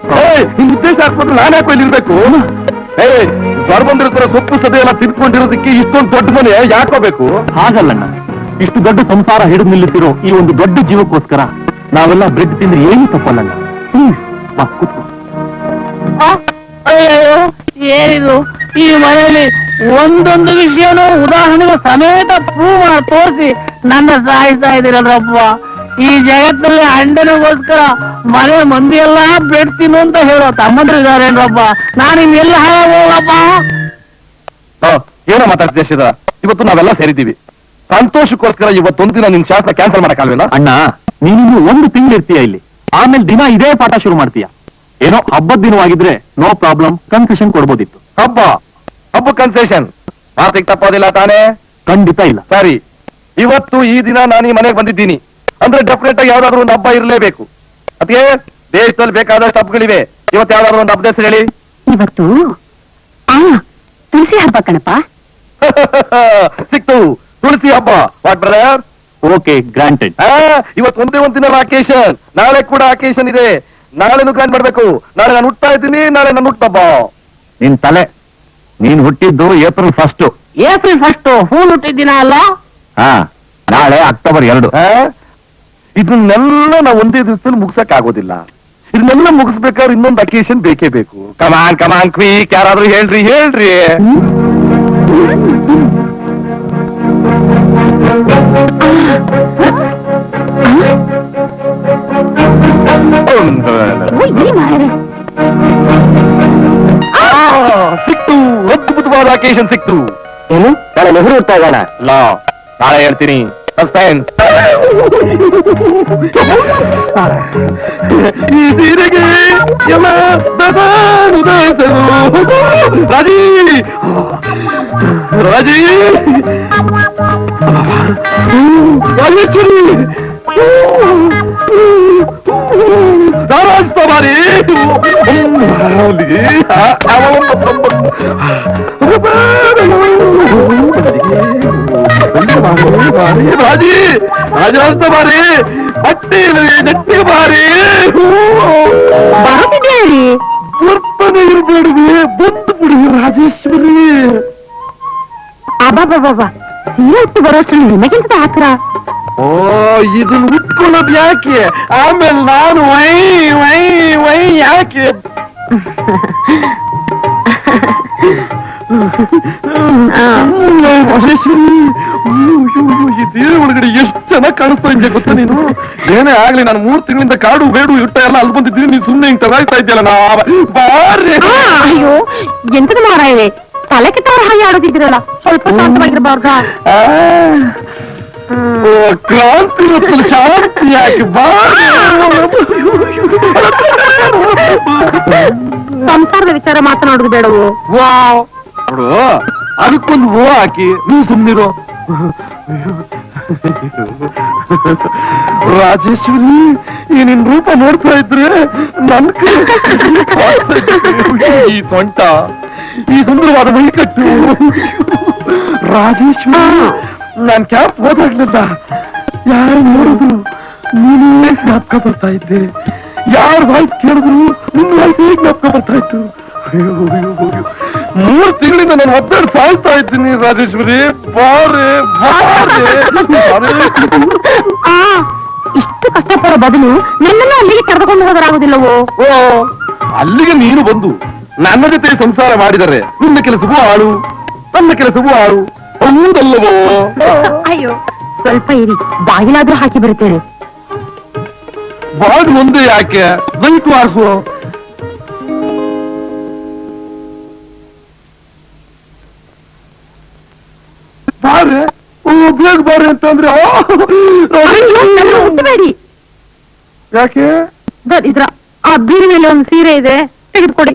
ನಿಮ್ ಉದ್ದೇಶ ಹಾಕ್ಬೋದು, ನಾನು ಯಾಕೋ ಇಲ್ಲಿ ಇರ್ಬೇಕು? ಜ್ವರ ಬಂದಿರ್ತಾರ ಸೊಪ್ಪು ಸದೆ ಎಲ್ಲ ತಿನ್ಕೊಂಡಿರೋದಕ್ಕೆ ಇಷ್ಟೊಂದು ದೊಡ್ಡ ಮನೆ ಯಾಕೋಬೇಕು? ಹಾಗಲ್ಲಣ್ಣ, ಇಷ್ಟು ದೊಡ್ಡ ಸಂಸಾರ ಹಿಡಿದು ನಿಲ್ಲುತ್ತಿರೋ ಈ ಒಂದು ದೊಡ್ಡ ಜೀವಕ್ಕೋಸ್ಕರ ನಾವೆಲ್ಲ ಬ್ರೆಡ್ ತಿಂದ್ರೆ ಏನು ತಪ್ಪಲ್ಲಣ್ಣ. ಬಾ ಕೂತ್ಕೋ. ಅಯ್ಯೋ, ಏನಿದು ಈ ಮನೆಯಲ್ಲಿ ಒಂದೊಂದು ವಿಷಯನೂ ಉದಾಹರಣೆಗೆ ಸಮೇತ ಪ್ರೂವ್ ಮಾಡಿ ತೋರಿಸಿ ನನ್ನ ಸಾಯಿಸ್ತಾ ಇದ್ದೀರಲ್ರಪ್ಪ. ಈ ಜಗತ್ತಲ್ಲಿ ಅಂಡನಿಗೋಸ್ಕರ ಮನೆ ಮಂದಿ ಎಲ್ಲ ಬ್ರೆಡ್ ತಿನ್ನು ಅಂತ ಹೇಳೋ ತಮ್ಮಂದ್ರಿದಾರೇನ್ರಪ್ಪ. ನಾನು ನಿಮ್ಗೆಲ್ಲ ಹೋಗಪ್ಪ. ಏನೋ ಮಾತಾಡ್ತಿದ್ದೆ ಶ್ರೀಧರ, ಇವತ್ತು ನಾವೆಲ್ಲ ಸೇರಿದ್ದೀವಿ ಸಂತೋಷಕ್ಕೋಸ್ಕರ. ಇವತ್ತೊಂದಿನ ನಿನ್ ಶಾಸ್ತ್ರ ಕ್ಯಾನ್ಸಲ್ ಮಾಡಕ್ಕಾಗಲ್ಲ ಅಣ್ಣ. ನೀನಿನ್ನು 1 ತಿಂಗಳು ಇರ್ತೀಯ ಇಲ್ಲಿ, ಆಮೇಲೆ ದಿನ ಇದೇ ಪಾಠ ಶುರು ಮಾಡ್ತೀಯ. ಏನೋ ಹಬ್ಬದ ದಿನವಾಗಿದ್ರೆ ನೋ ಪ್ರಾಬ್ಲಮ್, ಕನ್ಸೆಷನ್ ಕೊಡ್ಬೋದಿತ್ತು. ಹಬ್ಬ ಕನ್ಸೆಷನ್ ಮಾತಿಗೆ ತಪ್ಪೋದಿಲ್ಲ ತಾನೇ? ಖಂಡಿತ ಇಲ್ಲ. ಸರಿ, ಇವತ್ತು ಈ ದಿನ ನಾನು ಈ ಮನೆಗೆ ಬಂದಿದ್ದೀನಿ ಅಂದ್ರೆ ಡೆಫಿನೆಟ್ ಆಗಿ ಯಾವ್ದಾದ್ರು ಒಂದು ಹಬ್ಬ ಇರಲೇಬೇಕು. ಅದಕ್ಕೆ ದೇಶದಲ್ಲಿ ಬೇಕಾದಷ್ಟು ಹಬ್ಬಗಳಿವೆ. ಇವತ್ತು ಯಾವ್ದಾದ್ರು ಒಂದು ಹಬ್ಬದ ಹೆಸರು ಹೇಳಿ. ಇವತ್ತು ತುಳಸಿ ಹಬ್ಬ ಕಣಪ್ಪ. ಸಿಕ್ತು, ತುಳಸಿ ಹಬ್ಬ. What brother? Okay, granted. ಇವತ್ತು ಒಂದೇ ಒಂದಿನ ಅಕೇಶನ್, ನಾಳೆ ಕೂಡ ಅಕೇಶನ್ ಇದೆ. ನಾಳೆನು ಗ್ರಾಂಡ್ ಮಾಡ್ಬೇಕು. ನಾಳೆ ನಾನು ಹುಟ್ತಾ ಇದ್ದೀನಿ, ನಾಳೆ ನಾನು ಹುಟ್ಟಬ್ಬ. ನಿನ್ ತಲೆ, ನೀನ್ ಹುಟ್ಟಿದ್ದು ಏಪ್ರಿಲ್ 1. ಏಪ್ರಿಲ್ 1 ಹೂಲ್ ಹುಟ್ಟಿದ್ದಿನ ಅಲ್ಲ? ನಾಳೆ ಅಕ್ಟೋಬರ್ 2. ಇದನ್ನೆಲ್ಲ ನಾವು ಒಂದೇ ದಿವಸದಲ್ಲಿ ಮುಗಿಸಕ್ ಆಗೋದಿಲ್ಲ. ಇದನ್ನೆಲ್ಲ ಮುಗಿಸ್ಬೇಕಾದ್ರೆ ಇನ್ನೊಂದು ಅಕೇಶನ್ ಬೇಕೇ ಬೇಕು. ಕಮಾನ್ ಕಮಾನ್ ಕ್ವೀಕ್, ಯಾರಾದ್ರೂ ಹೇಳ್ರಿ ಹೇಳ್ರಿ. ಸಿಕ್ತು, ಅದ್ಭುತವಾದ ಅಕೇಶನ್ ಸಿಕ್ತು. ಏನು ನಾಳೆ ನೆಹರು ಹುಡ್ತಾ ಇದ್ದಾನ? ಲಾ, ನಾಳೆ ಹೇಳ್ತೀನಿ. ಸಸ್ಪೆನ್ಸ್. ಈ ಸೀರೆಗೆ ಎಲ್ಲ ರಾಜಿ ರಾಜಿ ರಾಜೇಶ್ವರಿ ರಾಜಕುಮಾರಿ ರಾಜಿ ರಾಜಕುಮಾರಿ ಅಟ್ಟಿ ನೆಟ್ಟಿಗೆ ಬಾರಿ ಬರುತ್ತಿದ್ದೇನೆ ಬರ್ತನೆ ಇರಬೇಡ್ರಿ ಬಂದು ಬಿಡಿ ರಾಜೇಶ್ವರಿ. ಅಬ್ಬಬ್ಬಬ್ಬ ಸೀರೆ ಉಟ್ಟು ಬರೋಷ್ಟ್ರಲ್ಲಿ ನಿಮಗಿಂತ ಆತರ. ಓ ಇದನ್ನ ಉಟ್ಕೊಳ್ಳೋದು ಯಾಕೆ, ಆಮೇಲೆ ನಾನು ವೈ ವೈ ವೈ ಯಾಕೆ ರಾಜೇಶ್ವರಿ. ಈ ಸೀರೆ ಒಳಗಡೆ ಎಷ್ಟು ಚೆನ್ನಾಗಿ ಕಾಣಿಸ್ತಾ ಇದ್ದೆ ಗೊತ್ತಾ ನೀನು. ಏನೇ ಆಗ್ಲಿ ನಾನು 3 ತಿಂಗಳಿಂದ ಕಾಡು ಬೇಡು ಇಟ್ಟ ಎಲ್ಲ ಅಲ್ಲಿ ಬಂದಿದ್ದೀನಿ, ನೀನ್ ಸುಮ್ಮನೆ ಹಿಂಗ್ ತಗಾಯ್ತಾ ಇದೆಯಲ್ಲ ನಾ ಬಾರಿ. ಅಯ್ಯೋ ಎಂತದ ಮಾರಾಯವೆ, ತಲೆ ಕೆಟ್ಟವ್ರ ಹಾಗೆ ಆಡೋದಿದ್ದೀರಲ್ಲ, ಸ್ವಲ್ಪ ಶಾಂತವಾಗಿರ್ಬಾರ್ದ? ಕ್ರಾಂತಿ ಮತ್ತು ಶಾಂತಿ ಯಾಕೆ ಬಾರಿ. ಸಂಸಾರದ ವಿಚಾರ ಮಾತನಾಡುದು ಬೇಡವು? ವಾವ್ ನೋಡು, ಅದಕ್ಕೊಂದು ಹೂ ಹಾಕಿ ನೀವು ಸುಮ್ಮನಿರೋ. ರಾಜೇಶ್ವರಿ ಈ ನಿನ್ ರೂಪ ನೋಡ್ತಾ ಇದ್ರೆ ನನ್ ಈ ಸೊಂಟ, ಈ ಸುಂದರವಾದ ಮೈಕಟ್ಟು. ರಾಜೇಶ್ವರಿ ನಾನ್ ಕ್ಯಾಪ್ ಹೋದಾಗ್ಲಿಲ್ಲ ಯಾರು ನೋಡಿದ್ರು ನೀನೇ ಜ್ಞಾಪಕ ಬರ್ತಾ ಇದ್ದೆ, ಯಾರು ವಾಯ್ಸ್ ಕೇಳಿದ್ರು ನಿನ್ನ ವಾಯ್ಸ್ ಜ್ಞಾಪಕ ಬರ್ತಾ ಇತ್ತು. 3 ತಿಂಗಳಿಂದ ನಾನು ಒದ್ದಾಡಿ ಸಾಯ್ತಾ ಇದ್ದೀನಿ ರಾಜೇಶ್ವರಿ. ಬಾರೆ ಇಷ್ಟು ಕಷ್ಟಪಡೋ ಬದಲು ನನ್ನನ್ನು ಅಲ್ಲಿಗೆ ಕರೆದುಕೊಂಡು ಹೋದರಾಗುದಿಲ್ಲವೋ? ಓ ಅಲ್ಲಿಗೆ ನೀನು ಬಂದು ನನ್ನ ಜೊತೆ ಸಂಸಾರ ಮಾಡಿದರೆ ನಿನ್ನ ಕೆಲಸವೂ ಆಳು, ನನ್ನ ಕೆಲಸವೂ ಆಳು, ಹೌದಲ್ಲವೋ? ಅಯ್ಯೋ ಸ್ವಲ್ಪ ಇರಿ, ಬಾಗಿಲಾದ್ರೂ ಹಾಕಿ ಬರುತ್ತೇನೆ. ಬಾಡು ಒಂದೇ ಯಾಕೆ, ಬೈಕು ಆರಿಸುವ. ಬಾರೆ ಬೇಗ ಬಾರೆ ಅಂತಂದ್ರೆ ಮುಟ್ಟಬೇಡಿ. ಯಾಕೆ? ಇದ್ರ ಆ ಬೀರಿ ಮೇಲೆ ಒಂದು ಸೀರೆ ಇದೆ, ತೆಗೆದುಕೊಡಿ.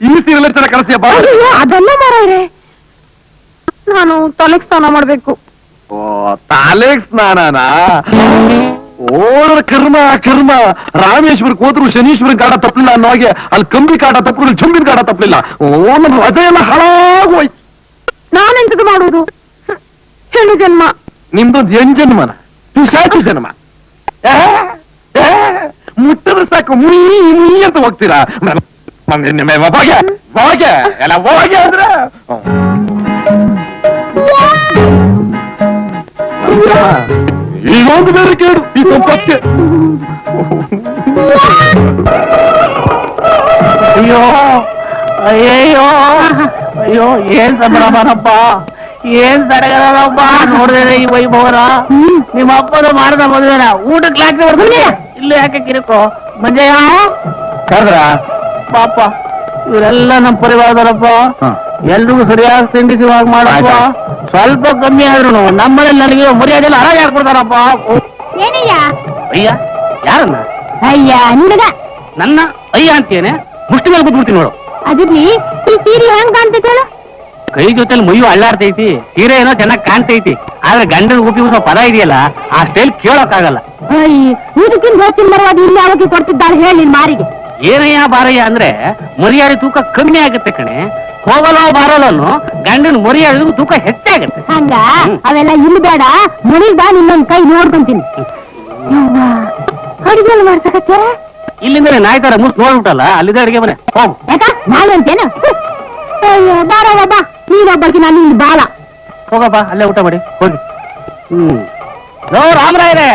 ಈ ಸೀರೆ ತರ ಕಳಿಸಿಯ ಬಾ. ಅಯ್ಯೋ ಅದೆಲ್ಲ ಮಾರಾಯ್ರೆ, ನಾನು ತಲೆಗೆ ಸ್ನಾನ ಮಾಡ್ಬೇಕು. ಓ ತಾಲೆಗ್ ಸ್ನಾನನಾ? ಓರ ಕರ್ಮ ಕರ್ಮ. ರಾಮೇಶ್ವರಕ್ಕೆ ಹೋದ್ರು ಶನೀಶ್ವರನ್ ಕಾಟ ತಪ್ಪಲಿಲ್ಲ ಅನ್ನೋ ಹಾಗೆ ಅಲ್ಲಿ ಕಂಬಿ ಕಾಟ ತಪ್ಪಲಿಲ್ಲ, ಚಂಬಿನ ಕಾಟ ತಪ್ಪಲಿಲ್ಲ. ಓ ನನ್ನ ರಜೆ ಎಲ್ಲ ಹಾಳಾಗೋಯ್ತು. ನಾನೆಂತದು ಮಾಡುವುದು? ಹೆಣ್ಣು ಜನ್ಮ. ನಿಮ್ದೊಂದು ಜನ್ಮನ ಪಿಶಾಚಿ ಜನ್ಮ. ಮುಟ್ಟಿದ್ರೆ ಸಾಕು ಮುಯಿ ಮುಯಿ ಅಂತ ಹೋಗ್ತೀರಾ. ಹೋಗೆ ಹೋಗೆ ಎಲ್ಲ ಹೋಗೆ ಅಂದ್ರೆ ಈಗೊಂದು ಬೇರೆ ಕೇಳು ಈ ಸಂಪಕ್ಕೆ. ಅಯ್ಯೋ ಅಯ್ಯಯ್ಯೋ ಅಯ್ಯೋ ಏನ್ ಸಂಭ್ರಮನಪ್ಪ, ಏನ್ ಸಡಗರಪ್ಪ ನೋಡಿದ್ರೆ ಈ ವೈಭವನ. ನಿಮ್ಮ ಅಪ್ಪನ ಮಾಡಿದ ಮದುವೆನ ಊಟಕ್ಕೆ ಯಾಕೆ ಬರ್ತೀನಿ, ಇಲ್ಲಿ ಯಾಕೆ ಕಿರುಕೋ ಮಂಜಯ್ಯ ಕರೆದ್ರ ಪಾಪ. ಇವರೆಲ್ಲ ನಮ್ಮ ಪರಿವಾರದವರಪ್ಪ, ಎಲ್ರಿಗೂ ಸರಿಯಾಗಿ ತಿಂಡಿಸುವಾಗ ಮಾಡಪ್ಪ. ಸ್ವಲ್ಪ ಕಮ್ಮಿ ಆದ್ರೂ ನಮ್ಮನೇಲಿ ನನಗೆ ಮರ್ಯಾದೆಲ್ಲ ಹರಾಜ್ ಹಾಕ್ಬಿಡ್ತಾರಪ್ಪ. ಏನಯ್ಯ? ಅಯ್ಯ ಯಾರನ್ನ? ಅಯ್ಯ ನಿನಗ ನನ್ನ ಅಯ್ಯ ಅಂತೇನೆ ಮುಷ್ಟಿ ಮೇಲೆ ಕೂತ್ಬಿಡ್ತೀನಿ ನೋಡು. ಅದಿರ್ಲಿ, ಈ ಸೀರೆ ಹೆಂಗ್ ಕಾಣ್ತೈತೆ ಹೇಳು? ಕೈ ಜೊತೆಲಿ ಮೈಯು ಅಳ್ಳಾಡ್ತೈತಿ, ಸೀರೆ ಏನೋ ಚೆನ್ನಾಗಿ ಕಾಣ್ತೈತಿ, ಆದ್ರೆ ಗಂಡನ ಉಪಯೋಗಿಸೋ ಪದ ಇದೆಯಲ್ಲ ಆ ಸ್ಟೈಲ್ ಕೇಳೋಕ್ಕಾಗಲ್ಲ. ಅಯ್ಯ ಇದಕ್ಕಿಂತ ಹೆಚ್ಚಿನ ಮರವಾದ ಇಲ್ಲಿ ಯಾವಾಗ ಕೊಡ್ತಿದ್ದಾಳೆ ಹೇಳಿ ನಿನ್ ಮಾರಿಗೆ? ಏನಯ್ಯ ಬಾರಯ್ಯ ಅಂದ್ರೆ ಮರ್ಯಾದೆ ತೂಕ ಕಮ್ಮಿ ಆಗುತ್ತೆ ಕಣೆ. ಹೋಗಲೋ ಬಾರಲೋ ಗಂಡನ ಮರ್ಯಾದೆ ತೂಕ ಹೆಚ್ಚೇ ಆಗುತ್ತೆ. ಹಂಗ ಅವೆಲ್ಲ ಇಲ್ಲಿ ಬೇಡ, ಮನಿಗ್ ಬಾ, ನಿನ್ನೊಂದ್ ಕೈ ನೋಡ್ಕೊಂತೀನಿ. ಅಡಿಗೆ ಎಲ್ಲ ಮಾಡ್ಸಕತ್ತೆ? ಇಲ್ಲಿಂದ ನಾಯಿ ತರ ಮುಸ್ ನೋಡ್ಬಿಟ್ಟಲ್ಲ, ಅಲ್ಲಿದ್ದ ಅಡಿಗೆ ಮನೆ ಹೋಗು. ಯಾಕ ನಾನು ಅಂತೇನು? ಅಯ್ಯೋ ಬಾರವ ಬಾ, ನೀನೊಬ್ಬರಿಗೆ ನಾನು ಇಲ್ಲಿ ಬಾಲ. ಹೋಗಪ್ಪ ಅಲ್ಲೇ ಊಟ ಮಾಡಿ ಹೋಗಿ. ಲೋ ರಾಮರಾಯರೇ